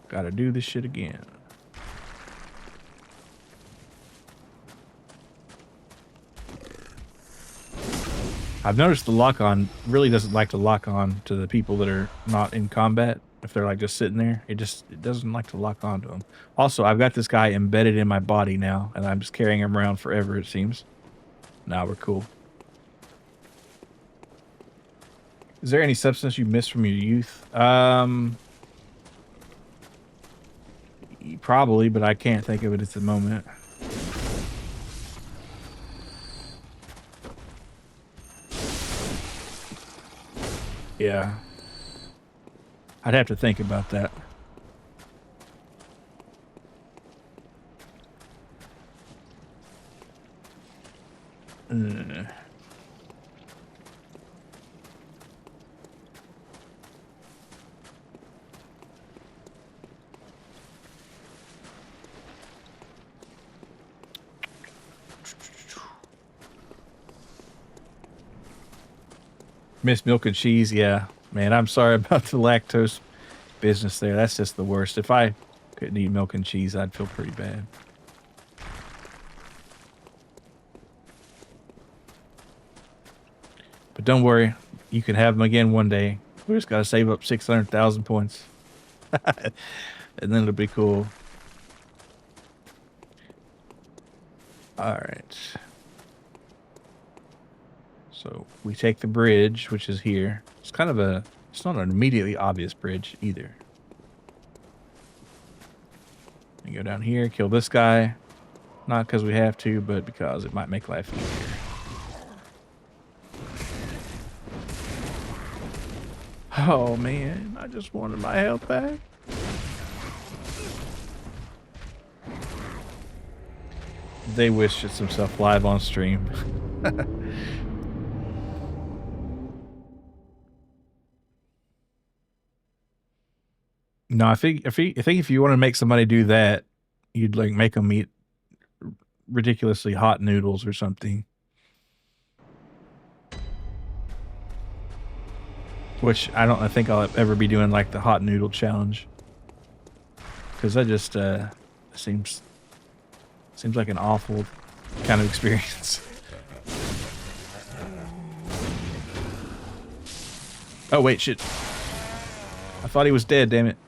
Gotta do this shit again. I've noticed the lock-on really doesn't like to lock on to the people that are not in combat. If they're like just sitting there, it doesn't like to lock on to them. Also, I've got this guy embedded in my body now, and I'm just carrying him around forever, it seems. Now we're cool. Is there any substance you missed from your youth? Probably, but I can't think of it at the moment. Yeah. I'd have to think about that. Uh. Miss Milk and Cheese, yeah. Man, I'm sorry about the lactose business there. That's just the worst. If I couldn't eat milk and cheese, I'd feel pretty bad. But don't worry, you can have them again one day. We just gotta save up 600,000 points. And then it'll be cool. Alright. So we take the bridge, which is here. It's kind of a, it's not an immediately obvious bridge either. We go down here, kill this guy. Not because we have to, but because it might make life easier. Oh man, I just wanted my health back. They wished it's himself live on stream. No, I think if you want to make somebody do that, you'd like make them eat ridiculously hot noodles or something. Which I think I'll ever be doing like the hot noodle challenge. Cause that just seems like an awful kind of experience. Oh wait, shit. I thought he was dead, damn it.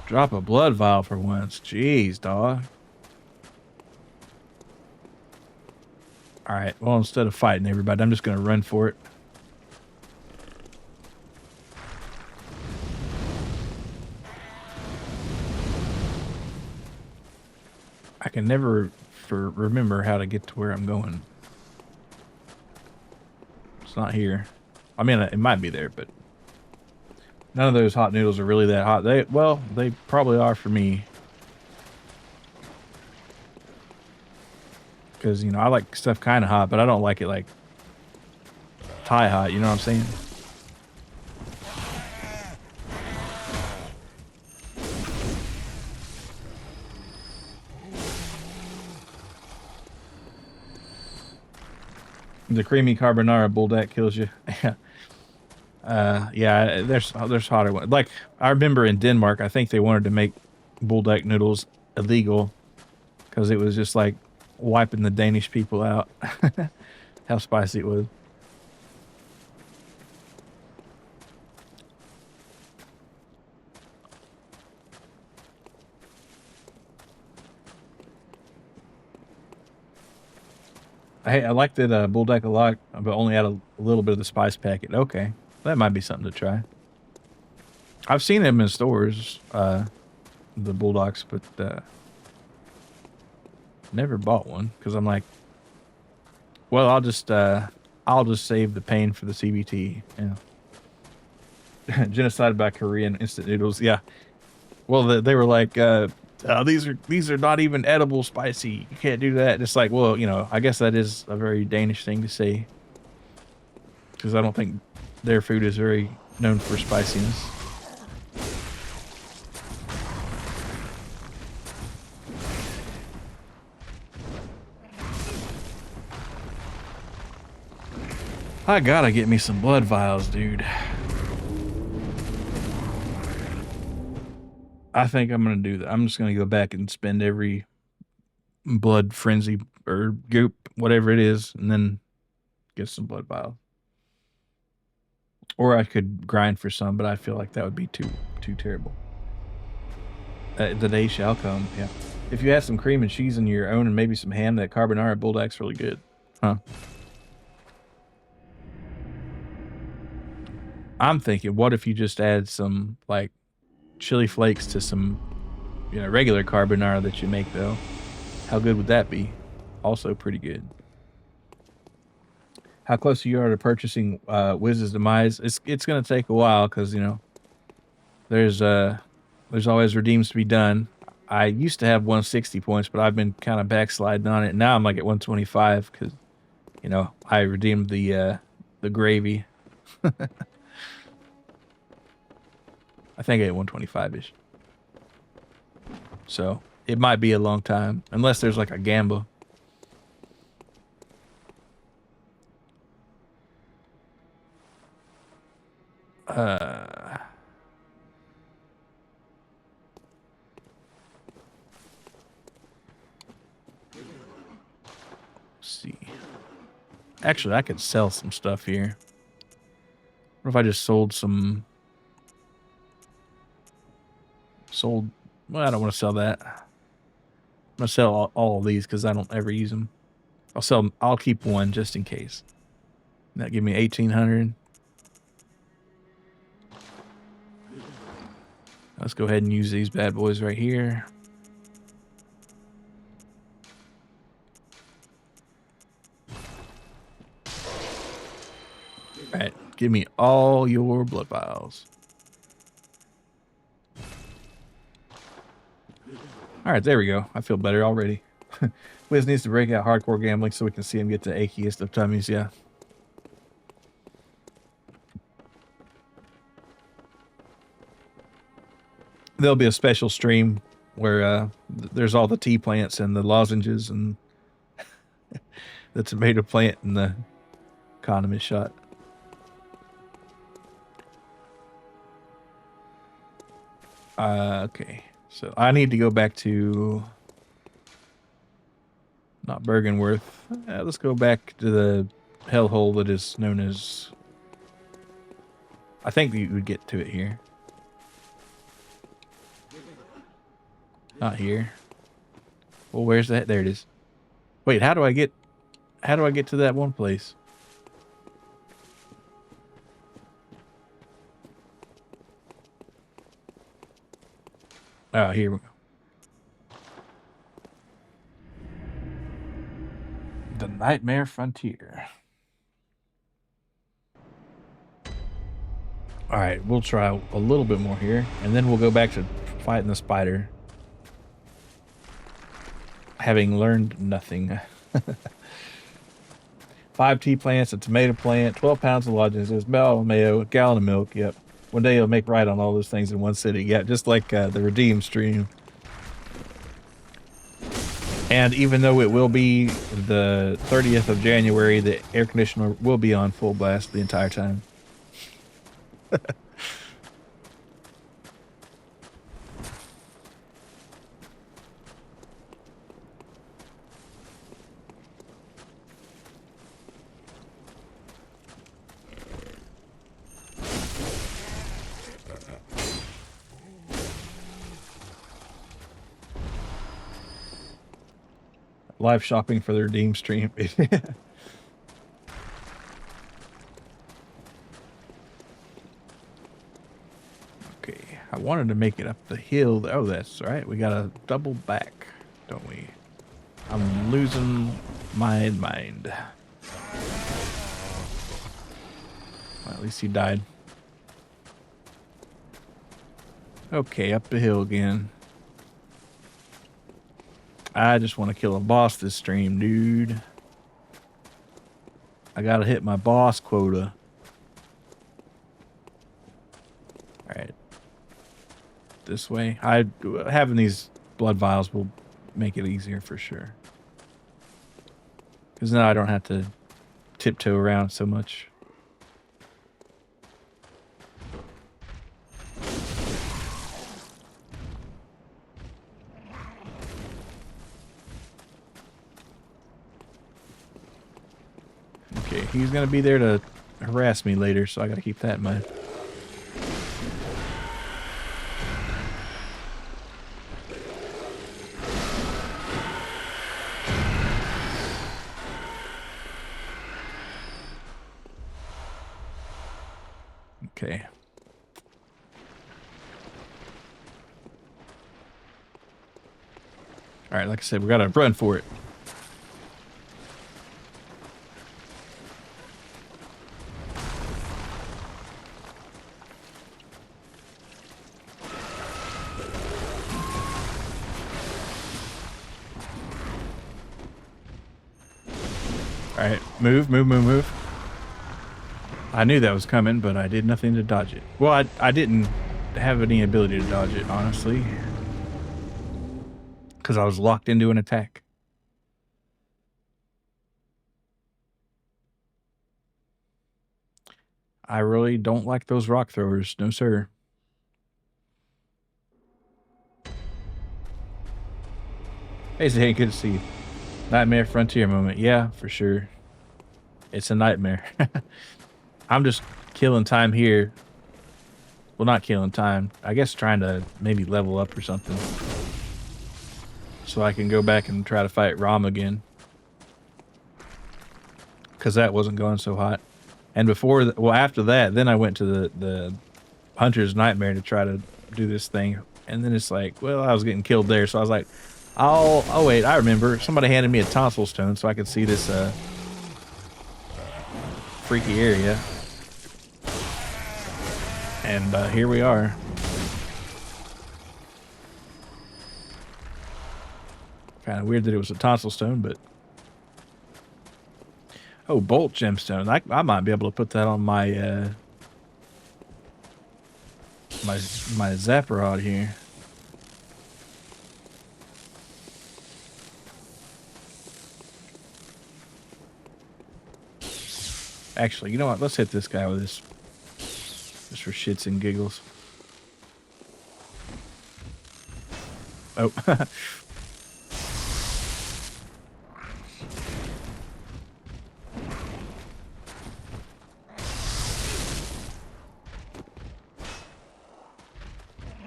Drop a blood vial for once. Jeez, dog. Alright, well, instead of fighting everybody, I'm just going to run for it. I can never remember how to get to where I'm going. It's not here. I mean, it might be there, but none of those hot noodles are really that hot. They probably are for me. Because, you know, I like stuff kind of hot, but I don't like it like Thai hot, you know what I'm saying? The creamy carbonara bulldog kills you. Yeah, there's hotter ones. Like, I remember in Denmark, I think they wanted to make bulldog noodles illegal because it was just like wiping the Danish people out. How spicy it was. Hey, I liked it, bulldog a lot, but only add a little bit of the spice packet. Okay, that might be something to try. I've seen them in stores, the bulldogs, but never bought one because I'm like, well, I'll just save the pain for the CBT. Yeah. Genocide by Korean instant noodles. Yeah. Well, they were like, these are not even edible spicy. You can't do that. It's like, well, you know, I guess that is a very Danish thing to say because I don't think their food is very known for spiciness. I gotta get me some blood vials, dude. I think I'm gonna do that. I'm just gonna go back and spend every blood frenzy or goop, whatever it is, and then get some blood vials. Or I could grind for some, but I feel like that would be too terrible. The day shall come. Yeah. If you have some cream and cheese in your own and maybe some ham, that carbonara bulldog's really good. Huh? I'm thinking, what if you just add some like chili flakes to some, you know, regular carbonara that you make though? How good would that be? Also pretty good. how close you are to purchasing Wiz's Demise. It's gonna take a while because there's always redeems to be done. I used to have 160 points, but I've been kind of backsliding on it. Now I'm like at 125 because I redeemed the gravy. I think I hit 125 ish. So it might be a long time unless there's like a gamble. Let's see. Actually, I could sell some stuff here. What if I just sold some? Well, I don't want to sell that. I'm gonna sell all of these because I don't ever use them. I'll keep one just in case. That give me 1,800. Let's go ahead and use these bad boys right here. All right, give me all your blood vials. All right, there we go. I feel better already. Wiz needs to break out hardcore gambling so we can see him get the achiest of tummies, yeah. There'll be a special stream where there's all the tea plants and the lozenges and the tomato plant and the condiment shot. Okay, so I need to go back to not Bergenworth. Let's go back to the hellhole that is known as. I think you would get to it here. Not here. Well, where's that? There it is. Wait, how do I get to that one place? Oh, here we go. The Nightmare Frontier. All right, we'll try a little bit more here, and then we'll go back to fighting the spider. Having learned nothing. 5 tea plants, a tomato plant, 12 pounds of lozenges, bell mayo, a gallon of milk. Yep. One day you'll make right on all those things in one city. Yeah, just like the Redeem stream. And even though it will be the 30th of January, the air conditioner will be on full blast the entire time. Live shopping for the Redeem stream. Okay, I wanted to make it up the hill. Oh, that's right. We got to double back, don't we? I'm losing my mind. Well, at least he died. Okay, up the hill again. I just want to kill a boss this stream, dude. I gotta hit my boss quota. Alright. This way. Having these blood vials will make it easier for sure. Because now I don't have to tiptoe around so much. Okay, he's gonna be there to harass me later, so I gotta keep that in mind. Okay. All right, like I said, we gotta run for it. All right, move, move, move, move. I knew that was coming, but I did nothing to dodge it. Well, I didn't have any ability to dodge it, honestly, because I was locked into an attack. I really don't like those rock throwers. No, sir. Hey, Zane, good to see you. Nightmare Frontier moment. Yeah, for sure. It's a nightmare. I'm just killing time here. Well, not killing time. I guess trying to maybe level up or something. So I can go back and try to fight Rom again. Because that wasn't going so hot. And before, well, after that, then I went to the Hunter's Nightmare to try to do this thing. And then it's like, well, I was getting killed there. So I was like, oh wait, I remember. Somebody handed me a tonsil stone so I could see this freaky area. And here we are. Kind of weird that it was a tonsil stone, but... Oh, bolt gemstone. I might be able to put that on my my Zapparod here. Actually, you know what? Let's hit this guy with this. Just for shits and giggles. Oh.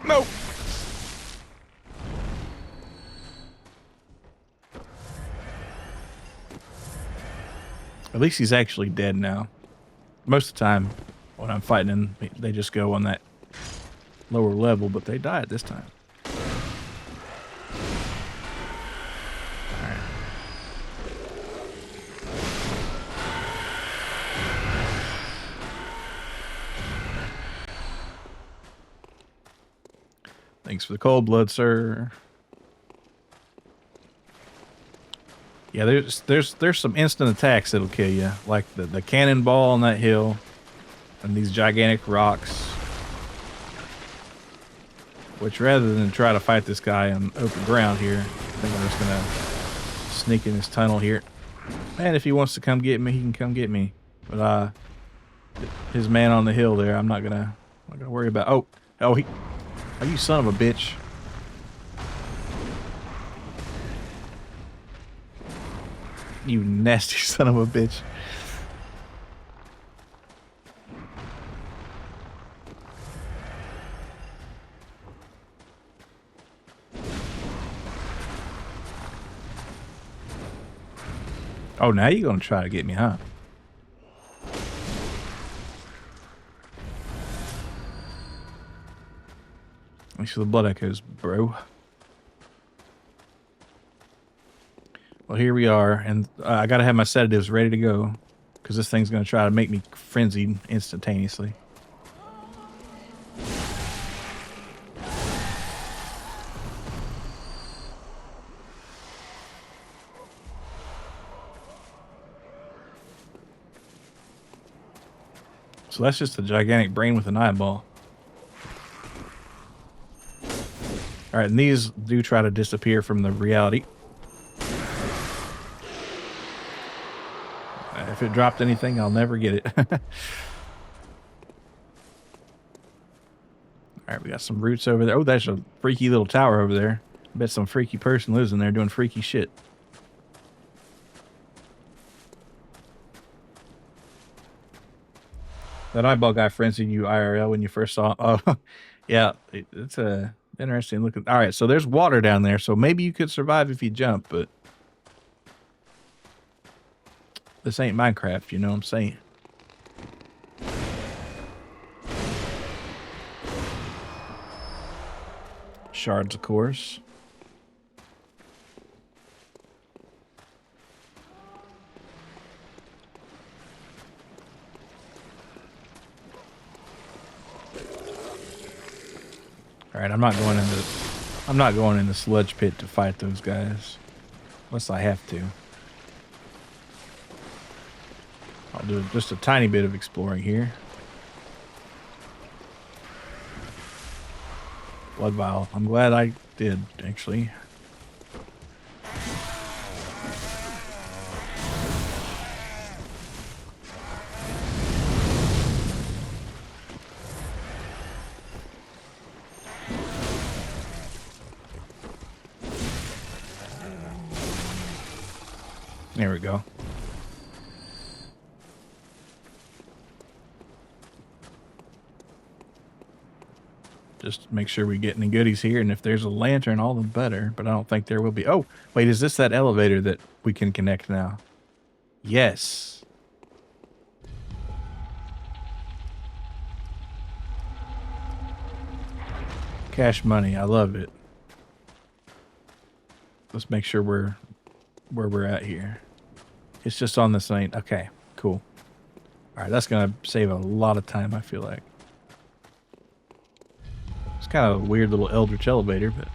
No. At least he's actually dead now. Most of the time, when I'm fighting him, they just go on that lower level, but they died this time. Alright. Thanks for the cold blood, sir. Yeah, there's some instant attacks that'll kill you, like the cannonball on that hill, and these gigantic rocks. Which, rather than try to fight this guy on open ground here, I think I'm just gonna sneak in this tunnel here. Man, if he wants to come get me, he can come get me. But his man on the hill there, I'm not gonna worry about. Oh, you son of a bitch! You nasty son of a bitch. Oh, now you're gonna try to get me, huh? Thanks for the blood echoes, bro. Well, here we are, and I gotta have my sedatives ready to go, because this thing's gonna try to make me frenzied instantaneously. So that's just a gigantic brain with an eyeball. Alright, and these do try to disappear from the reality. If it dropped anything, I'll never get it. Alright, we got some roots over there. Oh, that's a freaky little tower over there. I bet some freaky person lives in there doing freaky shit. That eyeball guy frenzied you IRL when you first saw him. Oh, yeah, it's a interesting looking. All right, so there's water down there, so maybe you could survive if you jump, but this ain't Minecraft, you know what I'm saying? Shards, of course. All right, I'm not going in the sludge pit to fight those guys, unless I have to. I'll do just a tiny bit of exploring here. Blood vial. I'm glad I did, actually. There we go. Just make sure we get any goodies here, and if there's a lantern, all the better, but I don't think there will be. Oh, wait, is this that elevator that we can connect now? Yes. Cash money, I love it. Let's make sure we're where we're at here. It's just on this lane. Okay, cool. All right, that's gonna save a lot of time, I feel like. It's kind of a weird little eldritch elevator, but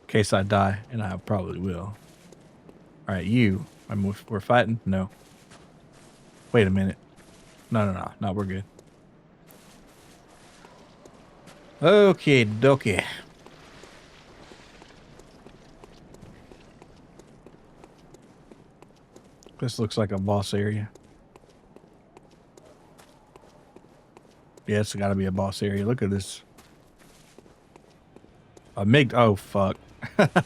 in case I die, and I probably will. All right, you. We're fighting? No. Wait a minute. No, we're good. Okay, dokie. This looks like a boss area. Yeah, it's gotta be a boss area. Look at this. A MiG. Oh, fuck.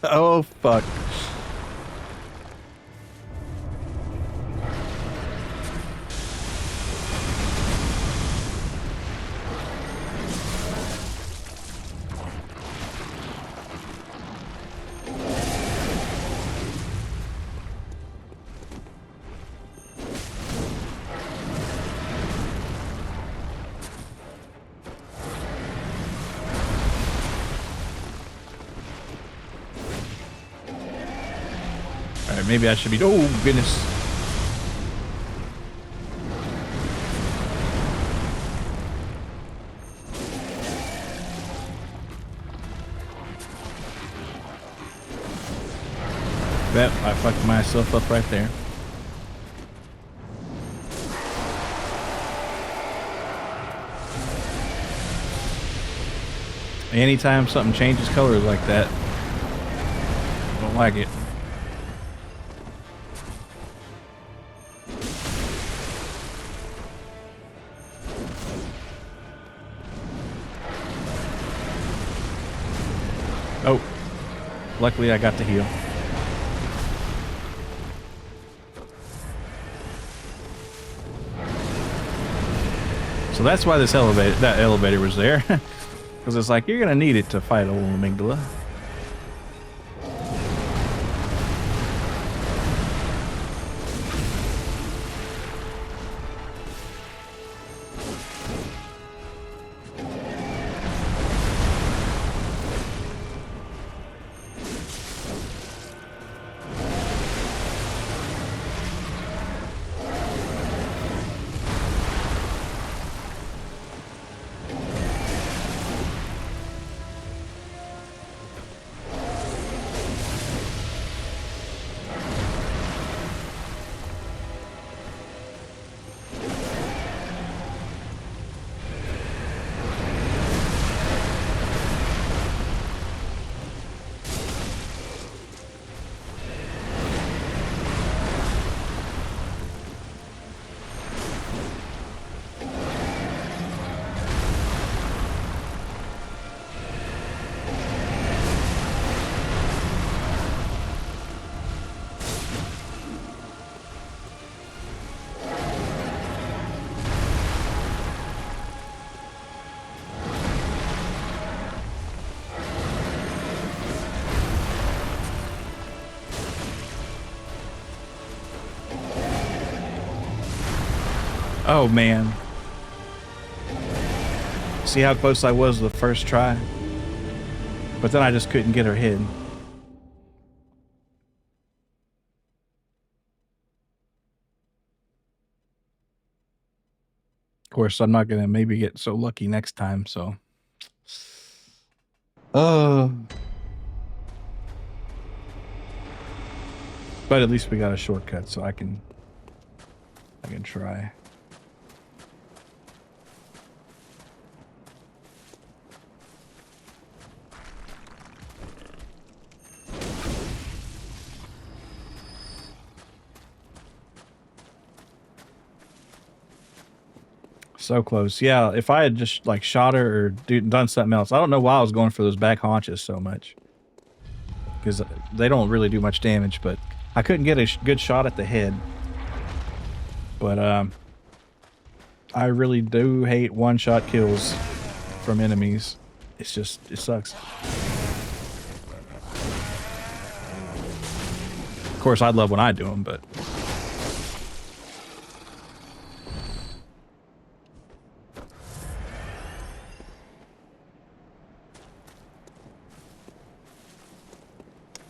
Oh, fuck. Alright, maybe I should be. Oh, goodness. Yep, I fucked myself up right there. Anytime something changes colors like that, I don't like it. Oh, luckily I got to heal. So that's why that elevator was there. Because it's like, you're going to need it to fight old amygdala. Oh, man. See how close I was the first try? But then I just couldn't get her hidden. Of course, I'm not going to maybe get so lucky next time, so. Uh, but at least we got a shortcut, so I can try. So close. Yeah, if I had just like shot her or done something else, I don't know why I was going for those back haunches so much. Because they don't really do much damage, but I couldn't get a good shot at the head. But I really do hate one-shot kills from enemies. It's just, it sucks. Of course, I'd love when I do them, but...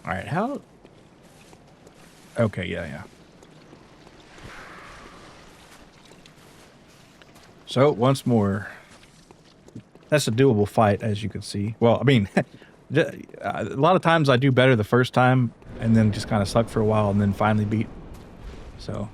Alright, how... Okay, yeah. So, once more. That's a doable fight, as you can see. Well, I mean, a lot of times I do better the first time, and then just kind of suck for a while, and then finally beat. So...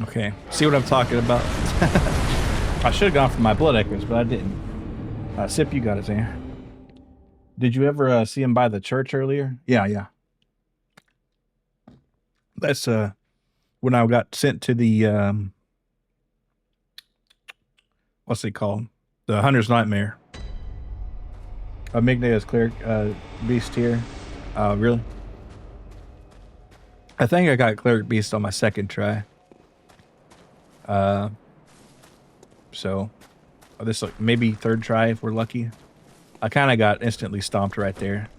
Okay, see what I'm talking about? I should have gone for my blood echoes, but I didn't. Sip, you got it, Zan. Did you ever see him by the church earlier? Yeah. That's when I got sent to the what's it called? The Hunter's Nightmare. Amygdala's cleric beast here. Really? I think I got cleric beast on my second try. So this like maybe third try if we're lucky. I kind of got instantly stomped right there.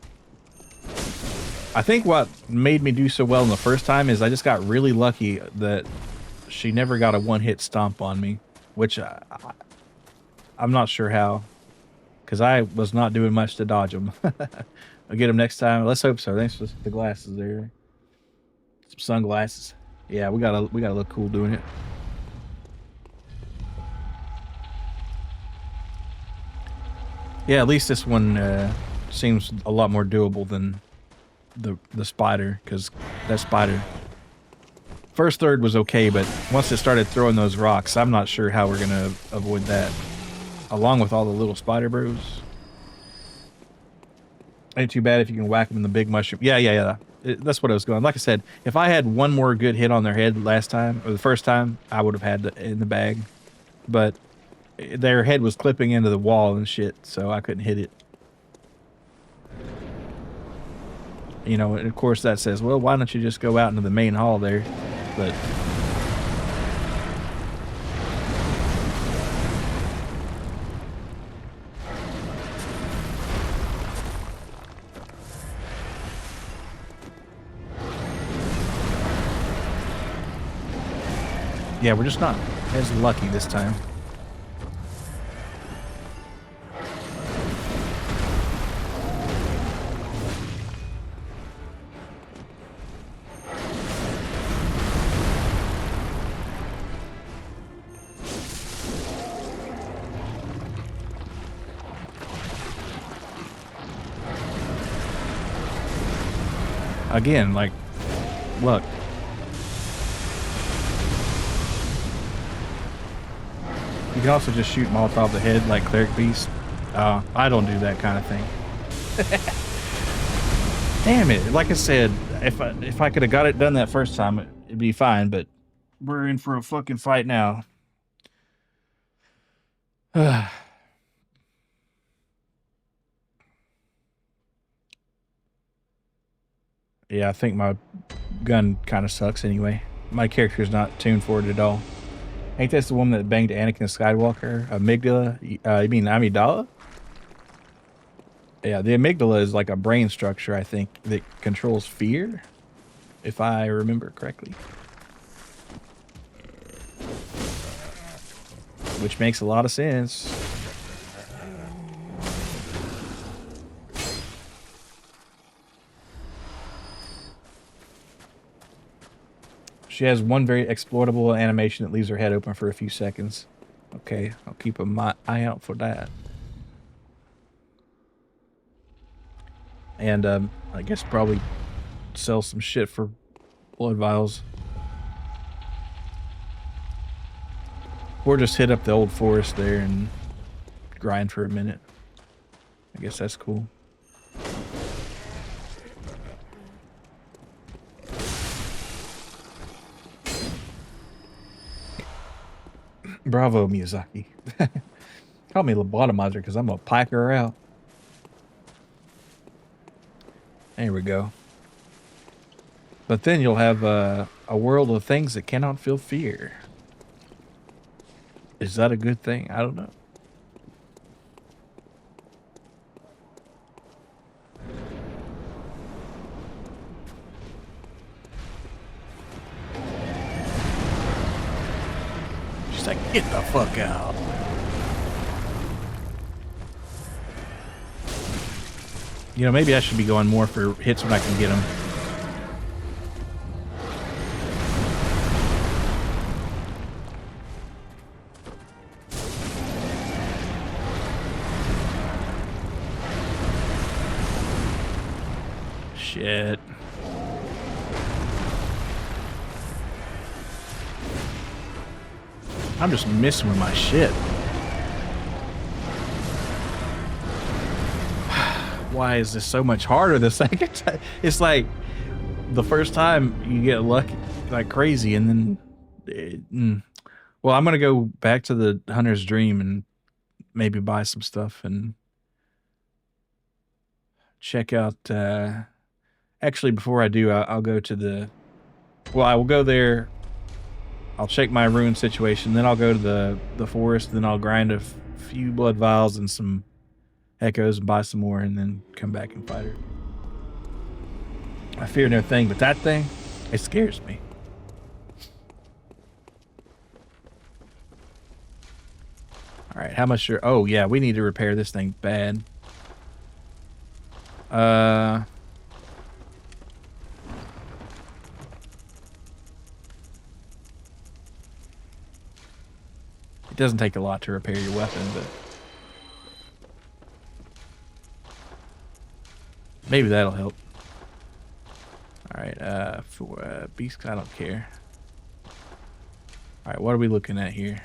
I think what made me do so well in the first time is I just got really lucky that she never got a one-hit stomp on me, which I'm not sure how, because I was not doing much to dodge them. I'll get them next time. Let's hope so. Thanks for the glasses there. Some sunglasses. Yeah, we gotta look cool doing it. Yeah, at least this one seems a lot more doable than the spider, because that spider... First third was okay, but once it started throwing those rocks, I'm not sure how we're going to avoid that. Along with all the little spider bros. Ain't too bad if you can whack them in the big mushroom. Yeah. That's what I was going. Like I said, if I had one more good hit on their head last time, or the first time, I would have had it in the bag. But their head was clipping into the wall and shit, so I couldn't hit it. You know, and of course that says, well, why don't you just go out into the main hall there? But... yeah, we're just not as lucky this time. Again, like, look. You can also just shoot Molotov off the head like Cleric Beast. I don't do that kind of thing. Damn it. Like I said, if I could have got it done that first time, it'd be fine, but we're in for a fucking fight now. Yeah, I think my gun kind of sucks anyway. My character's not tuned for it at all. Ain't that the woman that banged Anakin Skywalker? Amygdala? You mean amygdala? Yeah, the amygdala is like a brain structure, I think, that controls fear, if I remember correctly. which makes a lot of sense. She has one very exploitable animation that leaves her head open for a few seconds. Okay, I'll keep eye out for that. And I guess probably sell some shit for blood vials. Or just hit up the old forest there and grind for a minute. I guess that's cool. Bravo, Miyazaki. Call me lobotomizer because I'm gonna pike her out. There we go. But then you'll have a world of things that cannot feel fear. Is that a good thing? I don't know. She's like, get the fuck out. You know, maybe I should be going more for hits when I can get them. Shit. I'm just missing with my shit. Why is this so much harder the second time? It's like the first time you get lucky like crazy and then well, I'm gonna go back to the Hunter's Dream and maybe buy some stuff and check out actually before I do I'll go to the I will go there. I'll check my rune situation, then I'll go to the forest, then I'll grind a few blood vials and some echoes and buy some more and then come back and fight her. I fear no thing, but that thing, it scares me. All right, how much oh yeah, we need to repair this thing bad. It doesn't take a lot to repair your weapon, but maybe that'll help. All right, for beast, I don't care. All right, what are we looking at here?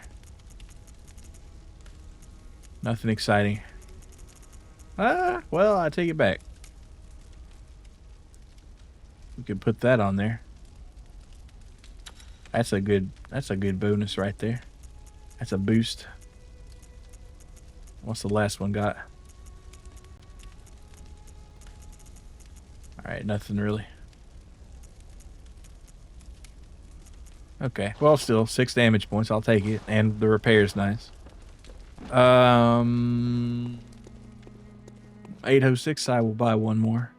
Nothing exciting. Well, I take it back. We could put that on there. That's a good bonus right there. That's a boost. What's the last one got? All right, nothing really. Okay, well, still 6 damage points. I'll take it, and the repair's nice. 806. I will buy one more.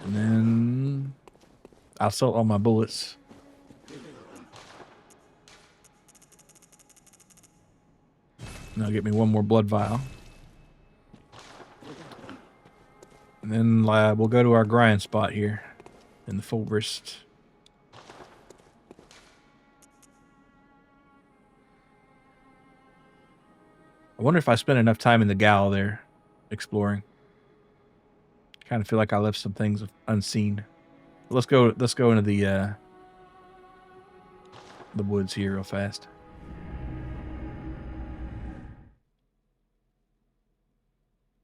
And then I'll sell all my bullets. And that'll get me one more blood vial. And then we'll go to our grind spot here in the forest. I wonder if I spent enough time in the gal there exploring. Kind of feel like I left some things unseen. Let's go into the woods here real fast.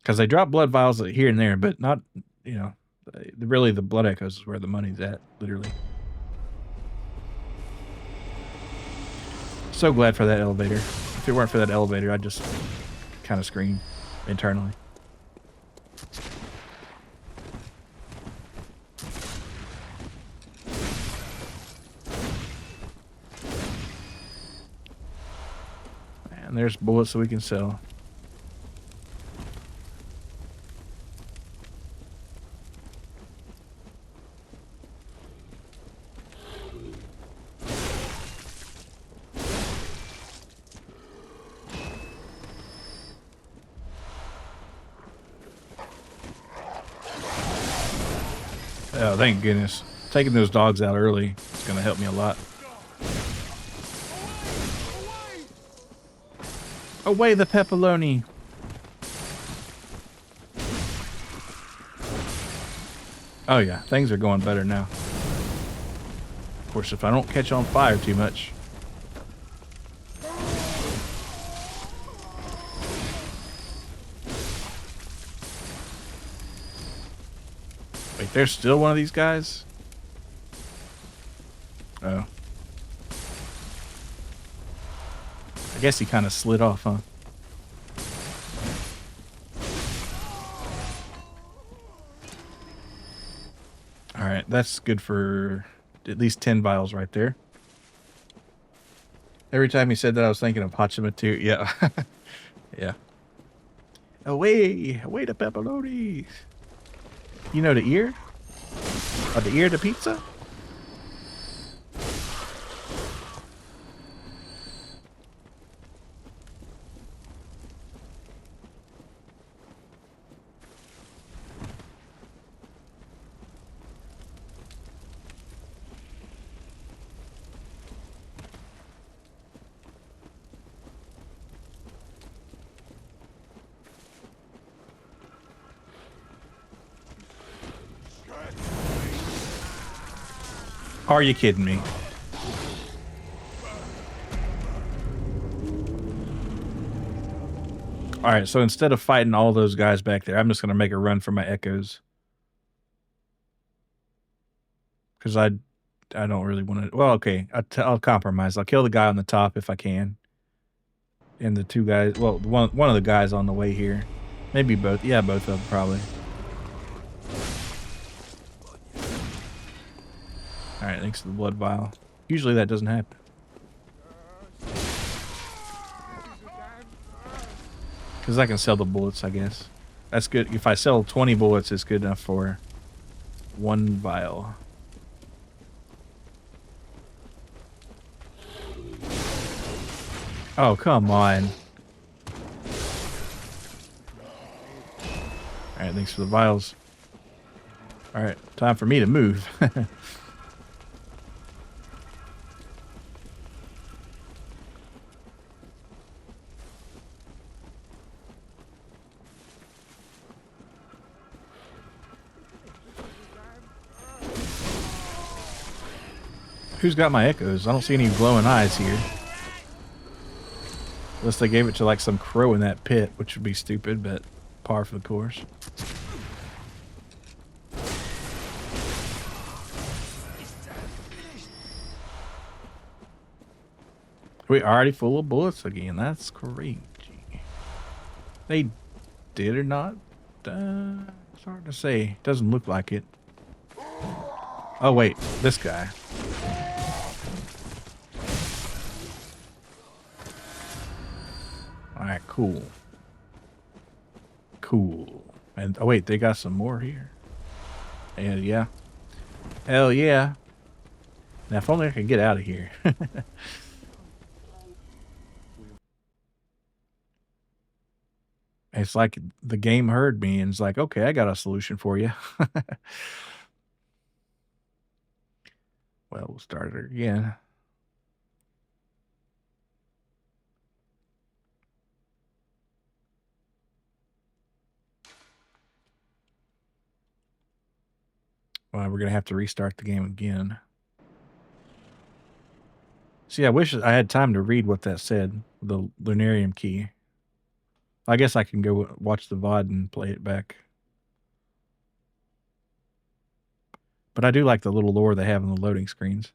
Because they drop blood vials here and there, but not, you know, really the blood echoes is where the money's at, literally. So glad for that elevator. If it weren't for that elevator, I'd just kind of scream internally. And there's bullets that we can sell. Oh, thank goodness. Taking those dogs out early is going to help me a lot. Away the pepperoni. Oh yeah, things are going better now. Of course, if I don't catch on fire too much. Wait, there's still one of these guys? Oh. I guess he kind of slid off, huh? Alright, that's good for at least 10 vials right there. Every time he said that, I was thinking of Hachimatu. Yeah. Yeah. Away the pepperonis. You know the ear? Or the ear to pizza? Are you kidding me? Alright, so instead of fighting all those guys back there, I'm just going to make a run for my echoes. Because I don't really want to... Well, okay, I'll compromise. I'll kill the guy on the top if I can. And the two guys... Well, one of the guys on the way here. Maybe both. Yeah, both of them probably. Alright, thanks to the blood vial. Usually that doesn't happen. Because I can sell the bullets, I guess. That's good. If I sell 20 bullets, it's good enough for 1 vial. Oh, come on. Alright, thanks for the vials. Alright, time for me to move. Who's got my echoes? I don't see any glowing eyes here. Unless they gave it to like some crow in that pit, which would be stupid, but par for the course. We already full of bullets again. That's crazy. They did or not? It's hard to say. Doesn't look like it. Oh wait, this guy. Alright, cool. Cool. And oh wait, they got some more here. And yeah. Hell yeah. Now if only I could get out of here. It's like the game heard me and it's like, okay, I got a solution for you. Well, we'll start it again. Well, we're going to have to restart the game again. See, I wish I had time to read what that said, the Lunarium key. I guess I can go watch the VOD and play it back. But I do like the little lore they have in the loading screens.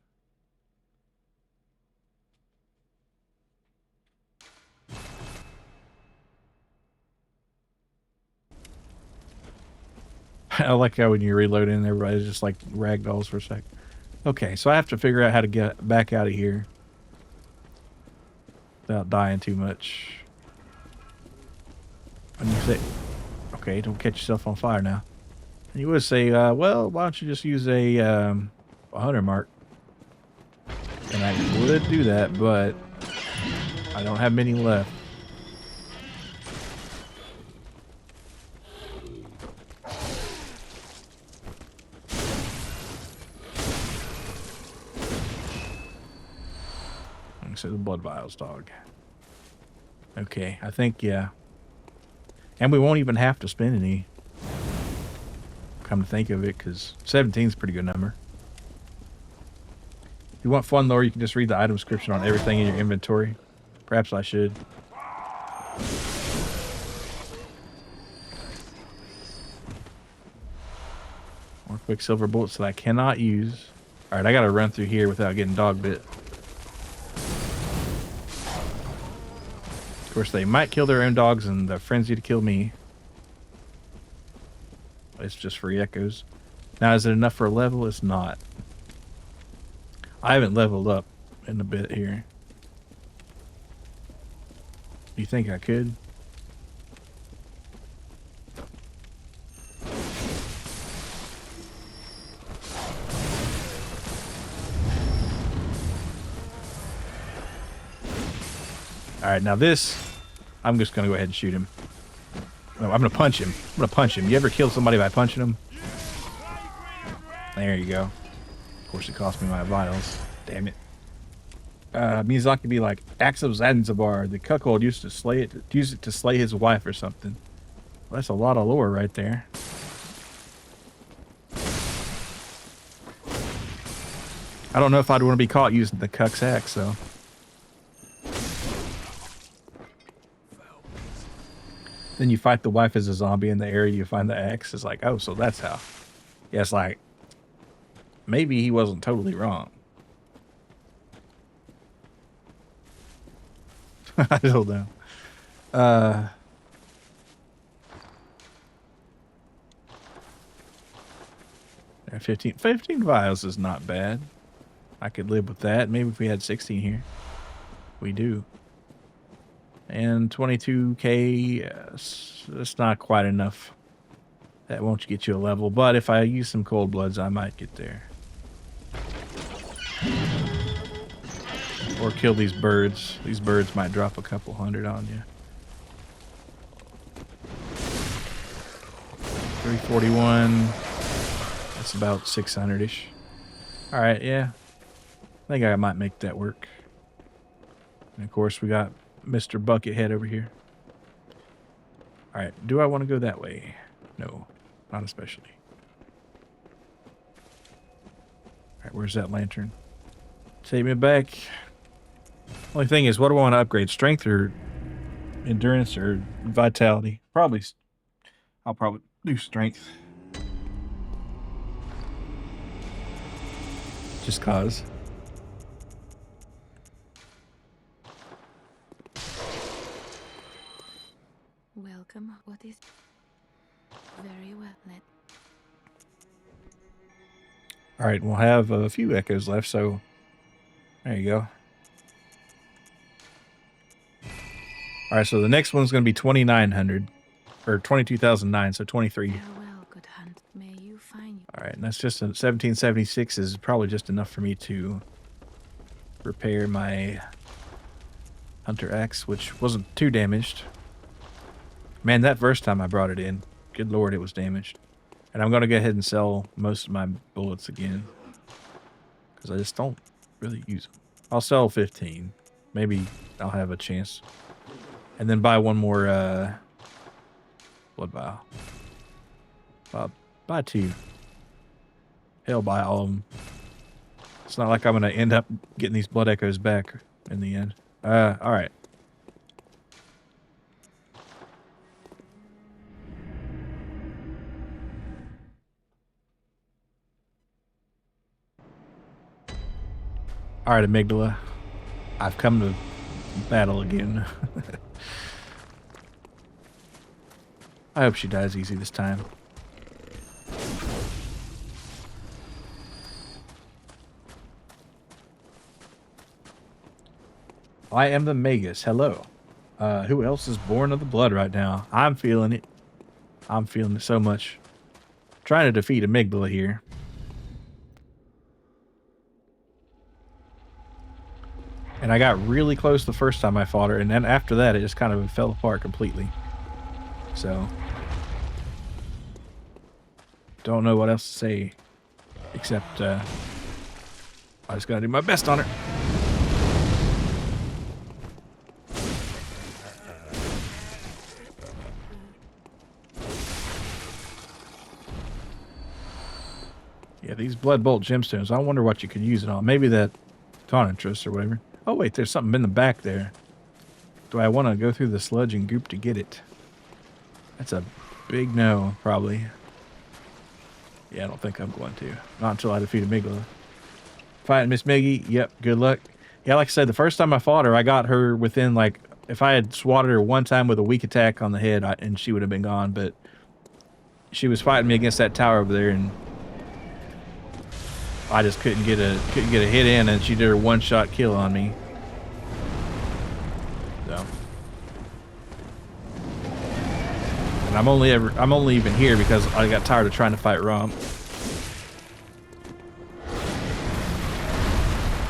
I like how when you reload in, everybody's just like ragdolls for a sec. Okay, so I have to figure out how to get back out of here without dying too much. And you say, okay, don't catch yourself on fire now. And you would say, well, why don't you just use a hunter mark? And I would do that, but I don't have many left. So the blood vials, dog. Okay, I think, yeah. And we won't even have to spend any. Come to think of it, because 17 is a pretty good number. If you want fun lore, you can just read the item description on everything in your inventory. Perhaps I should. More quicksilver bullets that I cannot use. Alright, I gotta run through here without getting dog bit. Of course, they might kill their own dogs in the frenzy to kill me. It's just free echoes. Now, is it enough for a level? It's not. I haven't leveled up in a bit here. Do you think I could? Alright, now this, I'm just going to go ahead and shoot him. No, I'm going to punch him. I'm going to punch him. You ever kill somebody by punching him? There you go. Of course, it cost me my vials. Damn it. Miyazaki be like, Axe of Zanzibar. The cuckold used to slay it, use it to slay his wife or something. Well, that's a lot of lore right there. I don't know if I'd want to be caught using the cuck's axe, though. Then you fight the wife as a zombie in the area, you find the axe. It's like, oh, so that's how. Yeah, it's like, maybe he wasn't totally wrong. I don't know. 15 vials is not bad. I could live with that. Maybe if we had 16 here. We do. And 22k, that's not quite enough. That won't get you a level, but if I use some cold bloods, I might get there. Or kill these birds. These birds might drop a couple hundred on you. 341. That's about 600-ish. Alright, yeah. I think I might make that work. And of course, we got Mr. Buckethead over here. Alright, do I want to go that way? No, not especially. Alright, where's that lantern? Take me back. Only thing is, what do I want to upgrade? Strength or endurance or vitality? I'll probably do strength. Just cause. Welcome. What is very well lit. Alright, we'll have a few echoes left, so there you go. Alright, so the next one's going to be 2,900. Or 22,009, so 23. Farewell, good hunt. May you find. Alright, and that's just a 1776 is probably just enough for me to repair my Hunter Axe, which wasn't too damaged. Man, that first time I brought it in, good lord, it was damaged. And I'm going to go ahead and sell most of my bullets again. Because I just don't really use them. I'll sell 15. Maybe I'll have a chance. And then buy one more blood vial. Buy 2. Hell, buy all of them. It's not like I'm going to end up getting these blood echoes back in the end. Alright. Alright, Amygdala. I've come to battle again. I hope she dies easy this time. I am the Magus. Hello. Who else is born of the blood right now? I'm feeling it. I'm feeling it so much. Trying to defeat Amygdala here. And I got really close the first time I fought her, and then after that it just kind of fell apart completely. So don't know what else to say except I just gotta do my best on her. Yeah, these Blood Bolt gemstones. I wonder what you could use it on. Maybe that Tauntauncrus or whatever. Oh, wait, there's something in the back there. Do I want to go through the sludge and goop to get it? That's a big no, probably. Yeah, I don't think I'm going to. Not until I defeat Amygdala. Fighting Miss Miggy. Yep, good luck. Yeah, like I said, the first time I fought her, I got her within, like, if I had swatted her one time with a weak attack on the head, and she would have been gone, but she was fighting me against that tower over there, and I just couldn't get a hit in, and she did her one-shot kill on me. So, and I'm only even here because I got tired of trying to fight Romp.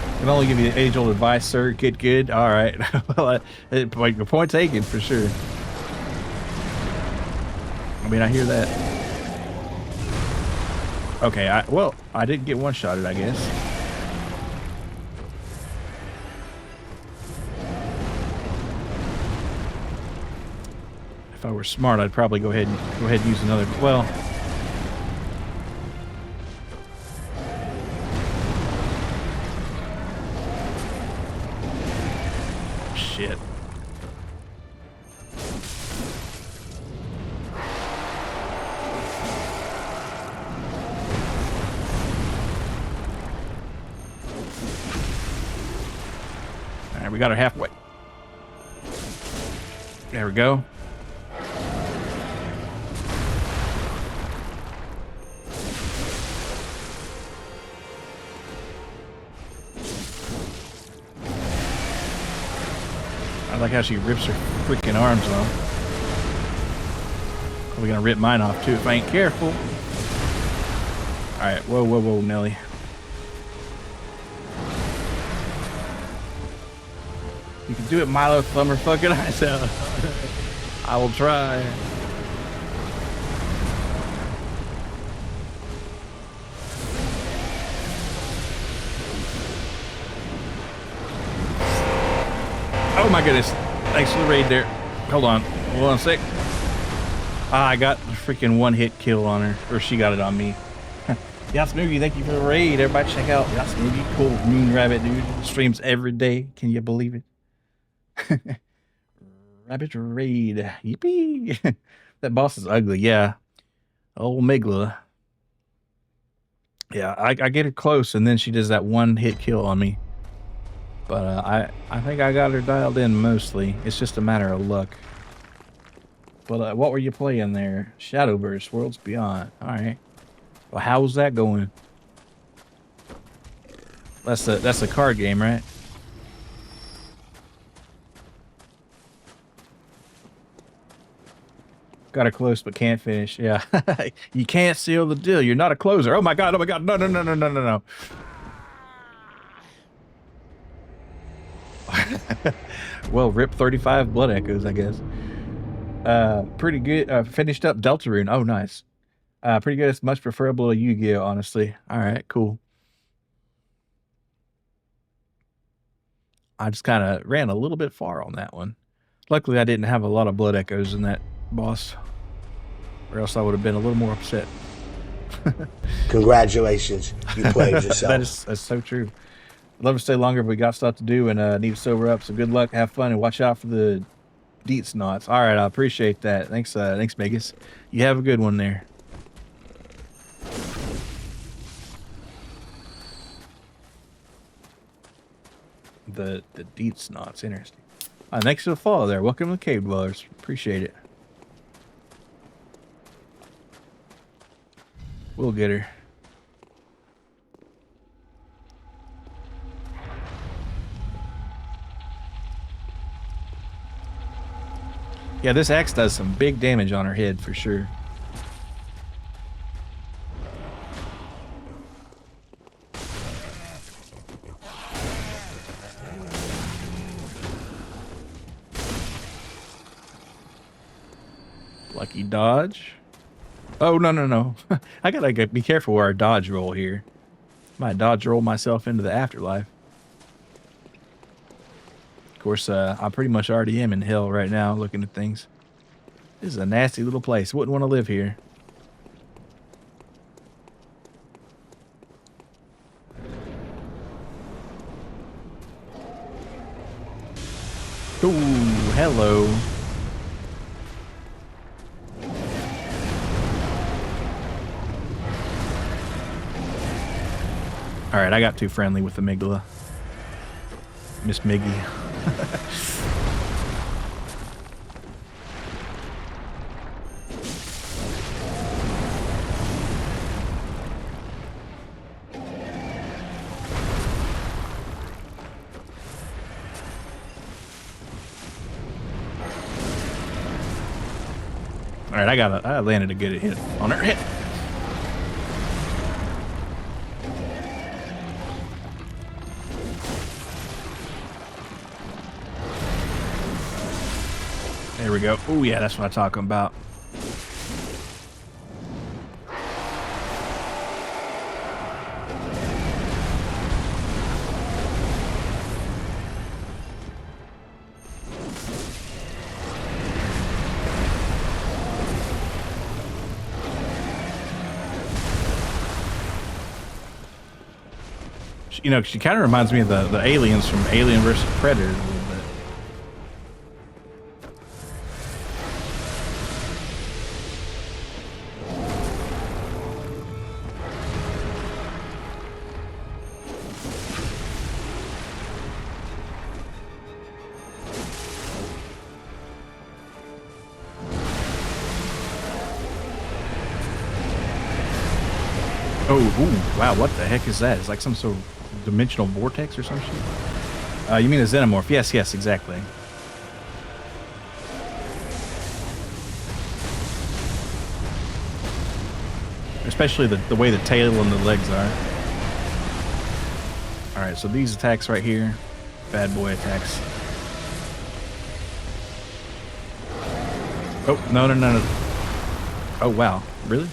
I can only give you age-old advice, sir. Get good. All right. Well, like the point taken for sure. I mean, I hear that. Okay, well, I did get one-shotted, I guess. If I were smart, I'd probably go ahead and use another. Well, shit. All right, we got her halfway. There we go. I like how she rips her freaking arms off. Probably gonna rip mine off too if I ain't careful. Alright, whoa, whoa, whoa, Nelly. You can do it, Milo. Thumb her fucking eyes out. I will try. Oh my goodness. Thanks for the raid there. Hold on a sec. I got the freaking one-hit kill on her. Or she got it on me. Yasmoogie, thank you for the raid. Everybody check out Yasmoogie. Cool Moon Rabbit, dude. Streams every day. Can you believe it? Rabbit raid. Yippee. That boss is ugly. Yeah. Old Migla. Yeah, I get her close, and then she does that one-hit kill on me. But I think I got her dialed in mostly. It's just a matter of luck. But what were you playing there? Shadowverse, Worlds Beyond. All right. Well, how's that going? That's a card game, right? Got her close, but can't finish. Yeah. You can't seal the deal. You're not a closer. Oh my god. Oh my god. No, no, no, no, no, no, no. Well, rip 35 blood echoes, I guess. Pretty good. Finished up Deltarune. Oh, nice. Pretty good. It's much preferable to Yu-Gi-Oh, honestly. All right, cool. I just kind of ran a little bit far on that one. Luckily, I didn't have a lot of blood echoes in that boss, or else I would have been a little more upset. Congratulations, you played yourself. That's so true. I'd love to stay longer, but we got stuff to do and need to sober up. So good luck, have fun, and watch out for the deets knots. All right, I appreciate that. Thanks, Megas. You have a good one there. The deets knots, interesting. Thanks for the follow there. Welcome to the Cave Dwellers. Appreciate it. We'll get her. Yeah, this axe does some big damage on her head for sure. Lucky dodge. Oh, no, no, no. I gotta be careful where I dodge roll here. Might dodge roll myself into the afterlife. Of course, I pretty much already am in hell right now looking at things. This is a nasty little place. Wouldn't want to live here. Oh, hello. All right, I got too friendly with the amygdala. Miss Miggy. All right, I landed a good hit on her hit. There we go. Oh yeah, that's what I'm talking about. You know, she kind of reminds me of the aliens from Alien vs. Predator a little bit. Oh, ooh, wow, what the heck is that? It's like some sort of dimensional vortex or some shit? You mean a xenomorph? Yes, yes, exactly. Especially the way the tail and the legs are. Alright, so these attacks right here, bad boy attacks. Oh, no. Oh, wow. Really?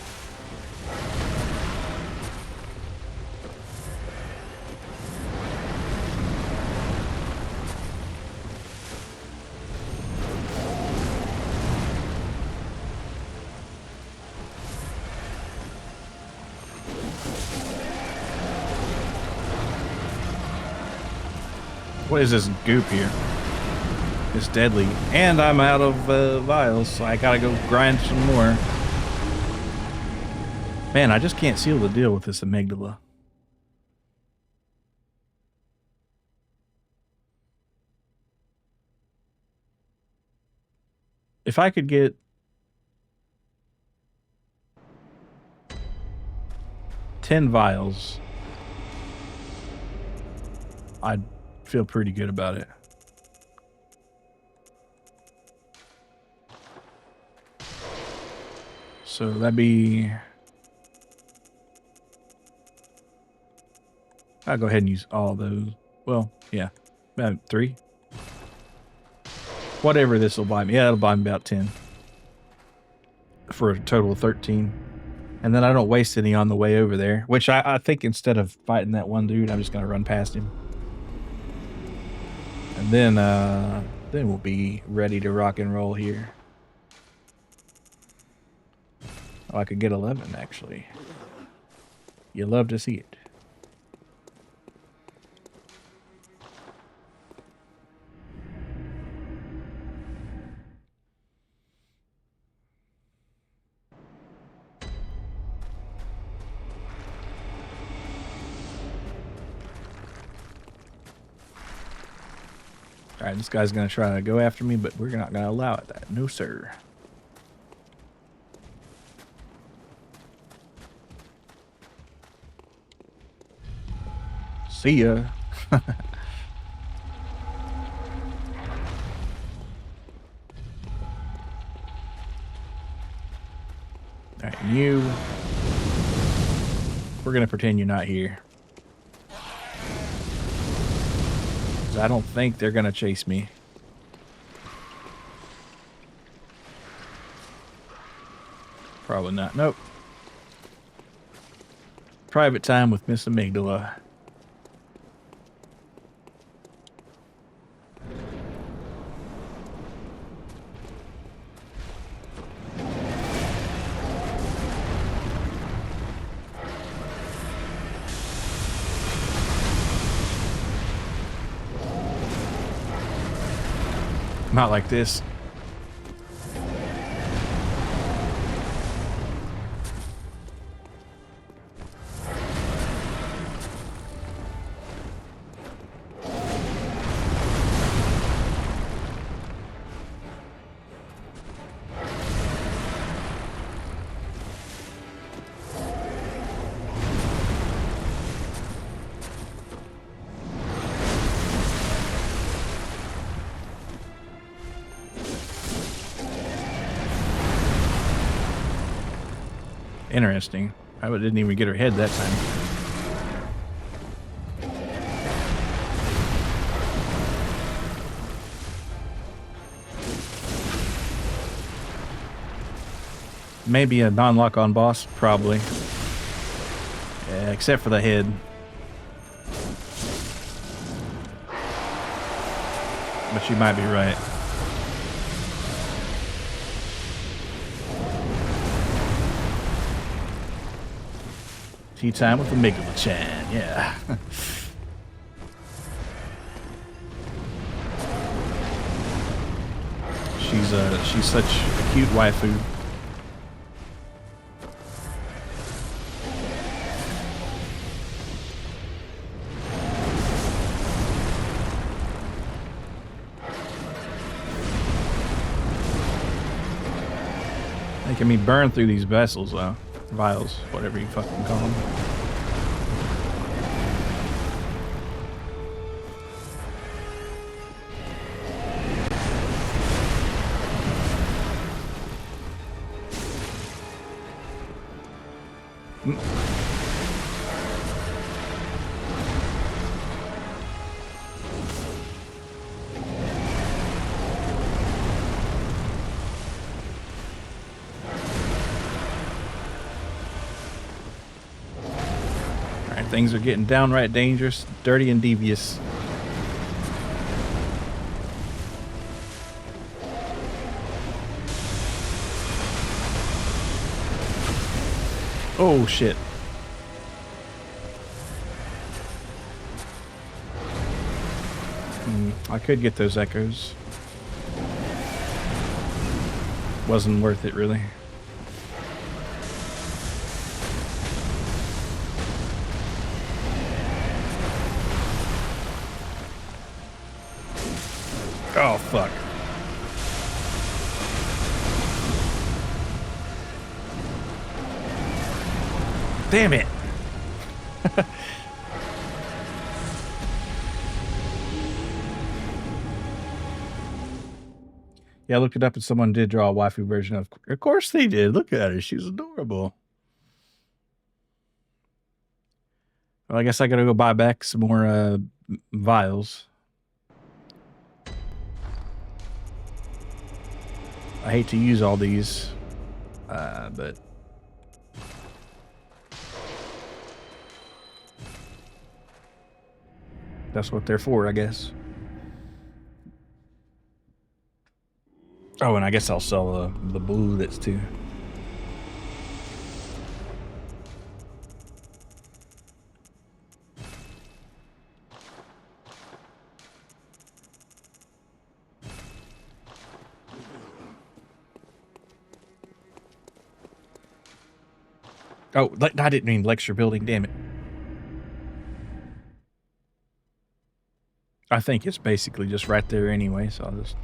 What is this goop here? It's deadly. And I'm out of vials, so I gotta go grind some more. Man, I just can't seal the deal with this amygdala. If I could get 10 vials, I'd feel pretty good about it. So that'd be... I'll go ahead and use all those. Well, yeah, about 3. Whatever this will buy me. Yeah, it'll buy me about 10. For a total of 13. And then I don't waste any on the way over there. Which I think instead of fighting that one dude, I'm just going to run past him. And then we'll be ready to rock and roll here. Oh, I could get 11, actually. You love to see it. Alright, this guy's going to try to go after me, but we're not going to allow it. That. No, sir. See ya. Alright, you. We're going to pretend you're not here. I don't think they're gonna chase me. Probably not. Nope. Private time with Miss Amygdala. Not like this. Interesting. I didn't even get her head that time. Maybe a non-lock-on boss, probably. Yeah, except for the head. But you might be right. Tea time with the Amygdala-chan, yeah. She's such a cute waifu. Making me burn through these vessels, though. Vials, whatever you fucking call them. Things are getting downright dangerous, dirty, and devious. Oh, shit. I could get those echoes. Wasn't worth it, really. Oh, fuck. Damn it. Yeah, I looked it up and someone did draw a waifu version of... Of course they did. Look at her. She's adorable. Well, I guess I gotta go buy back some more vials. I hate to use all these, but that's what they're for, I guess. Oh, and I guess I'll sell the blue that's too. Oh, I didn't mean lecture building, damn it. I think it's basically just right there anyway, so I'll just...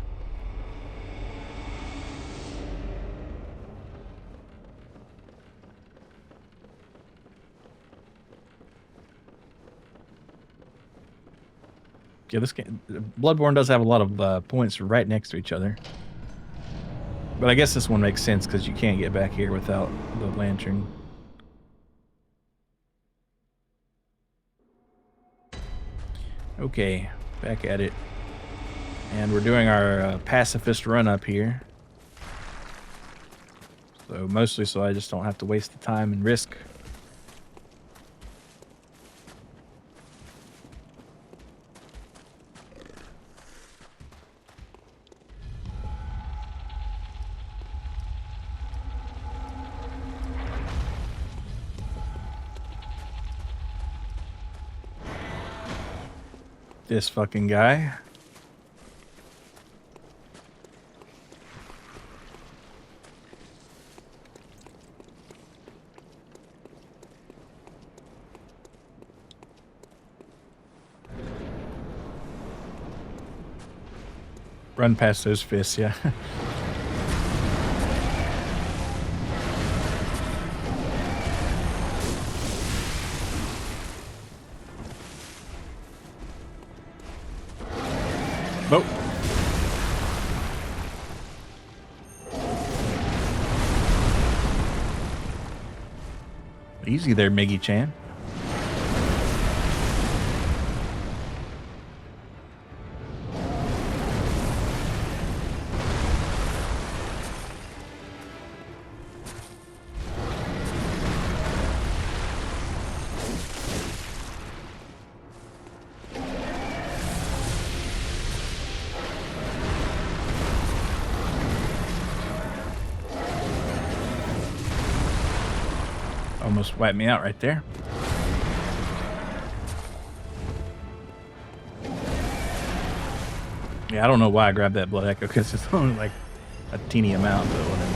Yeah, this game... Bloodborne does have a lot of points right next to each other. But I guess this one makes sense because you can't get back here without the lantern. Okay, back at it. And we're doing our pacifist run up here. So mostly so I just don't have to waste the time and risk. This fucking guy. run past those fists, yeah. Oh. Easy there, Miggy-chan. Almost wiped me out right there. Yeah, I don't know why I grabbed that blood echo because it's only like a teeny amount, but whatever.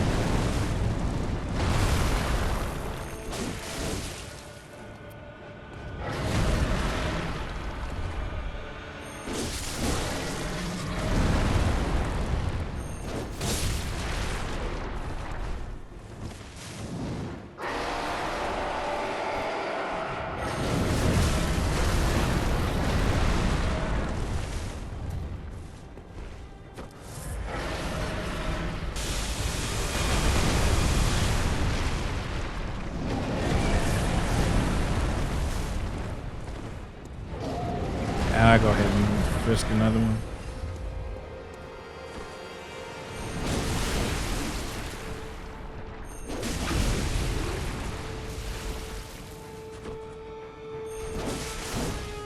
I'll go ahead and risk another one.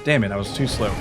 Damn it, I was too slow.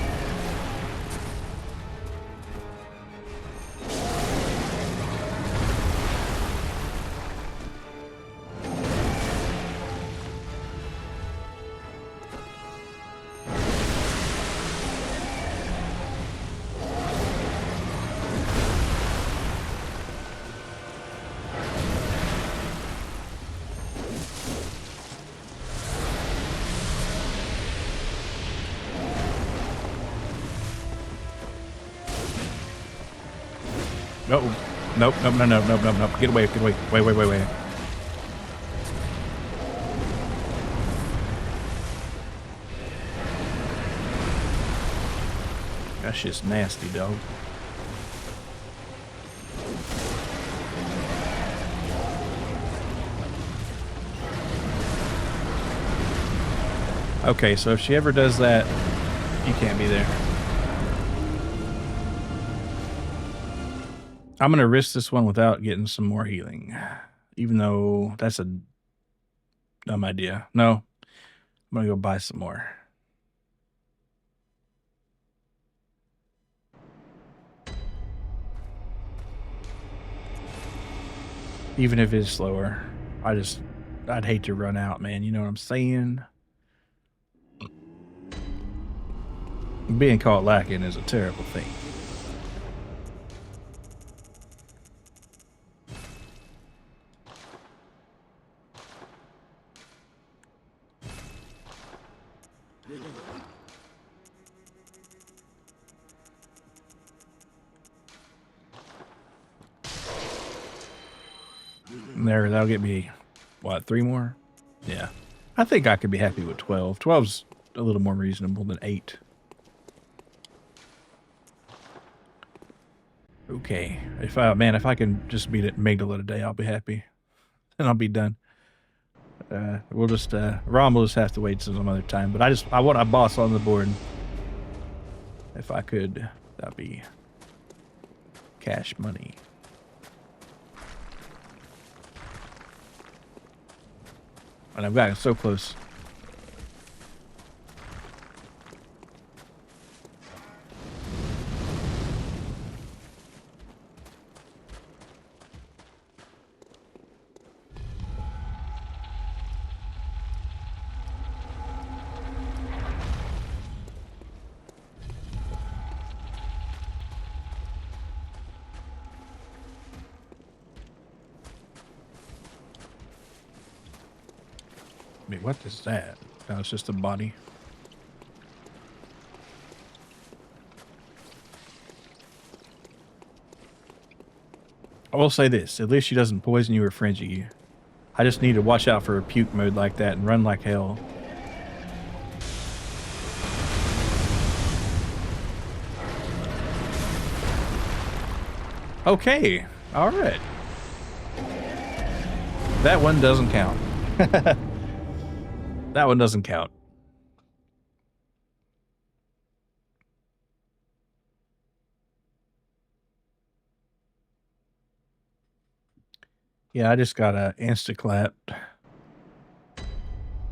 No, nope, nope, no, no, no, no, no. Get away, get away. Wait, wait, wait, wait. That shit's nasty, dog. Okay, so if she ever does that, you can't be there. I'm going to risk this one without getting some more healing. Even though that's a dumb idea. No, I'm going to go buy some more. Even if it's slower. I'd hate to run out, man. You know what I'm saying? Being caught lacking is a terrible thing. There, that'll get me, what, 3 more? Yeah. I think I could be happy with 12. 12's a little more reasonable than 8. Okay. If I can just beat it Magdala today, I'll be happy. And I'll be done. We'll just, Rom will just have to wait till some other time. But I want a boss on the board. If I could, that'd be cash money. And I've gotten so close. Wait, what is that? No, it's just a body. I will say this, at least she doesn't poison you or frenzy you. I just need to watch out for a puke mode like that and run like hell. Okay, all right. That one doesn't count. That one doesn't count. Yeah, I just got a insta-clap.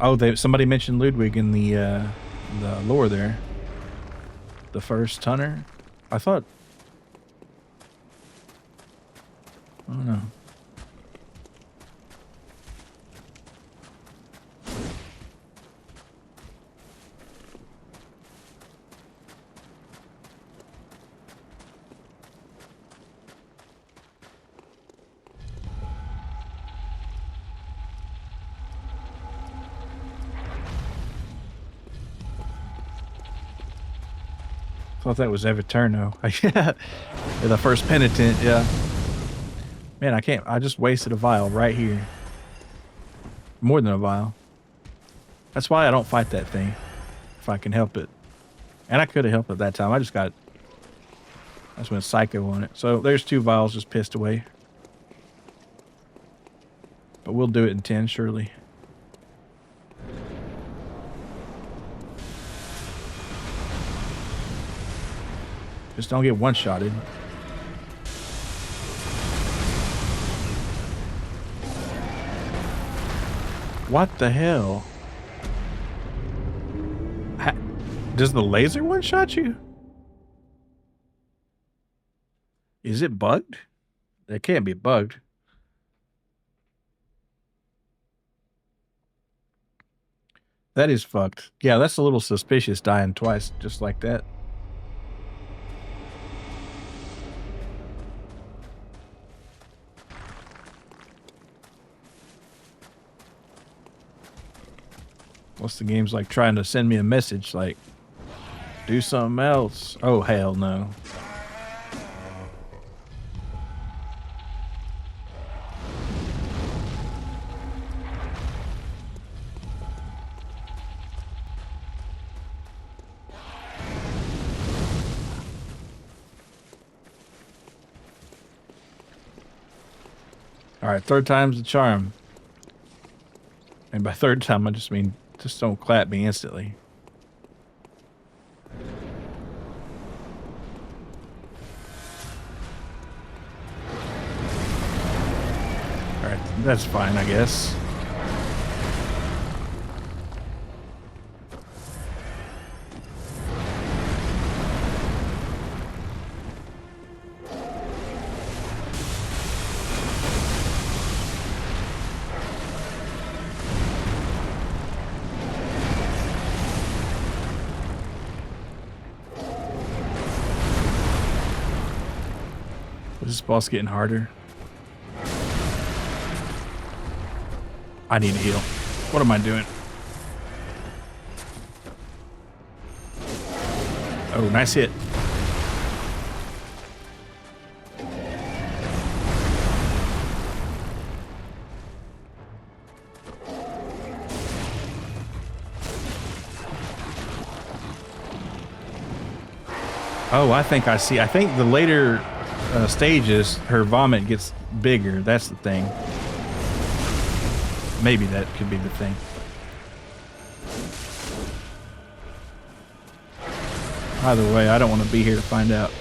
Oh, somebody mentioned Ludwig in the lore there. The first hunter. I thought. I don't know. Thought that was Everturno. Yeah, the first penitent. Yeah. Man, I can't. I just wasted a vial right here. More than a vial. That's why I don't fight that thing, if I can help it. And I could have helped it that time. I just got. That's when Psycho on it. So there's 2 vials just pissed away. But we'll do it in 10, surely. Just don't get one-shotted. What the hell? Does the laser one-shot you? Is it bugged? It can't be bugged. That is fucked. Yeah, that's a little suspicious, dying twice just like that. What's the game's like trying to send me a message like, do something else? Oh, hell no. All right, 3rd time's the charm. And by 3rd time, I just mean just don't clap me instantly. All right, that's fine, I guess. Is this boss getting harder? I need to heal. What am I doing? Oh, nice hit. Oh, I think I see. I think the later stages, her vomit gets bigger. That's the thing. Maybe that could be the thing. Either way, I don't want to be here to find out.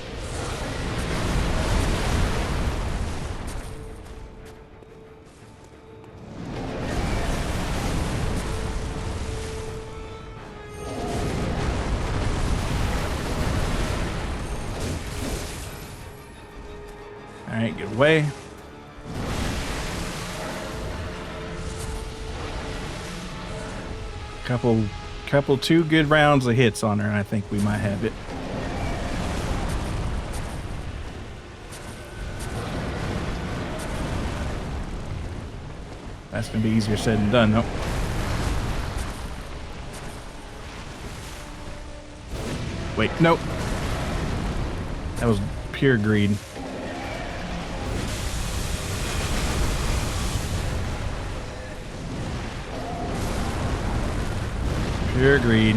All right, get away. Couple 2 good rounds of hits on her, and I think we might have it. That's gonna be easier said than done, though. Wait, nope. That was pure greed. Sure, agreed.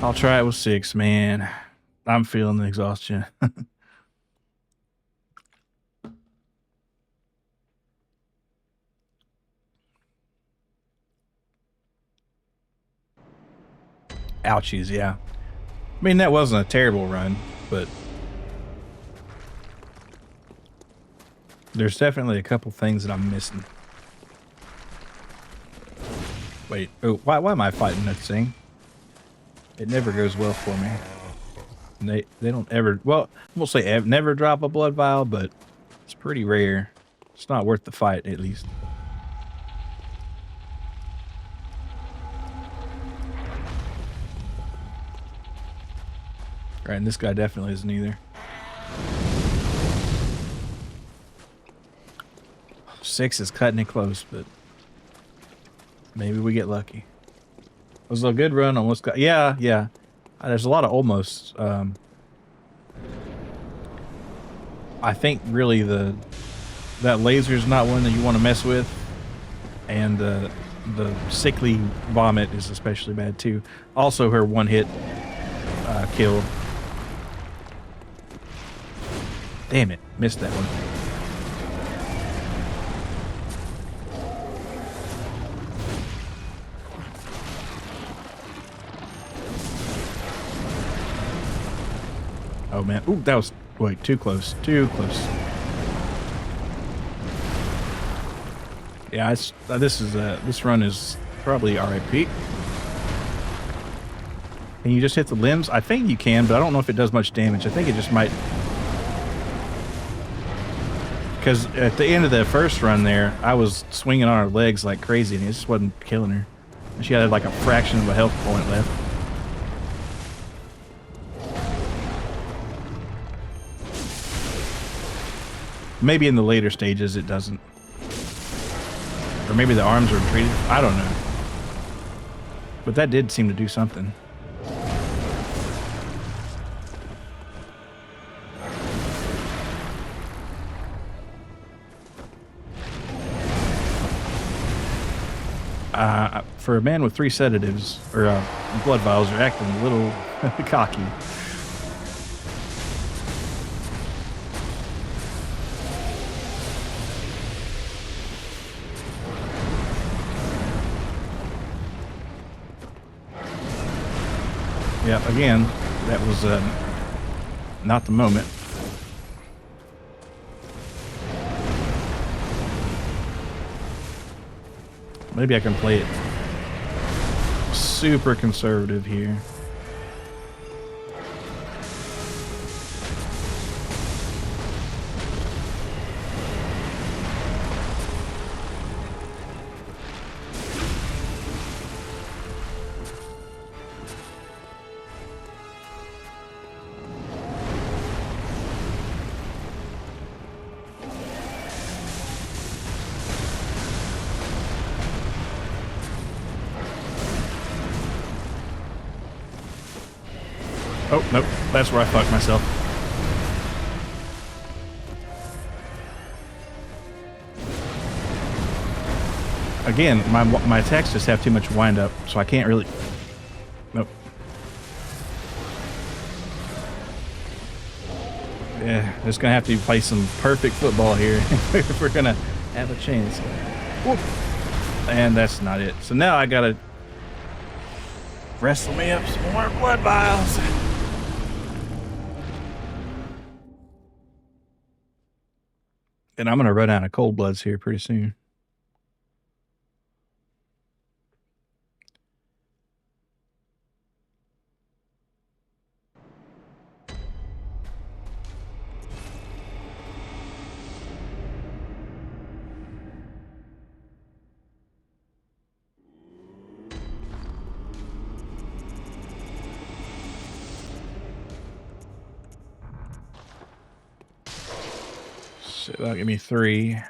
I'll try it with 6, man. I'm feeling the exhaustion. Ouchies, yeah. I mean, that wasn't a terrible run, but there's definitely a couple things that I'm missing. Wait, oh, why am I fighting that thing? It never goes well for me. And they don't ever, well, I won't say never drop a blood vial, but it's pretty rare. It's not worth the fight, at least. Right, and this guy definitely isn't either. 6 is cutting it close, but maybe we get lucky. It was a good run. Almost got, yeah. There's a lot of almost. I think really that laser's not one that you want to mess with, and the sickly vomit is especially bad too. Also, her one hit kill. Damn it, missed that one. Oh man, ooh, that was, wait, too close, too close. Yeah, this run is probably RIP. Can you just hit the limbs? I think you can, but I don't know if it does much damage. I think it just might. Because at the end of the first run there, I was swinging on her legs like crazy, and it just wasn't killing her. She had like a fraction of a health point left. Maybe in the later stages it doesn't. Or maybe the arms are treated. I don't know. But that did seem to do something. For a man with 3 sedatives, or blood vials, are acting a little cocky. Yeah, again, that was not the moment. Maybe I can play it super conservative here. Oh, nope. That's where I fucked myself. Again, my attacks just have too much wind up, so I can't really... Nope. Yeah, just gonna have to play some perfect football here if we're gonna have a chance. Whoop. And that's not it. So now I gotta wrestle me up some more blood vials. And I'm going to run out of cold bloods here pretty soon. So that'll give me 3. And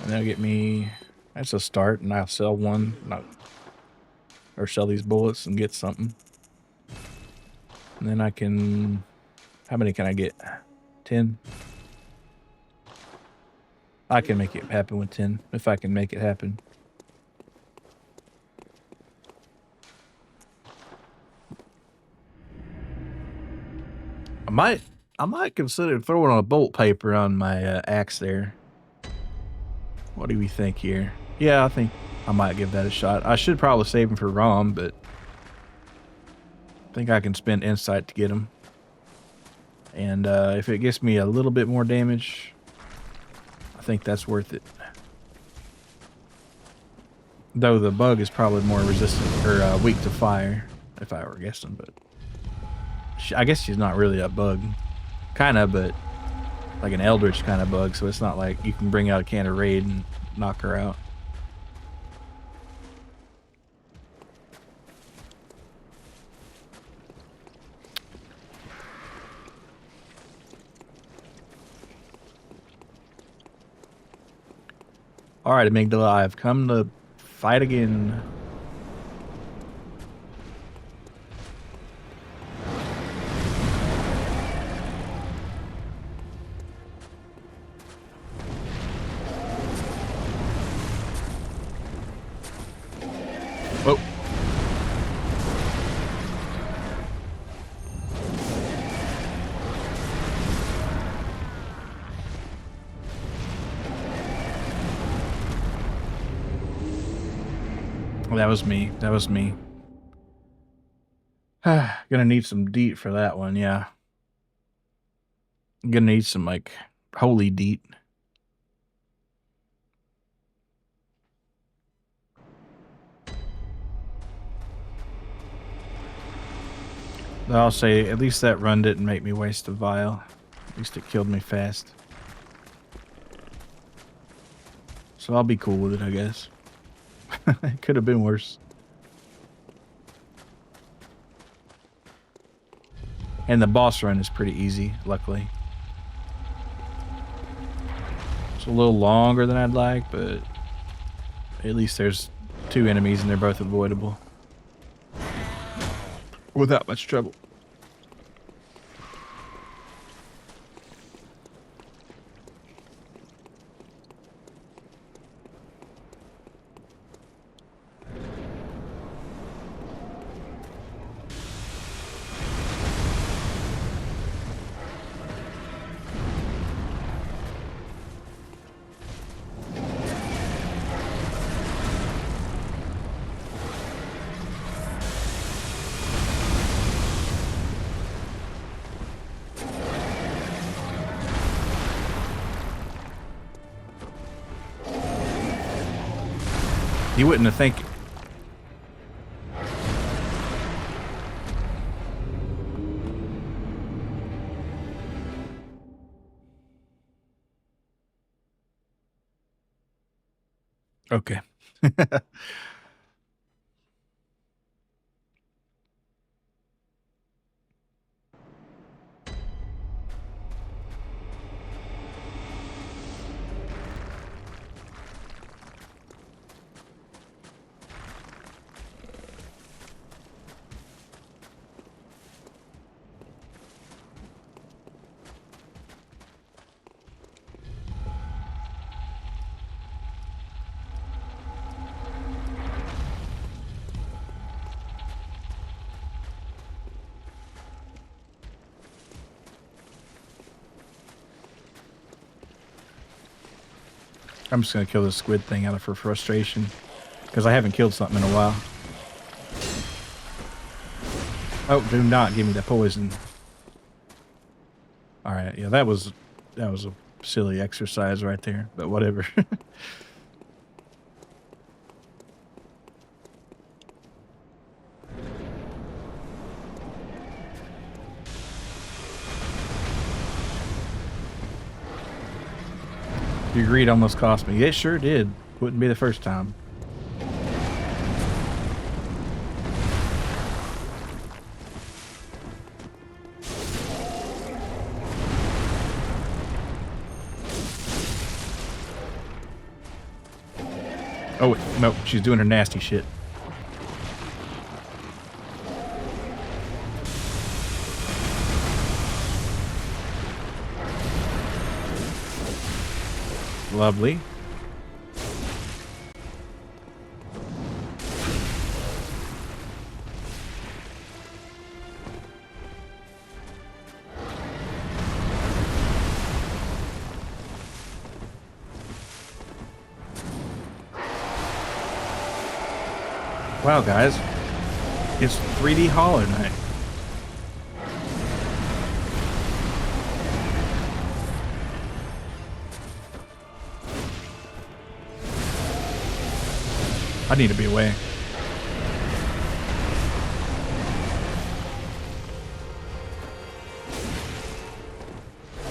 that'll get me, that's a start, and I'll sell one, or sell these bullets and get something. And then I can How many can I get? 10? I can make it happen with 10, if I can make it happen. I might consider throwing a bolt paper on my axe there. What do we think here? Yeah, I think I might give that a shot. I should probably save him for Rom, but I think I can spend insight to get him. And if it gets me a little bit more damage, I think that's worth it. Though the bug is probably more resistant or weak to fire, if I were guessing. But I guess she's not really a bug, kind of, but like an eldritch kind of bug. So it's not like you can bring out a can of raid and knock her out. All right, Amygdala, I've come to fight again. Oh. That was me. That was me. Gonna need some deet for that one, yeah. Gonna need some, like, holy deet. I'll say, at least that run didn't make me waste a vial. At least it killed me fast. So I'll be cool with it, I guess. It could have been worse. And the boss run is pretty easy, luckily. It's a little longer than I'd like, but at least there's 2 enemies and they're both avoidable. Without much trouble. You wouldn't have think. Okay. I'm just gonna kill this squid thing out of her frustration, because I haven't killed something in a while. Oh, do not give me that poison. All right, yeah, that was a silly exercise right there, but whatever. Your greed almost cost me. It sure did. Wouldn't be the first time. Oh, no, she's doing her nasty shit. Lovely. Wow, guys. It's 3D Hollow Knight. I need to be away.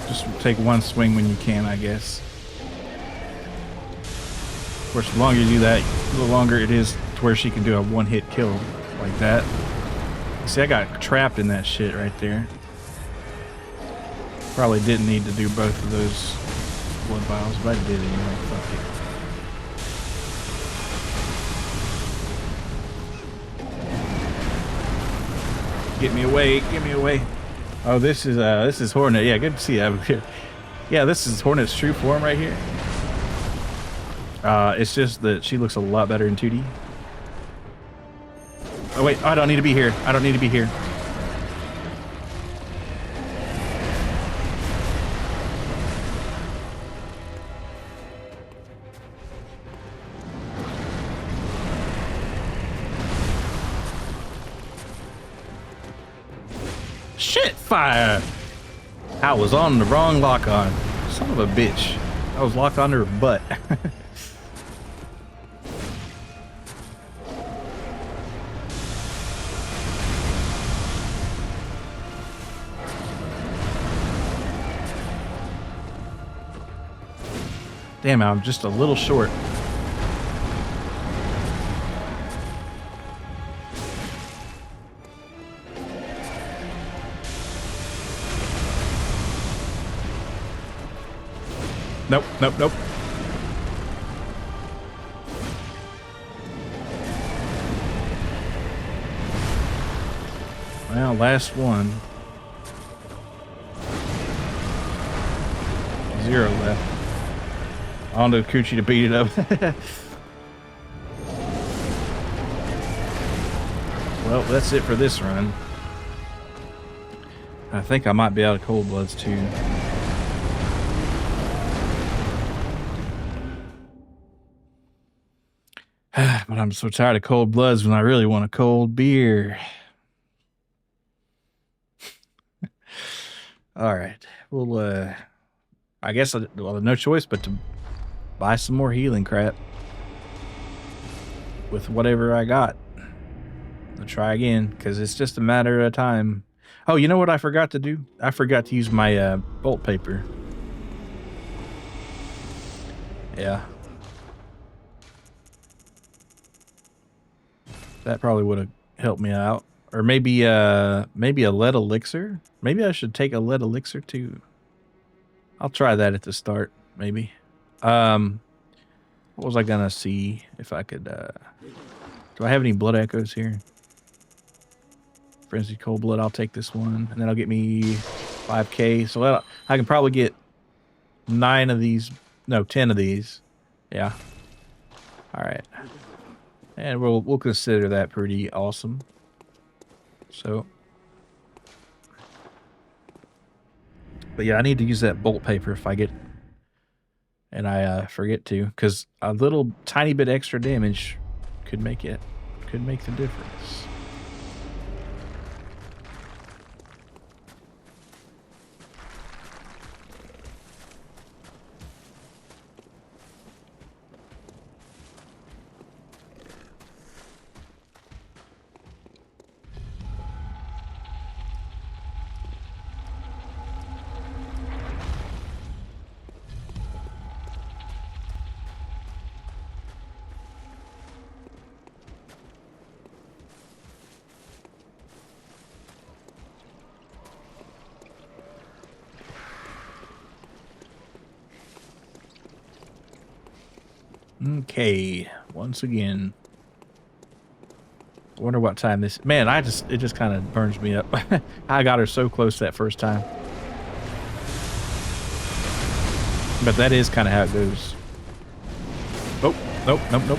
Just take one swing when you can, I guess. Of course, the longer you do that, the longer it is to where she can do a one-hit kill like that. See, I got trapped in that shit right there. Probably didn't need to do both of those blood vials, but I did anyway. Fuck it. Get me away, get me away. Oh, this is Hornet. Yeah, good to see you over here. Yeah, this is Hornet's true form right here. It's just that she looks a lot better in 2D. Oh wait, I don't need to be here. I don't need to be here. Shit, fire! I was on the wrong lock on. Son of a bitch. I was locked onto her butt. Damn, I'm just a little short. Nope, nope, nope. Well, last one. 0 left. On to Coochie to beat it up. Well, that's it for this run. I think I might be out of Cold Bloods too. But I'm so tired of Cold Bloods when I really want a cold beer. All right. Well, I guess well, no choice but to buy some more healing crap with whatever I got. I'll try again because it's just a matter of time. Oh, you know what I forgot to do? I forgot to use my bolt paper. Yeah. That probably would have helped me out. Or maybe maybe a lead elixir. Maybe I should take a lead elixir too. I'll try that at the start, maybe. What was I gonna see if I could do I have any blood echoes here? Frenzied Cold Blood, I'll take this one, and that'll get me 5k. So I can probably get 9 of these, no, 10 of these. Yeah. All right. And we'll consider that pretty awesome. So, but yeah, I need to use that bolt paper if I get, and I forget to, because a little tiny bit extra damage could make the difference. Okay, once again. I wonder what time this... Man, it just kind of burns me up. I got her so close that first time. But that is kind of how it goes. Nope, nope, nope.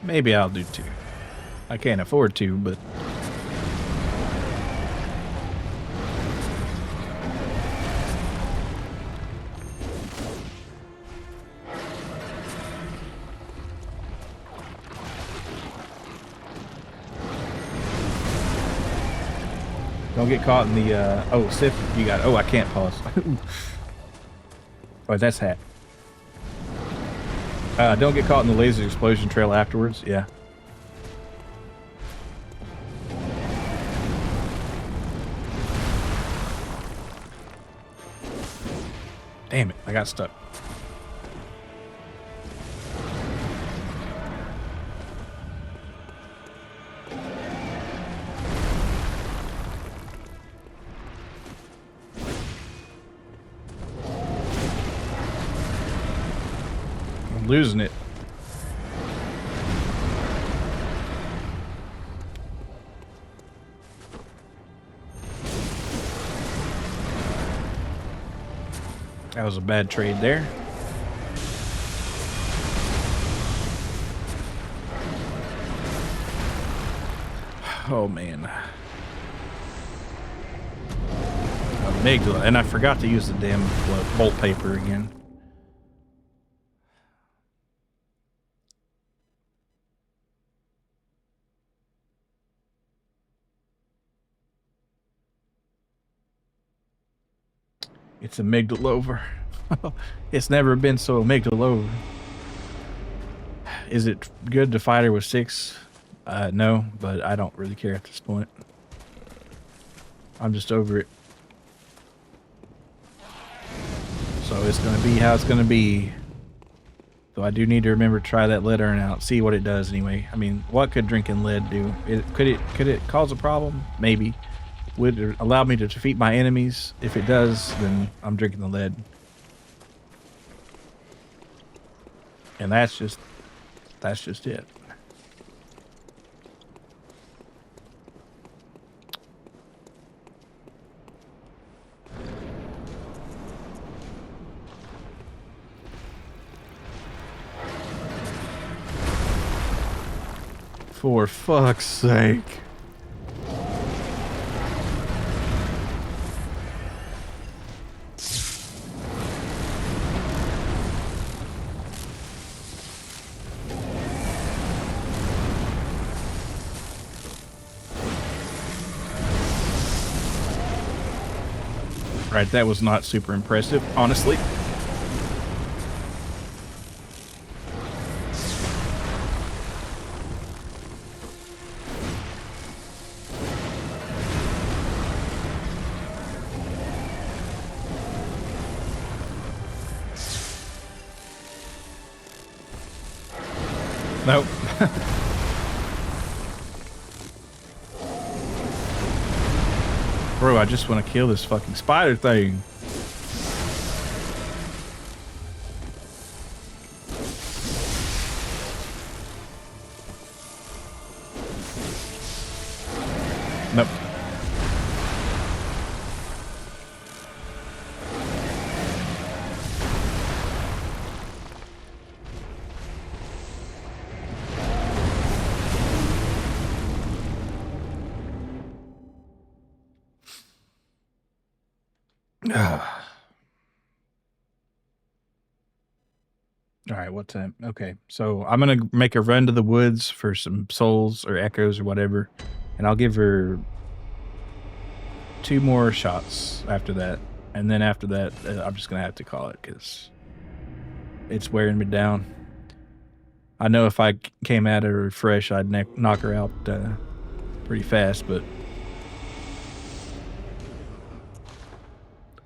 Maybe I'll do 2. I can't afford to, but... Don't get caught in the, oh, Sip, you got, oh, I can't pause. Oh, that's hat. Don't get caught in the laser explosion trail afterwards, yeah. Damn it, I got stuck. I'm losing it. That was a bad trade there. Oh man. Amygdala, and I forgot to use the damn bolt paper again. It's amygdala over. It's never been so amygdala over. Is it good to fight her with 6? No, but I don't really care at this point. I'm just over it. So it's going to be how it's going to be. Though I do need to remember to try that lead urn out, see what it does anyway. I mean, what could drinking lead do? Could it cause a problem? Maybe. Would it allow me to defeat my enemies? If it does, then I'm drinking the lead. And that's just it. For fuck's sake. Right, that was not super impressive, honestly. Nope. Bro, I just want to kill this fucking spider thing. Nope. All right, what time? Okay, so I'm gonna make a run to the woods for some souls or echoes or whatever, and I'll give her 2 more shots after that, and then after that, I'm just gonna have to call it because it's wearing me down. I know if I came at her fresh, I'd knock her out pretty fast, but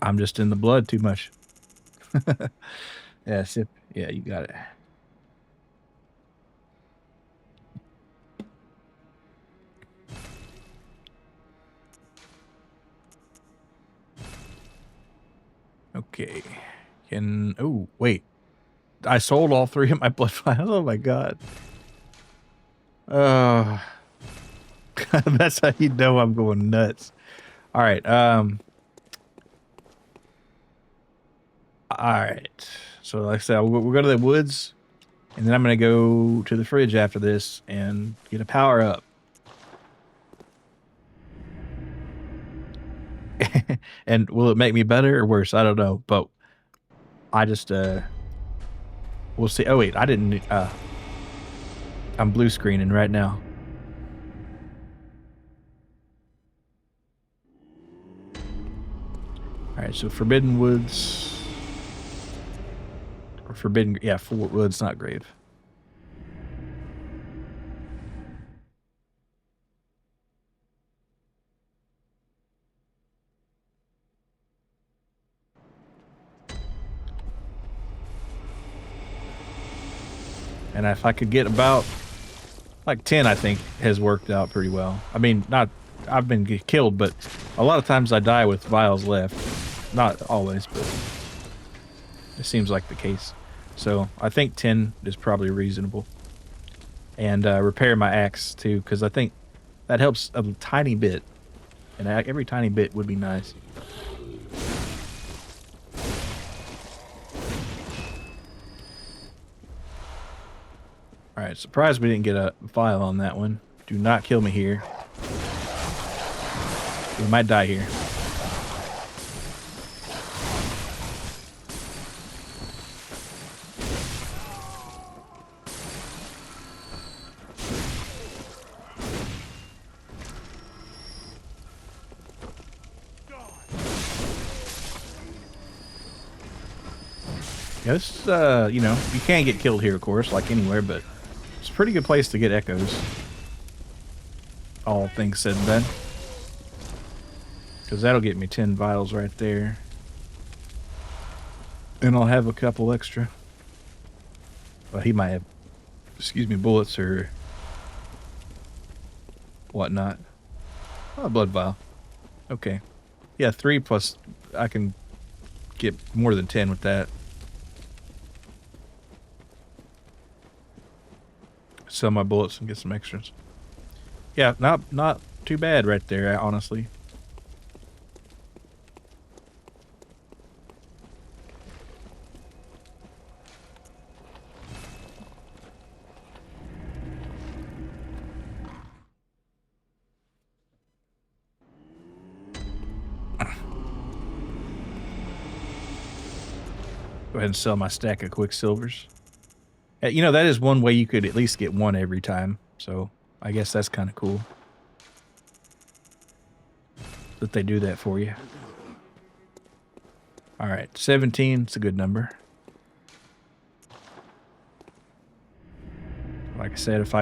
I'm just in the blood too much. Yeah, Sip. Yeah, you got it. Okay. Oh, wait. I sold all 3 of my blood vials. Oh my god. That's how you know I'm going nuts. All right. All right. So like I said, we'll go to the woods, and then I'm gonna go to the fridge after this and get a power up. And will it make me better or worse? I don't know, but I just we'll see. Oh wait, I didn't. I'm blue screening right now. All right, so Forbidden Woods, or Forbidden, yeah, Woods, not Grave. And if I could get about like 10, I think has worked out pretty well. I mean, not, I've been killed, but a lot of times I die with vials left. Not always, but it seems like the case. So I think 10 is probably reasonable. And repair my axe too, because I think that helps a tiny bit. And every tiny bit would be nice. Alright, surprised we didn't get a file on that one. Do not kill me here. We might die here. Yeah, this is, you know, you can't get killed here, of course, like anywhere, but it's a pretty good place to get echoes. All things said and done. Because that'll get me 10 vials right there. And I'll have a couple extra. Well, he might have, excuse me, bullets or whatnot. Oh, a blood vial. Okay. Yeah, 3 plus, I can get more than 10 with that. Sell my bullets and get some extras. Yeah, not too bad right there, honestly. Go ahead and sell my stack of Quicksilvers. You know, that is one way you could at least get 1 every time. So I guess that's kind of cool that they do that for you. All right, 17. It's a good number. Like I said, if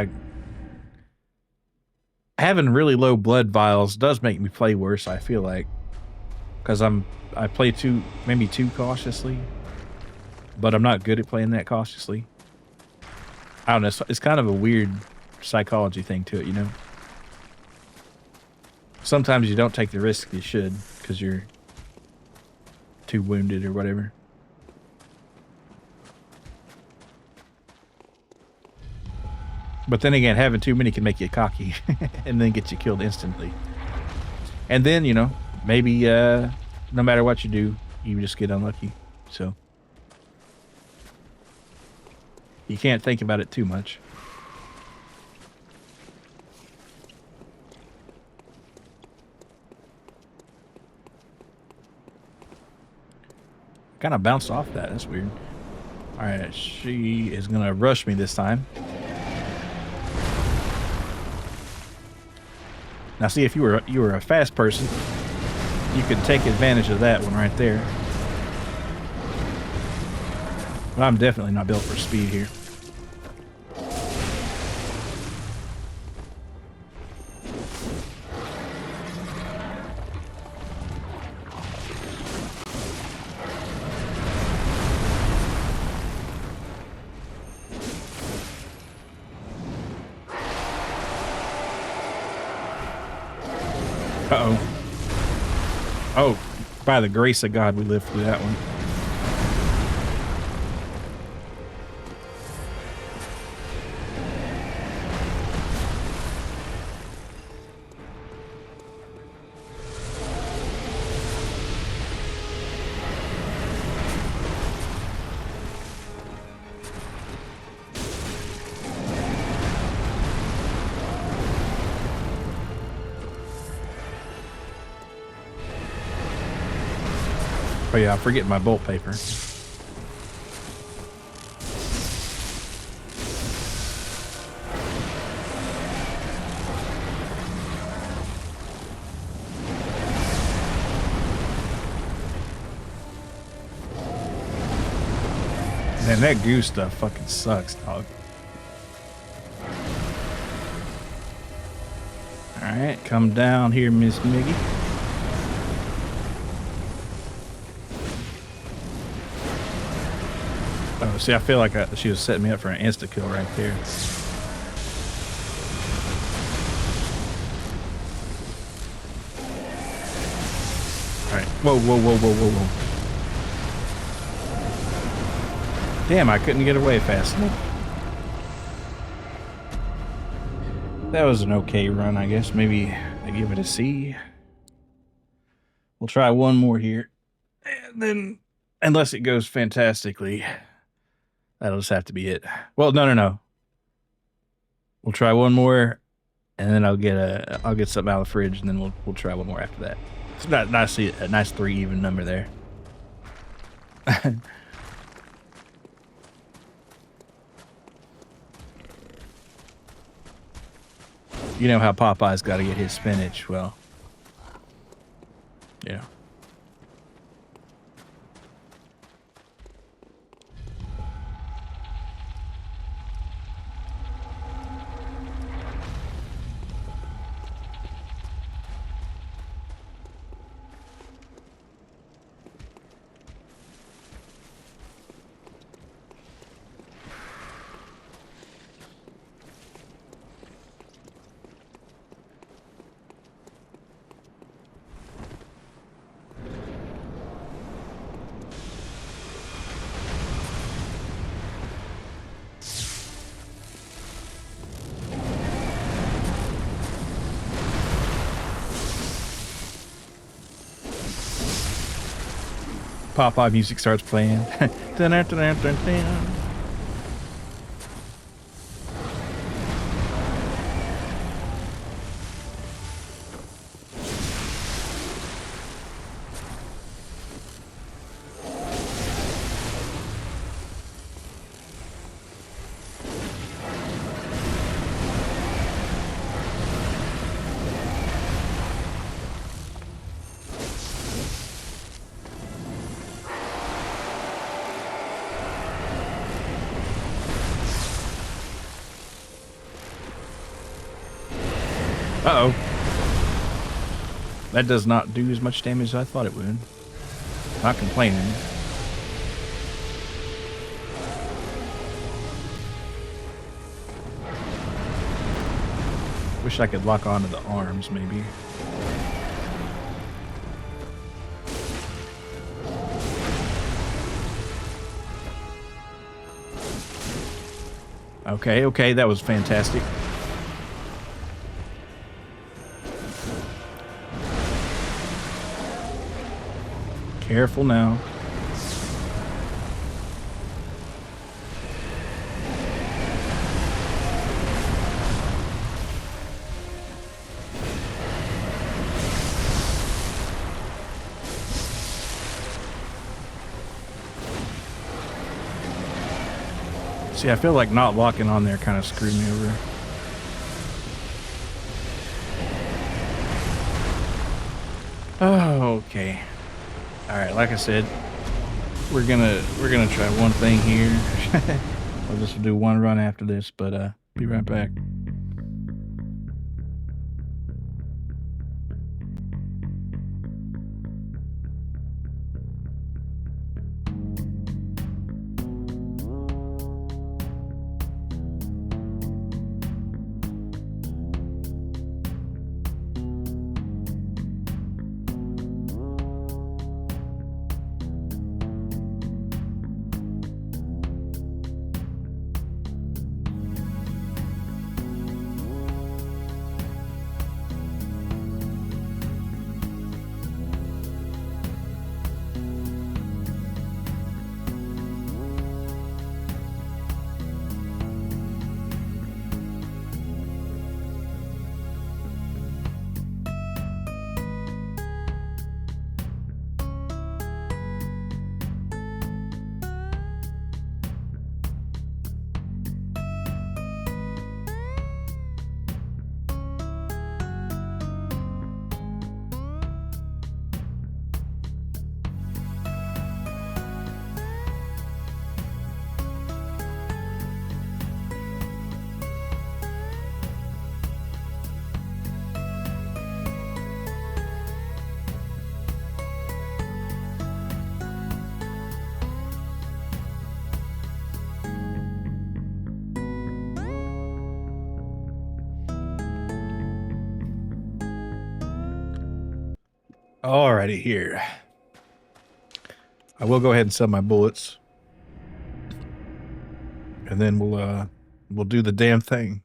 having really low blood vials does make me play worse, I feel like, because I play maybe too cautiously, but I'm not good at playing that cautiously. I don't know, it's kind of a weird psychology thing to it, you know? Sometimes you don't take the risk you should because you're too wounded or whatever. But then again, having too many can make you cocky and then get you killed instantly. And then, you know, maybe no matter what you do, you just get unlucky. So you can't think about it too much. Kind of bounced off that. That's weird. All right, she is gonna rush me this time. Now, see, if you were a fast person, you could take advantage of that one right there. But I'm definitely not built for speed here. Uh-oh. Oh, by the grace of God, we lived through that one. Oh yeah, I forget my bolt paper. Man, that goo stuff fucking sucks, dog. Alright, come down here, Miss Miggy. Oh, see, I feel like she was setting me up for an insta-kill right there. Alright, whoa, whoa, whoa, whoa, whoa, whoa. Damn, I couldn't get away fast enough. That was an okay run, I guess. Maybe I give it a C. We'll try one more here. And then, unless it goes fantastically, that'll just have to be it. Well, no. We'll try one more, and then I'll get something out of the fridge, and then we'll try one more after that. It's not nice, a nice 3 even number there. You know how Popeye's got to get his spinach. Well, yeah. Popeye music starts playing. Dun, dun, dun, dun, dun. Uh-oh. That does not do as much damage as I thought it would. Not complaining. Wish I could lock onto the arms, maybe. Okay, that was fantastic. Careful now. See, I feel like not locking on there kind of screwed me over. Oh, okay. All right, like I said, we're gonna try one thing here. We'll just do one run after this, but be right back. Alrighty, here. I will go ahead and sell my bullets. And then we'll do the damn thing.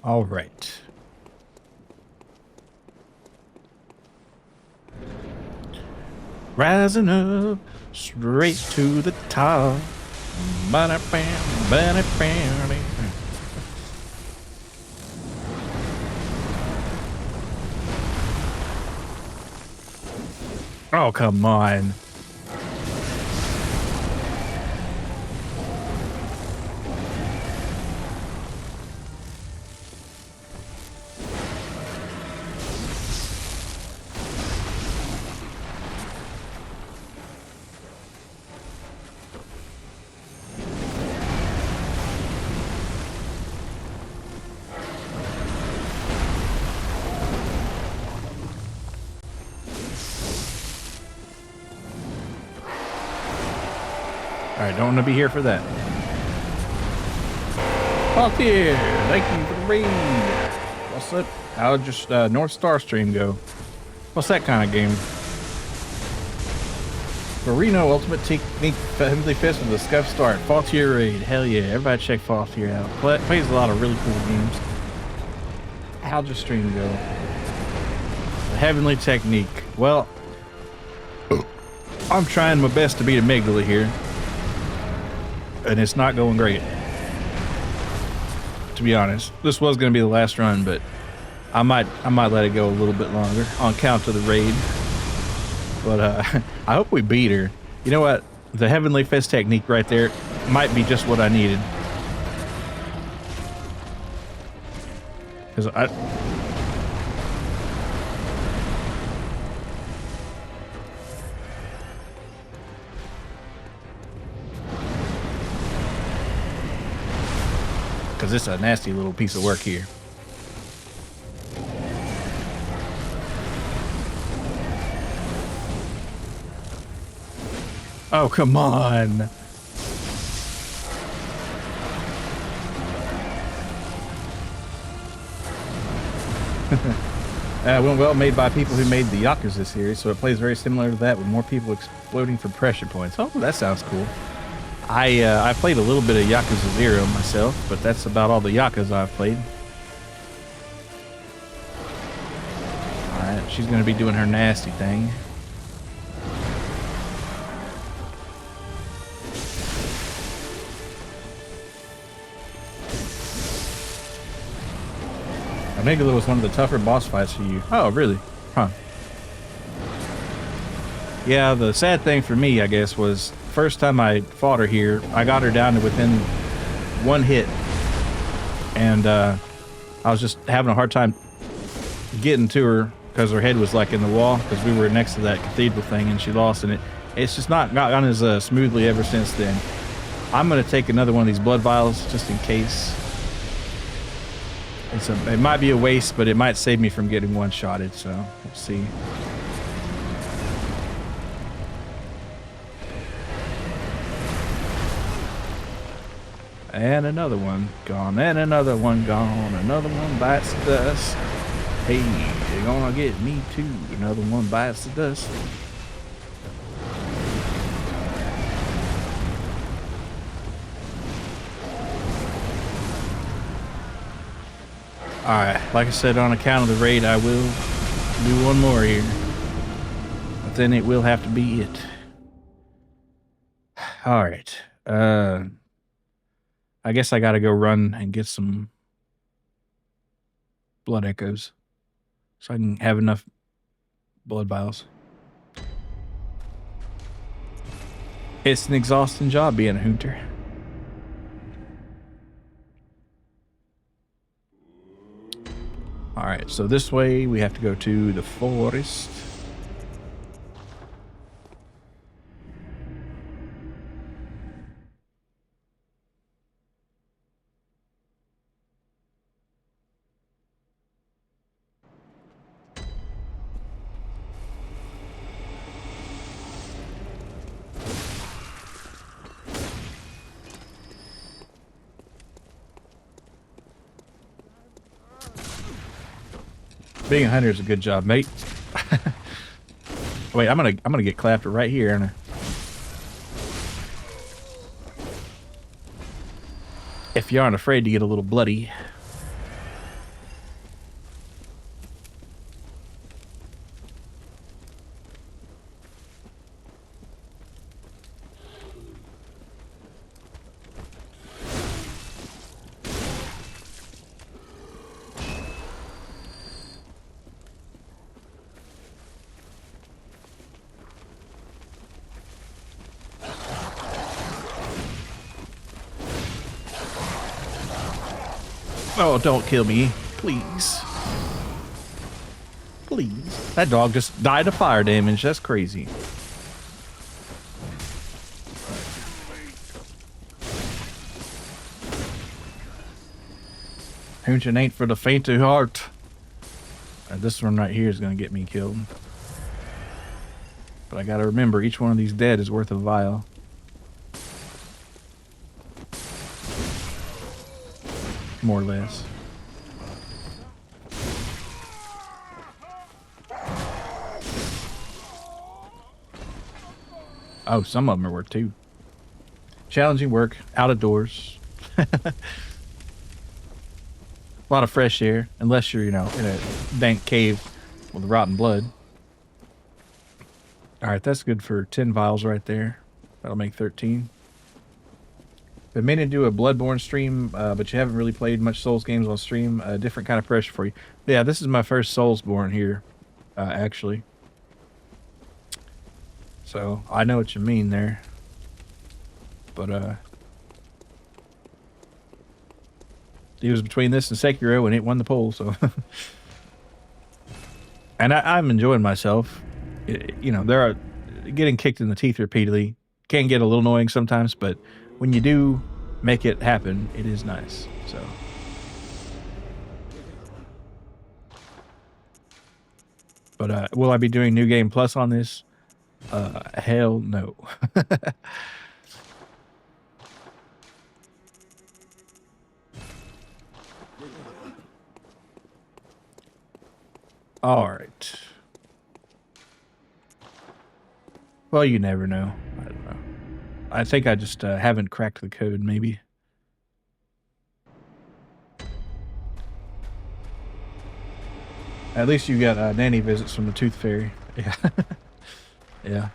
All right. Rising up straight to the top. Ba-da-bam, ba-da-bam. Oh, come on. Alright, don't want to be here for that. Volunteer, thank you for the raid. What's up? How just North Star stream go? What's that kind of game? Marino Ultimate Technique Heavenly Fist with a scuff start. Faultier raid. Hell yeah, everybody check Faultier out. Plays a lot of really cool games. How'd your stream go? The Heavenly Technique. Well, I'm trying my best to beat Amygdala here. And it's not going great, to be honest. This was going to be the last run, but I might let it go a little bit longer on account of the raid. But I hope we beat her. You know what? The Heavenly Fist technique right there might be just what I needed. Because it's a nasty little piece of work here. Oh, come on. Well, made by people who made the Yakuza series, so it plays very similar to that with more people exploding for pressure points. Oh, that sounds cool. I played a little bit of Yakuza 0 myself, but that's about all the Yakuza I've played. Alright, she's going to be doing her nasty thing. Amygdala was one of the tougher boss fights for you. Oh, really? Huh. Yeah, the sad thing for me, I guess, was first time I fought her here, I got her down to within one hit. And I was just having a hard time getting to her because her head was like in the wall because we were next to that cathedral thing and she lost. And it's just not gone as smoothly ever since then. I'm going to take another one of these blood vials just in case. It might be a waste, but it might save me from getting one-shotted, so we'll see. And another one gone, and another one gone, another one bites the dust. Hey, you're gonna get me too. Another one bites the dust. Alright, like I said, on account of the raid, I will do one more here. But then it will have to be it. Alright. I guess I gotta go run and get some blood echoes. So I can have enough blood vials. It's an exhausting job being a hunter. Alright, so this way we have to go to the forest. Being a hunter is a good job, mate. Wait, I'm gonna get clapped right here, aren't I? If you aren't afraid to get a little bloody. Oh, don't kill me, please. Please. That dog just died of fire damage. That's crazy. Hunting ain't for the faint of heart. This one right here is going to get me killed. But I got to remember, each one of these dead is worth a vial. More or less. Oh, some of them are worth two. Challenging work, out of doors. A lot of fresh air, unless you're, you know, in a dank cave with rotten blood. Alright, that's good for 10 vials right there. That'll make 13. Been meaning to do a Bloodborne stream, but you haven't really played much Souls games on stream. A different kind of pressure for you. Yeah, this is my first Soulsborne here, actually. So, I know what you mean there. But, it was between this and Sekiro, and it won the poll, so... And I'm enjoying myself. You know, there are... Getting kicked in the teeth repeatedly can get a little annoying sometimes, but... When you do make it happen, it is nice. So, but will I be doing New Game Plus on this? Hell no. All right. Well, you never know. I don't know. I think I just haven't cracked the code, maybe. At least you got nanny visits from the Tooth Fairy. Yeah. Yeah.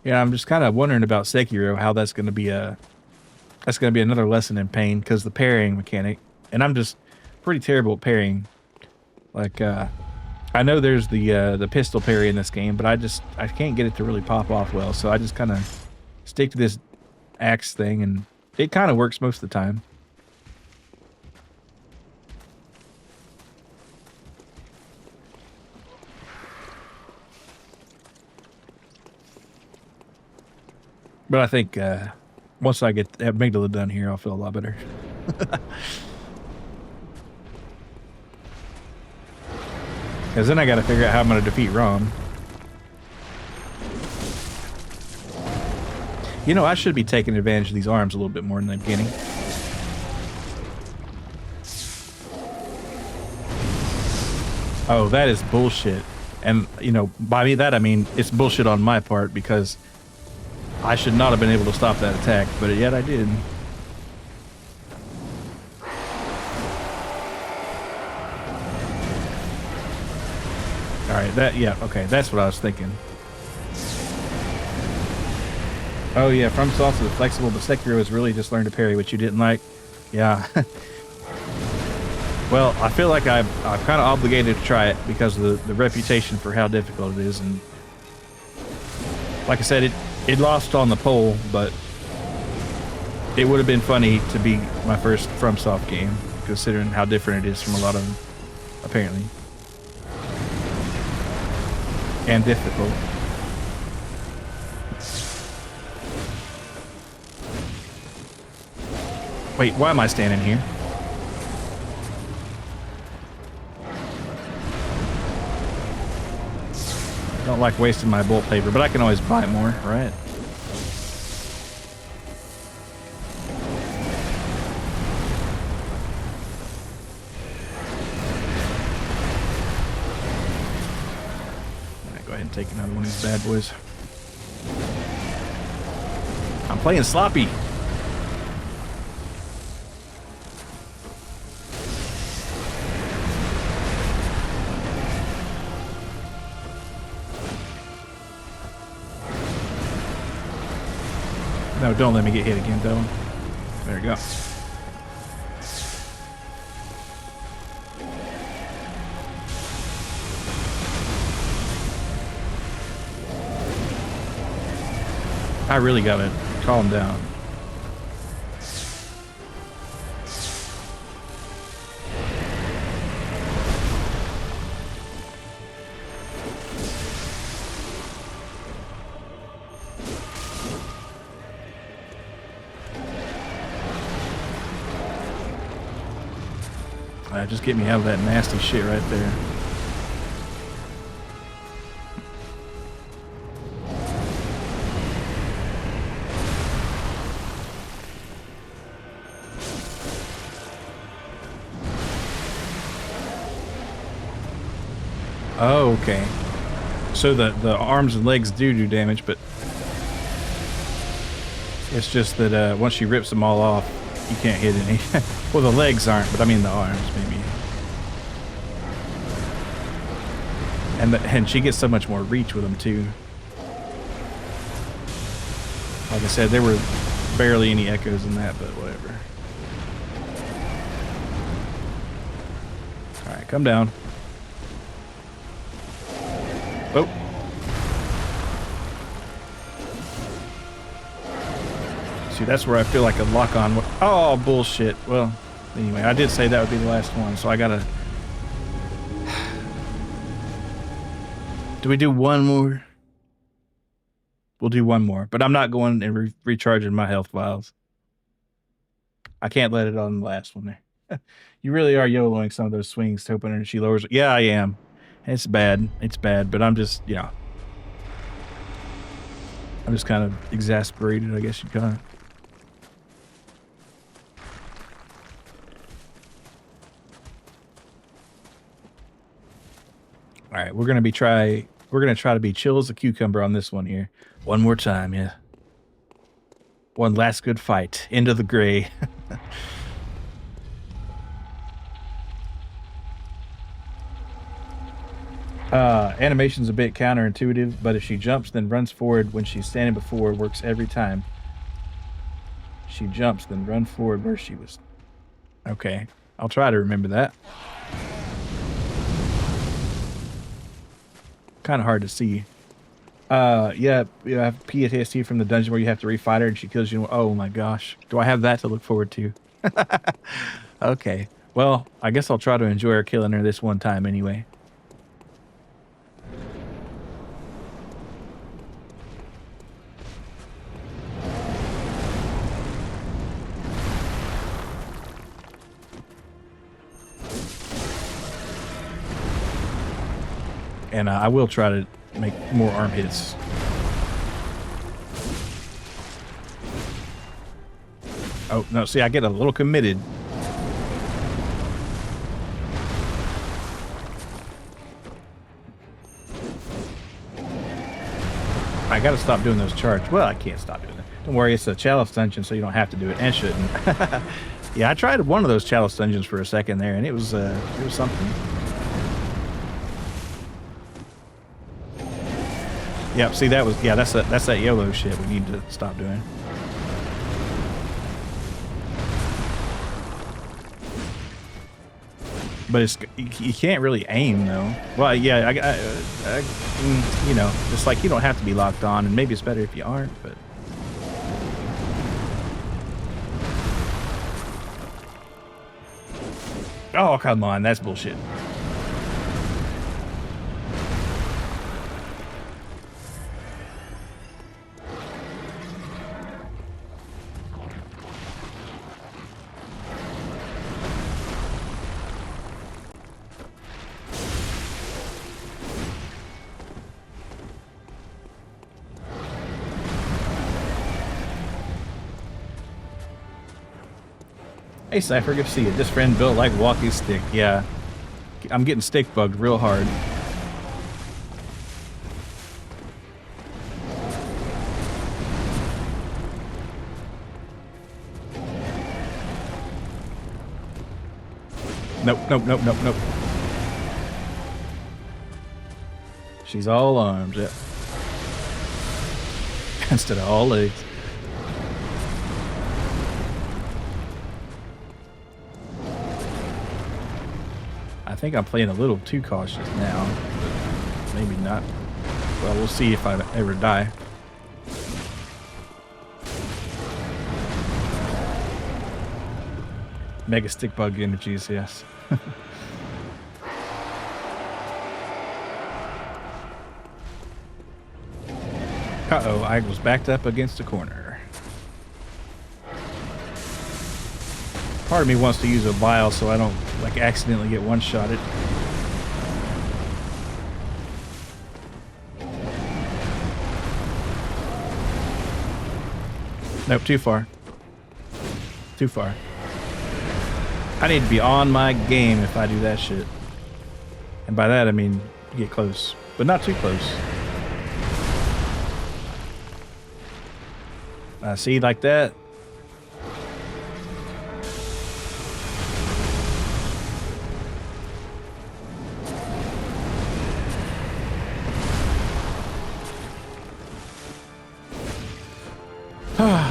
Yeah, I'm just kind of wondering about Sekiro, how that's going to be another lesson in pain, because the parrying mechanic, and I'm just pretty terrible at parrying. Like, I know there's the pistol parry in this game, but I can't get it to really pop off well, so I just kind of stick to this axe thing, and it kind of works most of the time. But I think once I get Amygdala done here, I'll feel a lot better. Because then I got to figure out how I'm going to defeat Rom. You know, I should be taking advantage of these arms a little bit more in the beginning. Oh, that is bullshit. And, you know, by that, I mean, it's bullshit on my part because I should not have been able to stop that attack, but yet I did. Alright, yeah, okay, that's what I was thinking. Oh yeah, FromSoft is flexible, but Sekiro is really just learn to parry, which you didn't like. Yeah. Well, I feel like I'm kind of obligated to try it because of the reputation for how difficult it is, and like I said, it lost on the poll, but it would have been funny to be my first FromSoft game, considering how different it is from a lot of them, apparently, and difficult. Wait, why am I standing here? Don't like wasting my bolt paper, but I can always buy more, right? Alright, go ahead and take another one of these bad boys. I'm playing sloppy. No, don't let me get hit again, though. There we go. I really gotta calm down. Just get me out of that nasty shit right there. Oh, okay. So the arms and legs do damage, but it's just that once she rips them all off, you can't hit any. Well, the legs aren't, but I mean the arms, maybe. And she gets so much more reach with them too. Like I said, there were barely any echoes in that, but whatever. All right, come down. Oh. See, that's where I feel like a lock on. Oh, bullshit. Well, anyway, I did say that would be the last one, so I gotta. Do we do one more? We'll do one more, but I'm not going and recharging my health vials. I can't let it on the last one there. You really are YOLOing some of those swings, hoping her she lowers. Yeah, I am. It's bad. It's bad, but I'm just, you know. I'm just kind of exasperated, I guess you'd call it. All right, we're gonna try to be chill as a cucumber on this one here. One more time, yeah. One last good fight. Into the gray. Animation's a bit counterintuitive, but if she jumps then runs forward when she's standing before, works every time. She jumps then run forward where she was. Okay, I'll try to remember that. Kind of hard to see. Yeah, you have PTSD from the dungeon where you have to refight her and she kills you. Oh my gosh. Do I have that to look forward to? Okay. Well, I guess I'll try to enjoy her killing her this one time anyway. And I will try to make more arm hits. Oh, no, see, I get a little committed. I gotta stop doing those charges. Well, I can't stop doing that. Don't worry, it's a chalice dungeon, so you don't have to do it, and shouldn't. Yeah, I tried one of those chalice dungeons for a second there, and it was something. Yep, see that was that's that YOLO shit we need to stop doing. But it's you can't really aim though. Well, yeah, you know, it's like you don't have to be locked on, and maybe it's better if you aren't. But oh come on, that's bullshit. Hey Cypher, good to see you. This friend built like walking stick. Yeah, I'm getting stick bugged real hard. Nope, nope, nope, nope, nope. She's all arms, yeah. Instead of all legs. I think I'm playing a little too cautious now, but maybe not. Well, we'll see if I ever die. Mega stick bug energies, yes. Uh-oh, I was backed up against a corner. Part of me wants to use a vial so I don't like accidentally get one-shotted. Nope, too far. Too far. I need to be on my game if I do that shit. And by that I mean get close, but not too close. See, like that.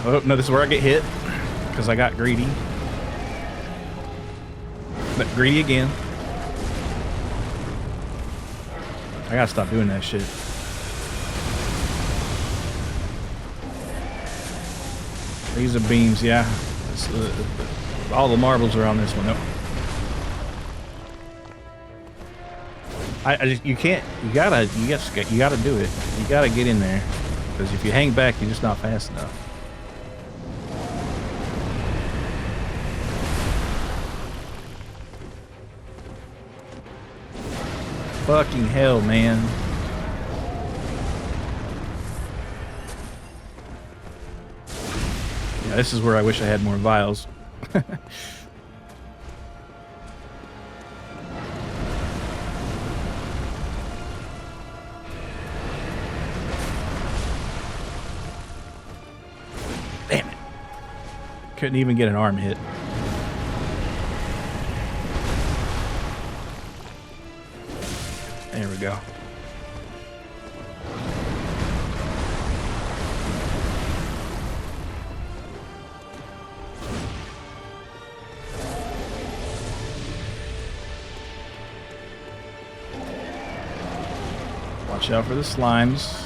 Oh, no, this is where I get hit because I got greedy. But greedy again. I gotta stop doing that shit. These are beams, yeah. All the marbles are on this one. Nope. You can't. You gotta do it. You gotta get in there because if you hang back, you're just not fast enough. Fucking hell, man. Yeah, this is where I wish I had more vials. Damn it. Couldn't even get an arm hit. There we go. Watch out for the slimes.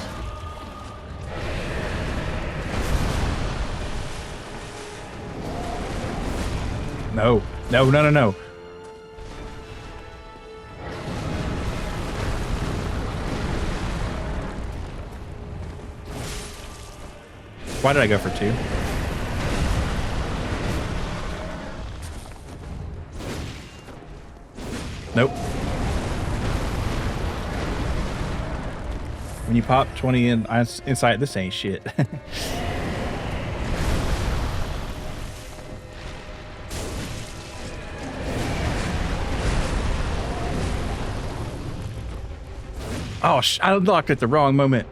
No, no, no, no, no. Why did I go for 2? Nope. When you pop 20 inside, this ain't shit. Oh, I unlocked at the wrong moment.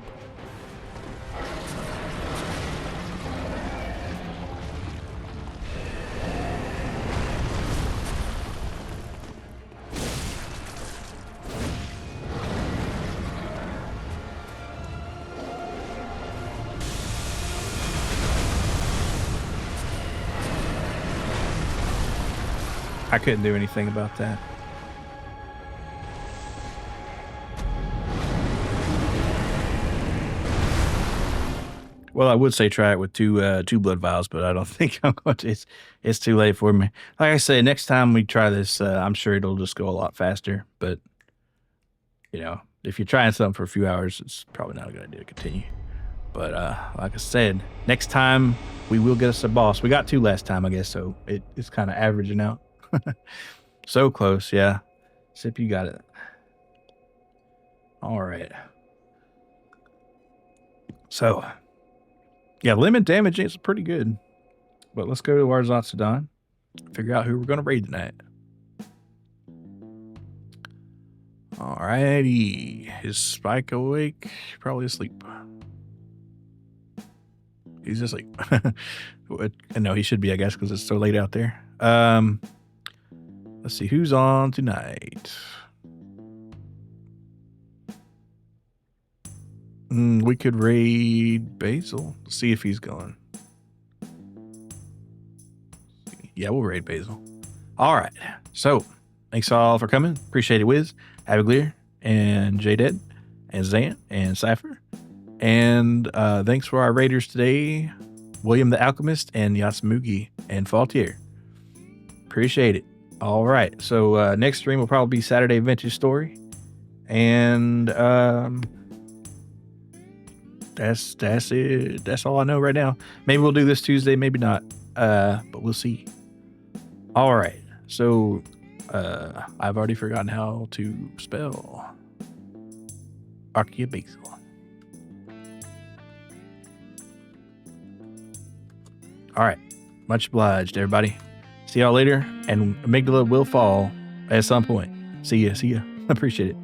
I couldn't do anything about that. Well, I would say try it with two blood vials, but I don't think I'm going to. It's too late for me. Like I said, next time we try this, I'm sure it'll just go a lot faster. But you know, if you're trying something for a few hours, it's probably not a good idea to continue. But like I said, next time we will get us a boss. We got 2 last time, I guess, so it's kind of averaging out. So close, yeah. Sip, you got it. All right. So, yeah, limit damage is pretty good. But let's go to Warzatsadon. Figure out who we're going to raid tonight. Alrighty. Is Spike awake? Probably asleep. He's asleep. No, he should be, I guess, because it's so late out there. Let's see who's on tonight. We could raid Basil. See if he's going. Yeah, we'll raid Basil. All right. So, thanks all for coming. Appreciate it, Wiz, Aviglear, and J-Dead, and Zan, and Cypher. And thanks for our raiders today, William the Alchemist, and Yasmugi, and Faultier. Appreciate it. All right. So, next stream will probably be Saturday Vintage Story. And that's it. That's all I know right now. Maybe we'll do this Tuesday, maybe not. But we'll see. All right. So I've already forgotten how to spell Archaeobasil. All right. Much obliged, everybody. See y'all later. And Amygdala will fall at some point. See ya. Appreciate it.